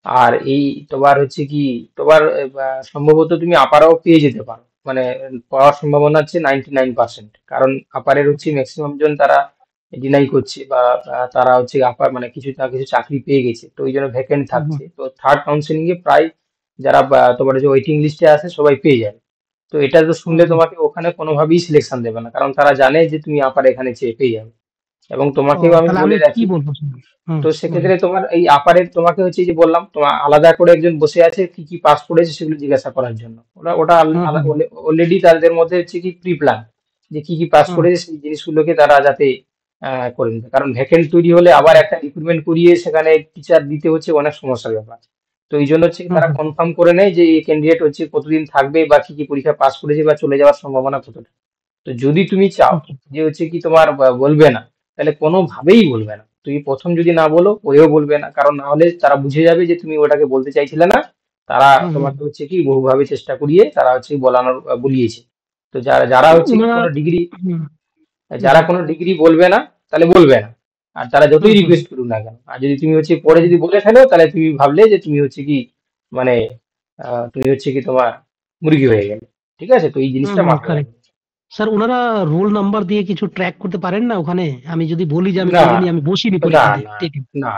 আর এই তোমার হচ্ছে কি তোমার সম্ভবত তুমি আপারও পেয়ে যেতে পারো, মানে পাওয়ার সম্ভাবনা হচ্ছে 99%। কারণ আপারের হচ্ছে ম্যাক্সিমাম জন তারা ডিনাই করছে বা তারা হচ্ছে আপার মানে কিছু না কিছু চাকরি পেয়ে গেছে, তো ওই জন্য ভ্যাকেন্ট হুম, থাকছে। তো থার্ড কাউন্সিলিং এ প্রায় যারা তোমার যে ওয়েটিং লিস্টে আছে সবাই পেয়ে যাবে। তো এটা তো শুনলে হুম। তোমাকে ওখানে কোনোভাবেই সিলেকশন দেবে না, কারণ তারা জানে যে তুমি আপার এখানে চেয়ে পেয়ে যাবে। এবং ও তোমাকেও আমি তাহলে আমি বলে কি রাখি, বলবো স্যার? হুম, তো বলেন। সেক্ষেত্রে তোমার এই আপারের তোমাকে হচ্ছে যে বললাম তোমার আলাদা করে একজন বসে আছে কি কি পাস করেছে সেগুলো জিজ্ঞাসা করার জন্য। ওরা ওটা হুম, হুম, অলরেডি তাদের মধ্যে হচ্ছে কি প্রি প্ল্যান যে কি কি পাস হুম, করেছে সেই জিনিসগুলোকে তারা যাতে করে নিতে, কারণ ভ্যাকেন্ট তৈরি হলে আবার একটা রিক্রুটমেন্ট করিয়ে সেখানে টিচার দিতে হচ্ছে অনেক সমস্যার ব্যাপার। তো এই জন্য হচ্ছে কি হুম, তারা হুম, কনফার্ম করে নেয় যে এই ক্যান্ডিডেট হচ্ছে কতদিন থাকবে বা কি কি পরীক্ষা পাস করেছে বা চলে যাওয়ার সম্ভাবনা কতটা। তো যদি তুমি চাও হুম, যে হচ্ছে কি তোমার বলবে না, তাহলে কোনোভাবেই বলবে না। তুমি প্রথম যদি না বলো ওও বলবে না, কারণ না হলে তারা বুঝে যাবে যে তুমি ওটাকে বলতে চাইছিলে না। তারা হুম, হুম। তোমাকে হচ্ছে কি বহুভাবে চেষ্টা করিয়ে তারা হচ্ছে বলানোর বলিয়েছে। তো যারা যারা হচ্ছে কি ওনারা কোনো ডিগ্রি, হুম, যারা জি কোনো ডিগ্রি বলবে না তাহলে বলবে না। আর তারা হুম, যতই হুম, রিকোয়েস্ট করুক না কেন, আর যদি তুমি হচ্ছে পরে হুম, যদি বলে ফেলো তাহলে তুমি ভাবলে যে তুমি হচ্ছে কি মানে তুমি হচ্ছে কি তোমার মুরগি হয়ে গেলে। ঠিক আছে, তো এই হুম, জিনিসটা হুম, মাথায় correct। রাখবে। স্যার ওনারা রোল নাম্বার দিয়ে কিছু ট্র্যাক করতে পারেন না ওখানে? আমি যদি বলি যে আমি না করিনি, আমি বসিনি না পরীক্ষাতে না টেটে। না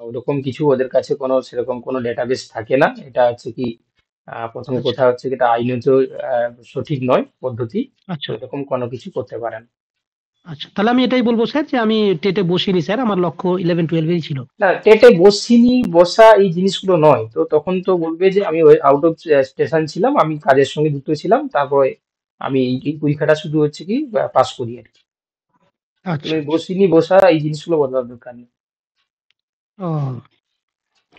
ওরকম কিছু ওদের কাছে কোনো সেরকম কোনো ডেটাবেস থাকে না। এটা হচ্ছে কি প্রথম আচ্ছা, কথা হচ্ছে কি এটা আইনত সঠিক নয় পদ্ধতি। তো আচ্ছা, এরকম কোনো কিছু করতে পারেন। আচ্ছা। তাহলে আমি এটাই বলবো স্যার যে আমি টেটে বসিনি স্যার, আমার লক্ষ্য 11-12 ছিল। না, টেটে বসিনি বসা এই জিনিসগুলো নয়, তো তখন তো বলবে যে আমি আউট অফ স্টেশন ছিলাম, আমি কাজের সঙ্গে যুক্ত ছিলাম, তারপরে আমি এই পরীক্ষাটা শুধু হচ্ছে কি পাস করি আর কি। আচ্ছা, তুমি আচ্ছা। বসিনি বসা এই জিনিসগুলো বলার দরকার নেই। ও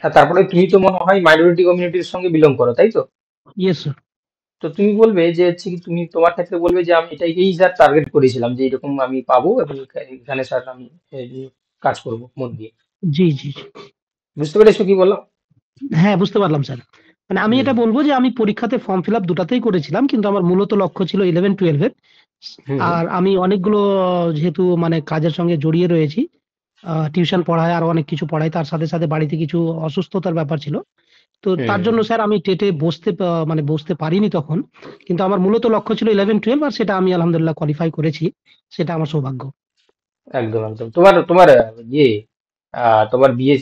আর তারপরে তুমি তো মনে হয় মাইনরিটি কমিউনিটির সঙ্গে বিলং করো, তাই তো? Yes sir. তো তুমি বলবে যে হচ্ছে কি তুমি তোমার ক্ষেত্রে বলবে যে আমি এটাকেই স্যার টার্গেট করেছিলাম যে এরকম আমি পাবো এবং এখানে স্যার আমি এই, কাজ করব মন দিয়ে। জি, জি, জি। বুঝতে পেরেছো কি বললাম? হ্যাঁ, বুঝতে পারলাম স্যার। মানে আমি হুম এটা বলবো যে আমি পরীক্ষাতে ফর্ম ফিল আপ দুটাতেই করেছিলাম, কিন্তু আমার মূলত লক্ষ্য ছিল 11-12 এর। হুম আর আমি অনেকগুলো যেহেতু মানে কাজের সঙ্গে জড়িয়ে রয়েছি, টিউশন পড়াই আর অনেক কিছু পড়াই, তার সাথে সাথে বাড়িতে কিছু অসুস্থতার ব্যাপার ছিল। তো তার হুম জন্য স্যার আমি টেটে মানে বসতে পারিনি তখন। কিন্তু আমার মূলত লক্ষ্য ছিল 11-12, আর সেটা আমি আলহামদুলিল্লাহ কোয়ালিফাই করেছি। সেটা আমার সৌভাগ্য। একদম একদম। তোমার তোমার ইয়ে তোমার বিএস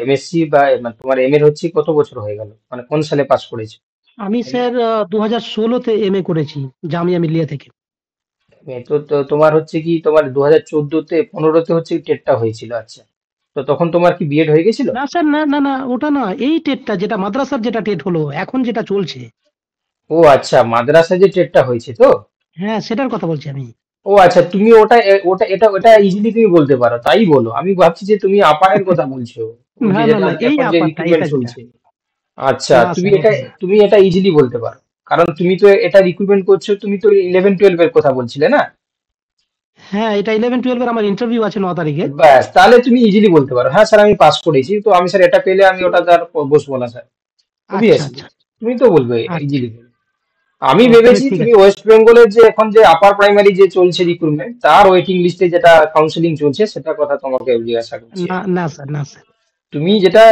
এমএসসি বা মানে তোমার এম এর হচ্ছে কত বছর হয়ে গেল, মানে কোন সালে পাস করেছো? আমি স্যার 2016-তে এমএ করেছি জামিয়া মিলিয়া থেকে। তো তো তোমার হচ্ছে কি তোমার 2014-তে 15-তে হচ্ছে টেটটা হয়েছিল, আচ্ছা। তো তখন তোমার কি বিএড হয়ে গেছিল? না স্যার, না না না, ওটা না, এই টেটটা যেটা মাদ্রাসার যেটা টেট হলো এখন যেটা চলছে। ও আচ্ছা, মাদ্রাসা যে টেটটা হয়েছে তো। হ্যাঁ, সেটার কথা বলছি আমি। ও আচ্ছা, তুমি ওটা ওটা এটা ওটা ইজিলি তুমি বলতে পারো, তাই বলো। আমি ভাবছি যে তুমি আপারের কথা বলছো, ওই না যে না যেটা না, এই এখন যে আপারটা রিক্রুটমেন্ট এটা যেটা। চলছে। আচ্ছা, না তুমি স্যার, এটা ওটা না। তুমি এটা ইজিলি বলতে পারো, কারণ তুমি তো এটা রিক্রুটমেন্ট করছো, তুমি তো 11-12 এর কথা বলছিলে না? হ্যাঁ, এটা 11-12 এর আমার ইন্টারভিউ আছে 9 তারিখে। ব্যাস, তাহলে তুমি ইজিলি বলতে পারো হ্যাঁ স্যার আমি পাস করেছি, তো আমি স্যার এটা পেলে আমি ওটা তার বসবো না স্যার। আচ্ছা, অবভিয়াসলি আচ্ছা, তুমি তো বলবে আচ্ছা। ইজিলি। আমি ও তাহলে ভেবেছি ঠিক তুমি আছে। ওয়েস্ট বেঙ্গলের যে এখন যে আপার প্রাইমারি যে চলছে রিক্রুটমেন্ট তার ওয়েটিং লিস্টে যেটা কাউন্সিলিং চলছে সেটা কথা তোমাকে জিজ্ঞাসা করছি। না না স্যার, না স্যার। তুমি যেটা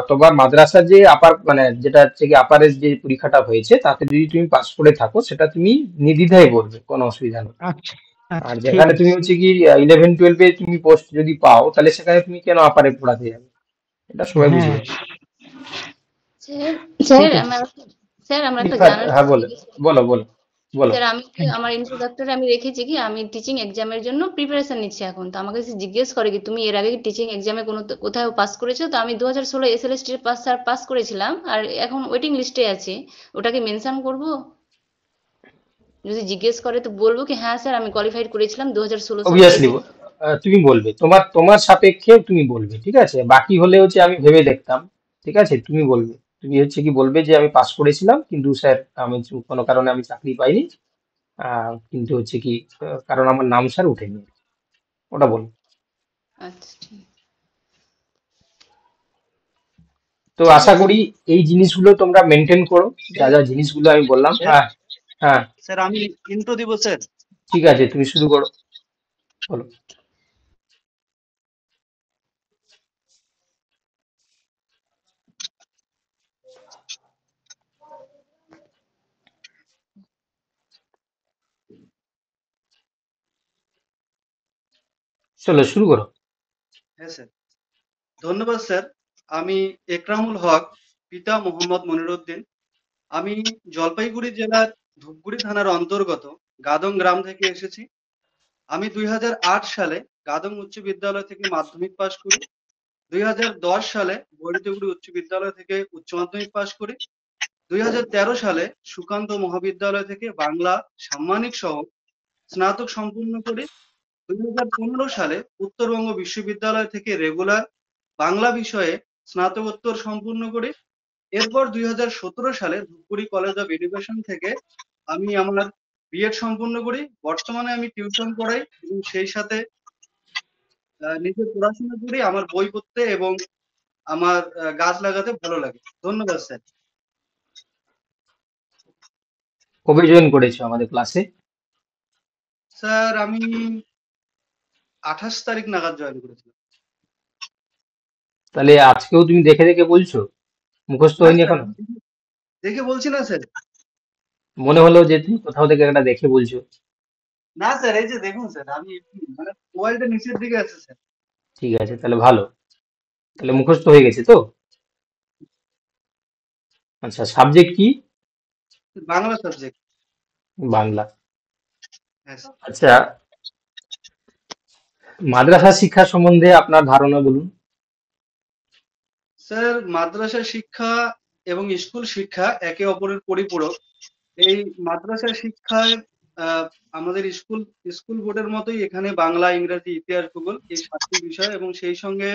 তোমার মাদ্রাসার যে আপার মানে যেটা হচ্ছে কি আপারের যে পরীক্ষাটা হয়েছে তাতে যদি তুমি পাস করে থাকো সেটা তুমি নির্দ্বিধায় বলবে, কোনো অসুবিধা নেই। আচ্ছা, আচ্ছা, আর ঠিক যেখানে আছে। তুমি হচ্ছে কি 11-12-এ তুমি পোস্ট যদি পাও তাহলে সেখানে তুমি কেন আপারে পড়াতে যাবে, এটা সবাই বুঝে হ্যাঁ, যাবে। স্যার ঠিক স্যার আছে। আমার স্যার আমার একটা হ্যাঁ জানার হ্যাঁ, ছিল বলো কি বলো বলো বলো। স্যার, আমি কি হ্যাঁ, আমার ইন্ট্রোডাক্টরে আমি রেখেছি কি আমি টিচিং এক্সামের জন্য প্রিপারেশন নিচ্ছি এখন। তো আমাকে জিজ্ঞেস করে কি তুমি এর আগে কি টিচিং এক্সামে কোথাও পাস করেছো? তো আমি 2016 এসএলএসটি পাস করেছিলাম আর এখন ওয়েটিং লিস্টে আছি। ওটাকে মেনশন করব? যদি জিজ্ঞেস করে তো বলবো কি হ্যাঁ স্যার আমি কোয়ালিফাইড করেছিলাম 2016 সালে অবভিয়াসলি এসএলএসটি? তুমি বলবে, তোমার তোমার সাপেক্ষে তুমি বলবে, ঠিক আছে। বাকি হলে হচ্ছে আমি ভেবে দেখতাম, ঠিক আছে। তুমি বলবে, তুমি হচ্ছে কি বলবে যে আমি পাস করেছিলাম কিন্তু স্যার আমি কোনো কারণে আমি চাকরি পাইনি, কিন্তু হচ্ছে কি কারণ আমার নাম স্যার উঠেনি, ওটা বলবো। আচ্ছা, ঠিক তো ঠিক আশা আছে। করি এই জিনিসগুলো তোমরা মেনটেন করো, যা যা জিনিসগুলো আমি বললাম। স্যার হ্যাঁ হ্যাঁ, স্যার আমি ইন্ট্রো দিব স্যার। ঠিক আছে তুমি শুরু করো, বলো। চলো শুরু করো। হ্যাঁ স্যার, ধন্যবাদ স্যার। আমি একরামুল হক, পিতা মোহাম্মদ মনিরুদ্দিন। আমি জলপাইগুড়ি জেলার ধূপগুড়ি থানার অন্তর্গত গাদং গ্রাম থেকে এসেছি। আমি 2008 সালে গাদং উচ্চ বিদ্যালয় থেকে মাধ্যমিক পাশ করি। 2010 সালে বৈরিতগুড়ি উচ্চ বিদ্যালয় থেকে উচ্চ মাধ্যমিক পাশ করি। 2013 সালে সুকান্ত মহাবিদ্যালয় থেকে বাংলা সাম্মানিক সহ স্নাতক সম্পূর্ণ করি। 2015 সালে উত্তরবঙ্গ বিশ্ববিদ্যালয় থেকে রেগুলার বাংলা বিষয়ে স্নাতকোত্তর সম্পূর্ণ করি। এরপর 2017 সালে ধূপগুড়ি কলেজ অফ এডুকেশন থেকে আমি আমার বিএড সম্পূর্ণ করি। বর্তমানে আমি টিউশন পড়াই এবং সেই সাথে নিজে পড়াশোনা করি। আমার বই পড়তে এবং আমার গাছ লাগাতে ভালো লাগে। ধন্যবাদ স্যার। কবে জয়েন করেছো আমাদের ক্লাসে? স্যার আমি 28 তারিখ নাগাদ জয়েন করেছিলাম। তাহলে আজকেও তুমি দেখে দেখে বলছো, মুখস্থ না হয়নি স্যার, এখনো? দেখে বলছি না স্যার। মনে হলো যে তুমি কোথাও থেকে একটা দেখে বলছো। না স্যার, এই যে দেখুন স্যার, আমি মানে মোবাইলটা নিচের দিকে আছে স্যার। ঠিক আছে, তাহলে ভালো। তাহলে মুখস্থ হয়ে গেছে তো? আচ্ছা, সাবজেক্ট কি? বাংলা সাবজেক্ট। বাংলা। হ্যাঁ স্যার। আচ্ছা, মাদ্রাসা শিক্ষা সম্বন্ধে আপনার ধারণা বলুন। স্যার, মাদ্রাসা শিক্ষা এবং স্কুল শিক্ষা একে অপরের পরিপূরক। এই মাদ্রাসা শিক্ষায় আমাদের স্কুল বোর্ডের মতোই এখানে বাংলা, ইংরেজি, ইতিহাস, ভূগোল এই 7টি বিষয় এবং সেই সঙ্গে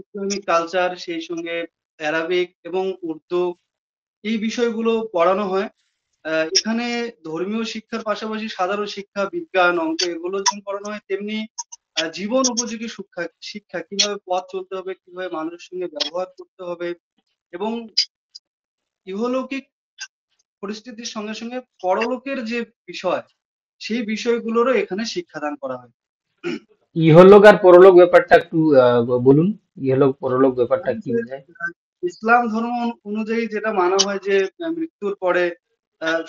ইসলামিক কালচার, সেই সঙ্গে অ্যারাবিক এবং উর্দু এই বিষয়গুলো পড়ানো হয়। এখানে ধর্মীয় শিক্ষার পাশাপাশি সাধারণ শিক্ষা, বিজ্ঞান, অঙ্ক এগুলো যেমন পড়ানো হয়, তেমনি জীবন উপযোগী শিক্ষা কিভাবে পথ চলতে হবে, কিভাবে মানুষের সঙ্গে ব্যবহার করতে হবে এবং ইহলৌকিক পরিস্থিতির সঙ্গে সঙ্গে পরলোকের যে বিষয়, সেই বিষয়গুলোরও এখানে শিক্ষাদান করা হয়। ইহলোক আর পরলোক ব্যাপারটা একটু বলুন। ইহলোক পরলোক ব্যাপারটা কি বোঝায়? ইসলাম ধর্ম অনুযায়ী যেটা মানা হয় যে মৃত্যুর পরে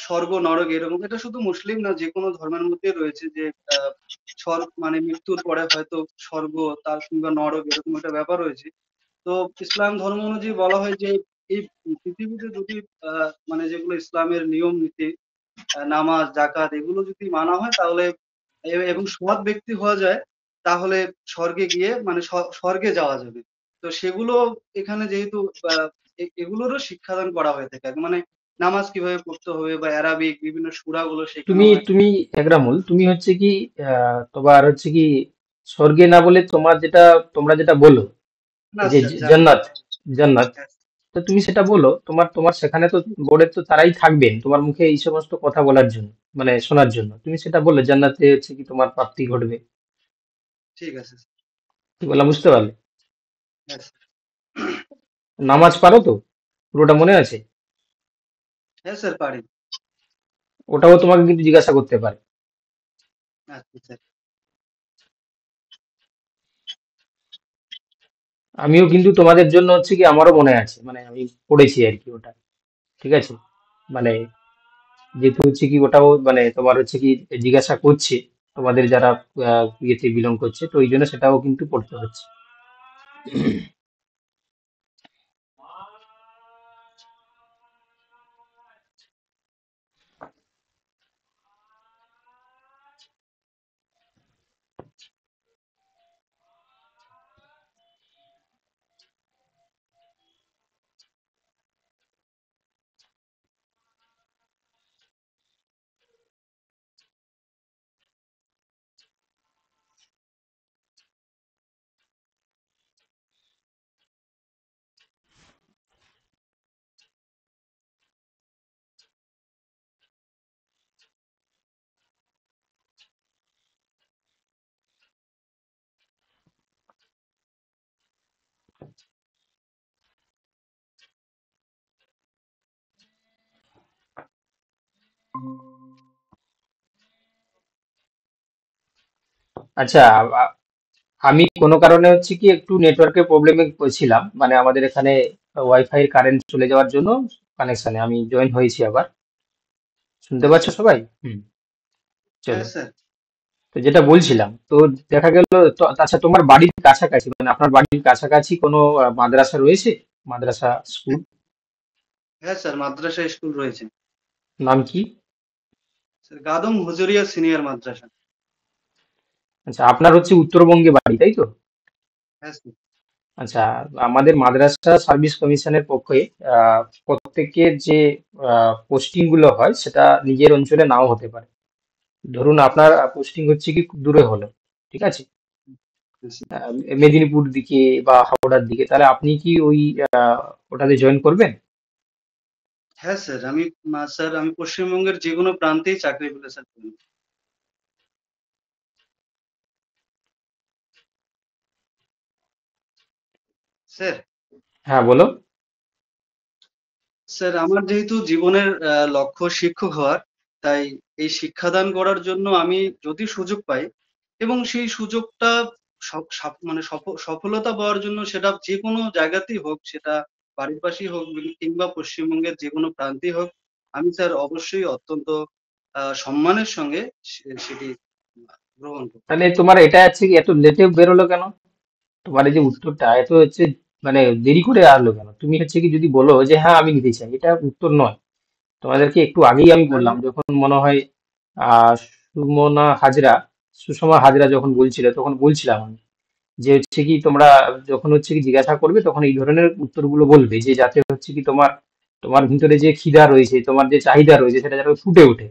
স্বর্গ নরক এরকম, এটা শুধু মুসলিম না, যে কোনো ধর্মের মধ্যে রয়েছে যে মানে মৃত্যুর পরে হয়তো স্বর্গ তার কিংবা নরক এরকম একটা ব্যাপার রয়েছে। তো ইসলাম ধর্ম অনুযায়ী বলা হয় যে এই পৃথিবীতে যদি মানে যেগুলো ইসলামের নিয়ম নীতি, নামাজ, জাকাত এগুলো যদি মানা হয় তাহলে এবং সৎ ব্যক্তি হওয়া যায়, তাহলে স্বর্গে গিয়ে মানে স্বর্গে যাওয়া যাবে। তো সেগুলো এখানে যেহেতু এগুলোরও শিক্ষাদান করা হয়ে থাকে আর কি। মানে নামাজ কিভাবে পড়তে হবে বা অ্যারাবিক বিভিন্ন সূরাগুলো শেখানো তুমি হয়। তুমি একরামুল, তুমি হচ্ছে কি তোমার হচ্ছে কি স্বর্গে না বলে তোমরা যেটা বলো না যে স্যার, জান্নাত, জান্নাত, তো তুমি সেটা বলো। তোমার তোমার সেখানে তো বোর্ডে তো তারাই থাকবেন তোমার মুখে এই সমস্ত কথা বলার জন্য, মানে শোনার জন্য। তুমি সেটা বললে জান্নাতে হচ্ছে কি তোমার প্রাপ্তি ঘটবে। ঠিক আছে। কি বললাম বুঝতে পারলে? হ্যাঁ স্যার। নামাজ পারো তো? পুরোটা মনে আছে? হ্যাঁ স্যার, পারি। ওটাও তোমাকে কিন্তু জিজ্ঞাসা করতে পারে। আচ্ছা স্যার। আমিও কিন্তু তোমাদের জন্য হচ্ছে কি আমারও মনে আছে, মানে আমি পড়েছি আর কি ওটা। ঠিক আছে, মানে যেহেতু হচ্ছে কি ওটাও মানে তোমার হচ্ছে কি জিজ্ঞাসা করছে তোমাদের যারা ইয়েতে বিলং করছে, তো ওই জন্য সেটাও কিন্তু পড়তে হচ্ছে। আচ্ছা, আমি কোনো কারণে হচ্ছে কি একটু নেটওয়ার্কের প্রবলেমে ছিলাম, মানে আমাদের এখানে ওয়াইফাই এর কারেন্ট চলে যাওয়ার জন্য কানেকশনে আমি জয়েন হয়েছি আবার। শুনতে পাচ্ছ আচ্ছা। সবাই? হ্যাঁ চলো। স্যার। তো যেটা বলছিলাম, তো দেখা গেল, তো আচ্ছা তোমার বাড়ির কাছাকাছি, মানে আপনার বাড়ির কাছাকাছি কোনো মাদ্রাসা রয়েছে, মাদ্রাসা স্কুল? হ্যাঁ স্যার, মাদ্রাসা স্কুল রয়েছে নাম কি? স্যার, গাদম হুজুরিয়া সিনিয়র মাদ্রাসা। আচ্ছা, আপনার হচ্ছে উত্তরবঙ্গে বাড়ি, তাই তো? হ্যাঁ স্যার। আচ্ছা, আমাদের মাদ্রাসা সার্ভিস কমিশনের পক্ষে প্রত্যেকের যে পোস্টিং গুলো হয় সেটা নিজের অঞ্চলে নাও হতে পারে। ধরুন আপনার পোস্টিং হচ্ছে কি খুব দূরে হলো, ঠিক আছে, মেদিনীপুর দিকে বা হাওড়ার দিকে, তাহলে আপনি কি ওই ওটাতে জয়েন করবেন? হ্যাঁ স্যার, আমি পশ্চিমবঙ্গের যে কোনো প্রান্তেই চাকরি পেলে স্যার করব। স্যার, হ্যাঁ বলো। স্যার আমার যেহেতু জীবনের লক্ষ্য শিক্ষক হওয়ার, তাই এই শিক্ষাদান করার জন্য আমি যদি সুযোগ পাই এবং সেই সুযোগটা সফলতা পাওয়ার জন্য সেটা যে কোনো জায়গাতেই হোক, সেটা বাড়ির পাশেই হোক কিংবা পশ্চিমবঙ্গের যে কোনো প্রান্তেই হোক, আমি স্যার অবশ্যই অত্যন্ত সম্মানের সঙ্গে সেটি গ্রহণ করব। তাহলে তোমার এটা হচ্ছে কি এত লেটে বেরোলো কেন? তোমার এই যে উত্তরটা এত হচ্ছে মানে দেরি করে আসলো কেন? তুমি হচ্ছে কি যদি বলো যে হ্যাঁ আমি নিতে চাই, এটা উত্তর নয়। তোমাদেরকে একটু আগেই আমি বললাম, যখন মনে হয় আহ সুষমা হাজরা যখন বলছিল, তখন বলছিলাম আমি যে হচ্ছে কি তোমরা যখন হচ্ছে কি জিজ্ঞাসা করবে তখন এই ধরনের উত্তরগুলো বলবে, যে যাতে হচ্ছে কি তোমার তোমার ভিতরে যে খিদা রয়েছে, তোমার যে চাহিদা রয়েছে সেটা যাতে ফুটে ওঠে।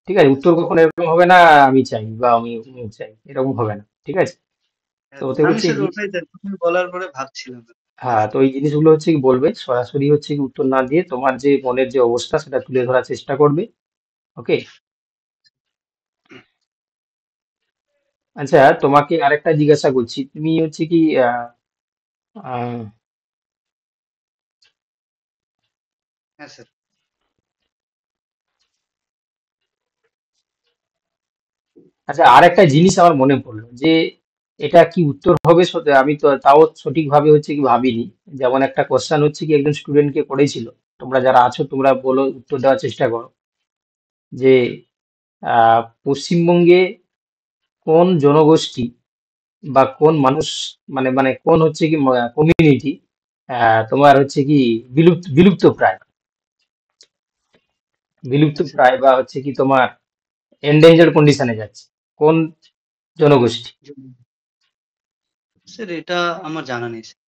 ঠিক আছে, উত্তর কখনো এরকম হবে না আমি চাই বা আমি অমুক চাই, এরকম হবে না, ঠিক আছে? তো ওতে আমি হচ্ছে স্যার কি, ওটাই স্যার তুমি বলার পরে ভাবছিলাম। হ্যাঁ, তো এই জিনিসগুলো হচ্ছে কি বলবে, সরাসরি হচ্ছে কি উত্তর না দিয়ে তোমার যে মনের যে অবস্থা সেটা তুলে ধরার চেষ্টা করবে। ওকে। আচ্ছা, তোমাকে আরেকটা জিজ্ঞাসা করছি, তুমি হচ্ছে কি আহ, হ্যাঁ স্যার। আচ্ছা, আরেকটা জিনিস আমার মনে পড়লো যে এটা কি উত্তর হবে আমি তো তাও সঠিকভাবে হচ্ছে কি ভাবিনি। যেমন একটা কোশ্চেন হচ্ছে কি একজন স্টুডেন্টকে করেছিল, তোমরা যারা আছো তোমরা বলো, উত্তর দেওয়ার চেষ্টা করো, যে পশ্চিমবঙ্গে কোন জনগোষ্ঠী বা কোন মানুষ, মানে মানে কোন হচ্ছে কি কমিউনিটি তোমার হচ্ছে কি বিলুপ্ত প্রায়, বা হচ্ছে কি তোমার এন্ডেঞ্জার্ড কন্ডিশনে যাচ্ছে, কোন জনগোষ্ঠী? স্যার এটা আমার জানা নেই স্যার।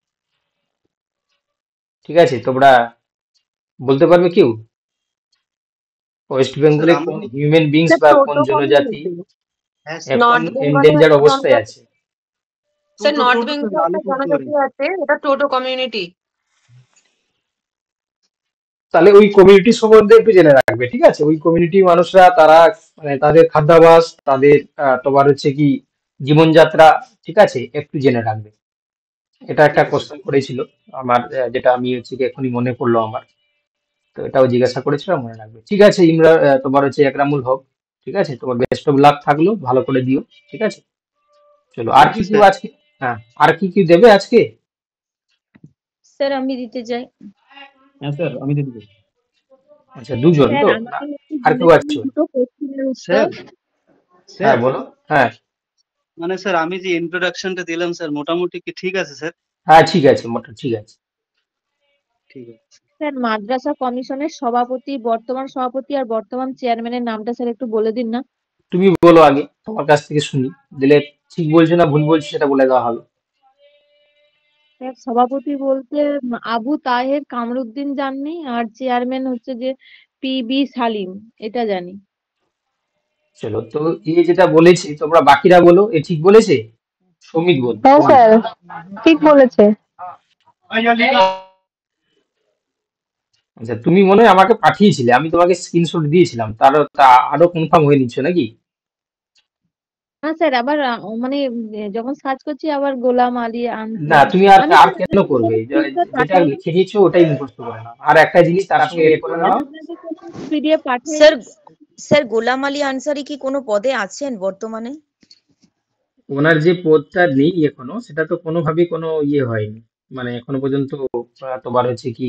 ঠিক আছে, তোমরা বলতে পারবে কেউ? ওয়েস্ট বেঙ্গলে কোন হিউম্যান বিংস বা কোন জনজাতি এখন এন্ডেঞ্জার্ড অবস্থায় আছে? স্যার নর্থ বেঙ্গলে একটা জনজাতি আছে, ওটা টোটো কমিউনিটি। তাহলে ওই কমিউনিটি সম্বন্ধে একটু জেনে রাখবে, ঠিক আছে? ওই কমিউনিটি মানুষরা তারা মানে তাদের খাদ্যাভ্যাস, তাদের তোমার হচ্ছে কি জীবনযাত্রা, ঠিক আছে, একটু জেনে রাখবে। এটা একটা কোশ্চেন করেছিল আমার, যেটা আমি হচ্ছে কি এখনই মনে পড়লো আমার, তো এটাও জিজ্ঞাসা করেছিল, মনে রাখবে। ঠিক আছে তোমার হচ্ছে একরামুল হক, ঠিক আছে, তোমার বেস্ট অফ লাক থাকলো, ভালো করে দিও, ঠিক আছে? চলো, আর কি কেউ আজকে, হ্যাঁ, আর কি কি দেবে আজকে? স্যার আমি দিতে চাই। হ্যাঁ স্যার, আমি দিতে চাই। আচ্ছা, দুজন স্যার তো, আমাকে একটু আর বলে কেউ দিন আছো? দুটো কোশ্চেনের উত্তর। স্যার হ্যাঁ বলো। হ্যাঁ মানে স্যার আমি যে ইন্ট্রোডাকশনটা দিলাম স্যার, মোটামুটি কি ঠিক আছে স্যার? হ্যাঁ ঠিক আছে, মোটা ঠিক আছে। ঠিক আছে স্যার মাদ্রাসা কমিশনের সভাপতি, বর্তমান সভাপতি আর বর্তমান চেয়ারম্যানের নামটা স্যার একটু বলে দিন না। তুমি বলো আগে, তোমার কাছ থেকে শুনি, দিলে ঠিক বলছো না ভুল বলছো সেটা বলে দেওয়া হবে। স্যার সভাপতি বলতে আবু তাহের কামরুদ্দিন জাননি, আর চেয়ারম্যান হচ্ছে যে PB সালিম, এটা জানি। চলো, তো এই যেটা বলেছি তোমরা বাকিরা বলো, এ ঠিক বলেছে? সমিত বল। হ্যাঁ স্যার, ঠিক বলেছে। আচ্ছা, তুমি মনে হয় আমাকে পাঠিয়েছিলে, আমি তোমাকে স্ক্রিনশট দিয়েছিলাম, আরো কনফার্ম হয়ে নিচ্ছ নাকি? হ্যাঁ স্যার, আবার মানে যখন সার্চ করছি আবার গোলাম আলী না, আনসারি। তুমি আর আমি আর কেন করবে? যেটা লিখে দিয়েছো ওটাই মুখস্থ করে নাও, আর একটা জিনিস তার সঙ্গে এড করে নাও। PDF পাঠিয়ে। স্যার গোলাম আলী আনসারি কি কোনো পদে আছেন বর্তমানে? ওনার যে পদটা নেই এখনো, সেটা তো কোনোভাবেই কোনো ইয়ে হয়নি, মানে এখনো পর্যন্ত তোমার হচ্ছে কি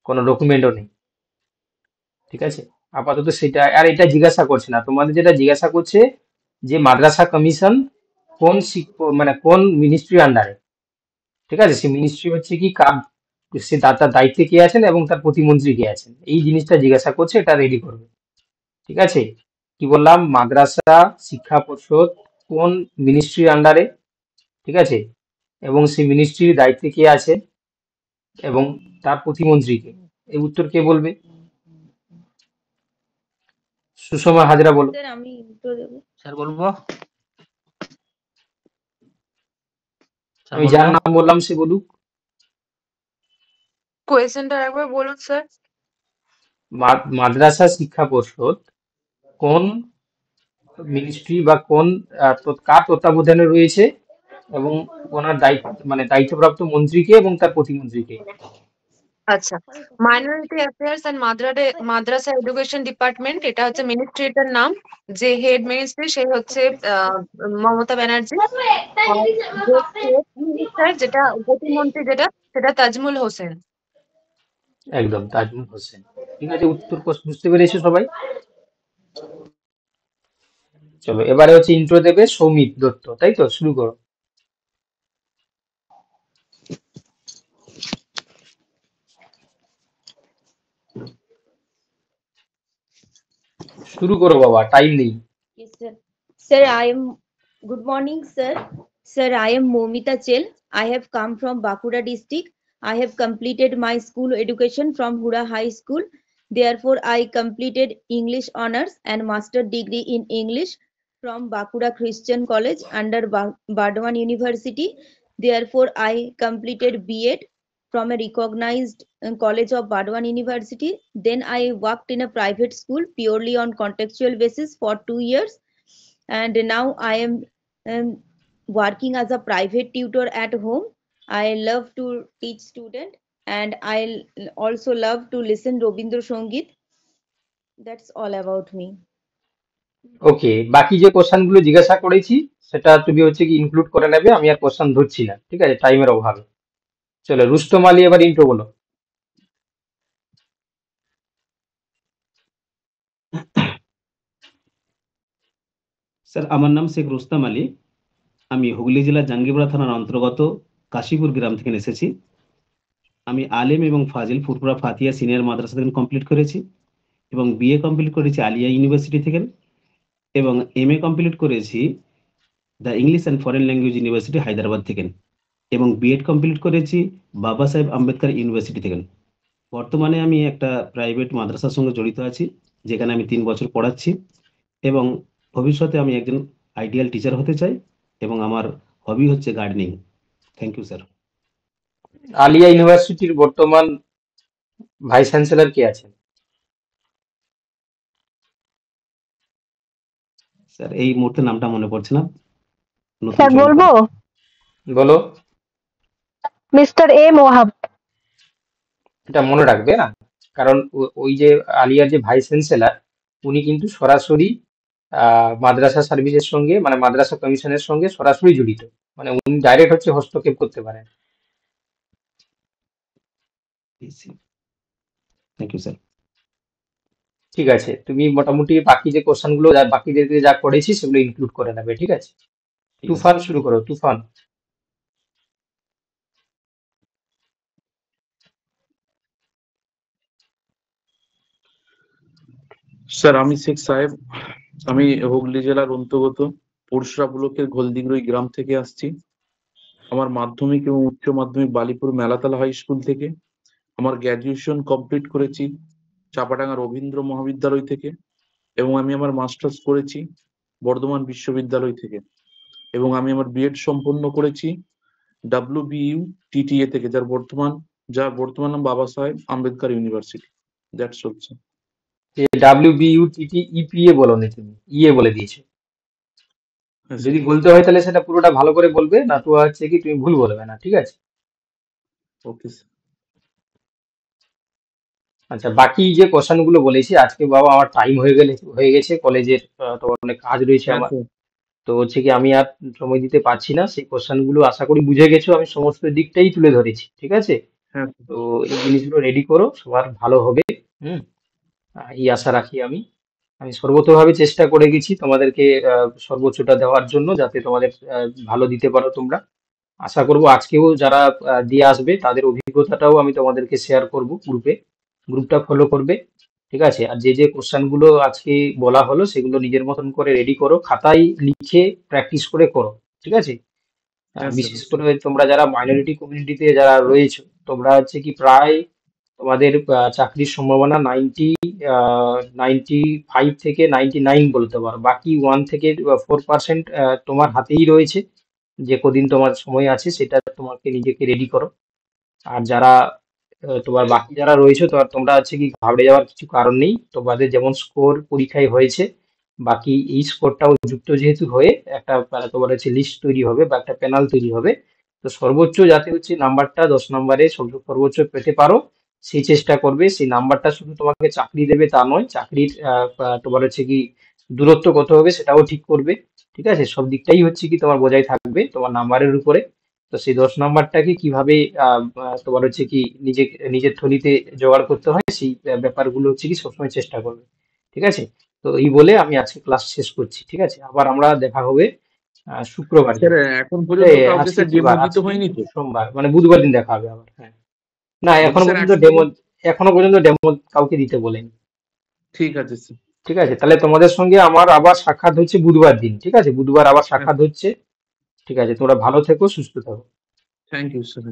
কোনো ডকুমেন্টও নেই, ঠিক আছে? আপাতত সেটা আর এটা জিজ্ঞাসা করছে না, তোমাদের যেটা জিজ্ঞাসা করছে যে মাদ্রাসা কমিশন মানে কোন মিনিস্ট্রির আন্ডারে, ঠিক আছে? সেই মিনিস্ট্রি হচ্ছে কি কার, সে তার দায়িত্বে কে আছেন এবং তার প্রতিমন্ত্রী কে আছেন, এই জিনিসটা জিজ্ঞাসা করছে, এটা রেডি করবে। ঠিক আছে, কি বললাম? মাদ্রাসা শিক্ষা পর্ষদ কোন মিনিস্ট্রির আন্ডারে, ঠিক আছে, এবং সেই মিনিস্ট্রির দায়িত্বে কে আছে এবং তার প্রতিমন্ত্রীকে। এই উত্তর কে বলবে? সুষমা হাজরা বলো। স্যার আমি উত্তর দেবো। স্যার বলবো, স্যার আমি যার বলবো। নাম বললাম সে বলুক। কোয়েশ্চেনটা একবার বলুন স্যার। মাদ্রাসা শিক্ষা পর্ষদ কোন মিনিস্ট্রি বা কোন কার তত্ত্বাবধানে রয়েছে এবং ওনার দায়িত্ব মানে দায়িত্বপ্রাপ্ত মন্ত্রীকে এবং তার প্রতিমন্ত্রীকে। আচ্ছা, minority affairs and madrasa education department, এটা হচ্ছে মিনিস্ট্রিটার নাম। যে হেড মিনিস্ট্রি সে হচ্ছে মমতা ব্যানার্জি। আর যে স্টেট মিনিস্টার যেটা প্রতিমন্ত্রী যেটা, সেটা তাজমুল হোসেন। একদম তাজমুল হোসেন। ঠিক আছে, উত্তর বুঝতে পেরেছো সবাই? চলো এবারে হচ্ছে ইন্ট্রো দেবে সৌমিত দত্ত, তাই তো? শুরু করো। শুরু করো বাবা, টাইম নেই। Yes, sir. Sir, good morning, sir. Sir, I am Momita Chel. I have come from Bankura district. I have completed my school education from Hura High School. Therefore, I completed English honors and master degree in English from Bankura Christian College under Bardwan University. Therefore, I completed B.Ed from a recognized college of Bardwan University. Then I worked in a private school purely on contextual basis for 2 years. And now I am working as a private tutor at home. I love to teach students and I also love to listen Robindra Sangeet. That's all about me. ওকে, বাকি যে question গুলো জিজ্ঞাসা করেছি সেটা তুমি হচ্ছে কি include করে নেবে, আমি আর কোশ্চেন ধরছি না, ঠিক আছে, টাইমের অভাবে। চলো রুস্তম আলী এবার ইন্ট্রো বলো। স্যার আমার নাম শেখ রুস্তম আলী, আমি হুগলি জেলার জাঙ্গিপাড়া থানার অন্তর্গত কাশীপুর গ্রাম থেকে এসেছি। আমি আলেম এবং ফাজিল ফুরফুরা ফাতিয়া সিনিয়র মাদ্রাসা থেকে কমপ্লিট করেছি এবং বিএ কমপ্লিট করেছি আলিয়া ইউনিভার্সিটি থেকে এবং এমএ কমপ্লিট করেছি the English and foreign language university Hyderabad থেকে এবং বিএড কমপ্লিট করেছি বাবা সাহেব আম্বেদকর ইউনিভার্সিটি থেকে। বর্তমানে আমি একটা প্রাইভেট মাদ্রাসার সঙ্গে জড়িত আছি, যেখানে আমি 3 বছর পড়াচ্ছি এবং ভবিষ্যতে আমি একজন আইডিয়াল টিচার হতে চাই এবং আমার হবি হচ্ছে gardening. Thank you sir. Aliah ইউনিভার্সিটির বর্তমান ভাইস চ্যান্সেলর কে আছেন? স্যার এই মুহূর্তে নামটা মনে পড়ছে না। স্যার বলবো? বলো। Mister M Wahab. এটা মনে রাখবে না, কারণ ওই যে আলিয়ার যে ভাইস চ্যান্সেলর উনি কিন্তু সরাসরি মাদ্রাসা সার্ভিসের সঙ্গে মানে মাদ্রাসা কমিশনের সঙ্গে সরাসরি জড়িত, মানে উনি ডাইরেক্ট হচ্ছে হস্তক্ষেপ করতে পারেন। Thank you sir. ঠিক আছে, তুমি মোটামুটি বাকি যে কোশ্চেন গুলো বাকিদেরকে যা করেছি সেগুলো ইনক্লুড করে নেবে, ঠিক আছে? তুফান শুরু করো, তুফান। স্যার আমি শেখ সাহেব, আমি হুগলি জেলার অন্তর্গত পরশুরা ব্লকের গোলদিগরই গ্রাম থেকে আসছি। আমার মাধ্যমিক এবং উচ্চ মাধ্যমিক বালিপুর মেলাতলা হাই স্কুল থেকে। আমার গ্র্যাজুয়েশন কমপ্লিট করেছি চাপাডাঙ্গা রবীন্দ্র মহাবিদ্যালয় থেকে এবং আমি আমার মাস্টার্স করেছি বর্ধমান বিশ্ববিদ্যালয় থেকে এবং আমি আমার বিএড সম্পন্ন করেছি WBU TTA থেকে, যার বর্তমান নাম বাবা সাহেব Ambedkar university. That's all sir. WBUTT-EPA বলো না, তুমি ইয়ে বলে দিয়েছো। যদি বলতে হয় তাহলে সেটা পুরোটা ভালো করে বলবে, না তো হচ্ছে কি তুমি ভুল বলবে না, ঠিক আছে? Okay sir. আচ্ছা, বাকি যে কোশ্চেন গুলো বলেছি আজকে বাবা আমার টাইম হয়ে গেছে কলেজের, তো অনেক কাজ রয়েছে আমার, তো হচ্ছে কি আমি আর সময় দিতে পারছি না। সেই কোশ্চেন গুলো আশা করি বুঝে গেছো, আমি সমস্ত দিকটাই তুলে ধরেছি, ঠিক আছে? তো এই জিনিসগুলো রেডি করো, সবার ভালো হবে, এই আশা রাখি আমি। আমি সর্বতোভাবে চেষ্টা করে গেছি তোমাদেরকে সর্বোচ্চটা দেওয়ার জন্য, যাতে তোমাদের ভালো দিতে পারো তোমরা। আশা করব আজকেও যারা দিয়ে আসবে তাদের অভিজ্ঞতাটাও আমি তোমাদেরকে শেয়ার করব গ্রুপটা ফলো করবে, ঠিক আছে? আর যে যে কোশ্চেন গুলো আজকে বলা হলো সেগুলো নিজের মতন করে রেডি করো, খাতায় লিখে প্র্যাকটিস করে করো, ঠিক আছে? বিশেষ করে তোমরা যারা মাইনরিটি কমিউনিটিতে যারা রয়েছে, তোমরা হচ্ছে কি প্রায় তোমাদের চাকরির সম্ভাবনা 95 থেকে 99 বলতে পারো, বাকি 1 থেকে 4% তোমার হাতেই রয়েছে। যে কদিন তোমার সময় আছে সেটা তোমাকে নিজেকে রেডি করো। আর যারা তোমার বাকি যারা রয়েছে তোমরা হচ্ছে কি ঘাবড়ে যাওয়ার কিছু কারণ নেই। তোমাদের যেমন স্কোর পরীক্ষায় হয়েছে, বাকি এই স্কোরটাও যুক্ত যেহেতু হয়ে একটা তোমার হচ্ছে লিস্ট তৈরি হবে বা একটা প্যানেল তৈরি হবে। তো সর্বোচ্চ যাতে হচ্ছে নাম্বারটা 10 নম্বরে সর্বোচ্চ পেতে পারো সেই চেষ্টা করবে। সেই নাম্বারটা শুধু তোমাকে চাকরি দেবে তা নয়, চাকরির তোমার হচ্ছে কি দূরত্ব কত হবে সেটাও ঠিক করবে, ঠিক আছে? সব দিকটাই হচ্ছে কি তোমার বজায় থাকবে তোমার নাম্বারের উপরে। তো সেই 10 নাম্বারটাকে কিভাবে তোমার হচ্ছে কি নিজের থলিতে জোগাড় করতে হয় সেই ব্যাপারগুলো হচ্ছে কি সবসময় চেষ্টা করবে, ঠিক আছে? তো এই বলে আমি আজকে ক্লাস শেষ করছি, ঠিক আছে? আবার আমরা দেখা হবে শুক্রবার স্যার দিন। এখন পর্যন্ত কাউকে আজকে স্যার কি ডেমো বার? দিতে আজকে হয়নি তো? সোমবার, মানে বুধবার দিন দেখা হবে আবার। হ্যাঁ, না বলছি স্যার এখনো পর্যন্ত ডেমো কাউকে দিতে বলেনি। ঠিক আছে স্যার। ঠিক আছে, তাহলে তোমাদের সঙ্গে আমার আবার সাক্ষাৎ হচ্ছে বুধবার দিন, ঠিক আছে? বুধবার আবার সাক্ষাৎ হচ্ছে, ঠিক আছে? তোমরা ভালো থেকো, সুস্থ থাকো। Thank you sir.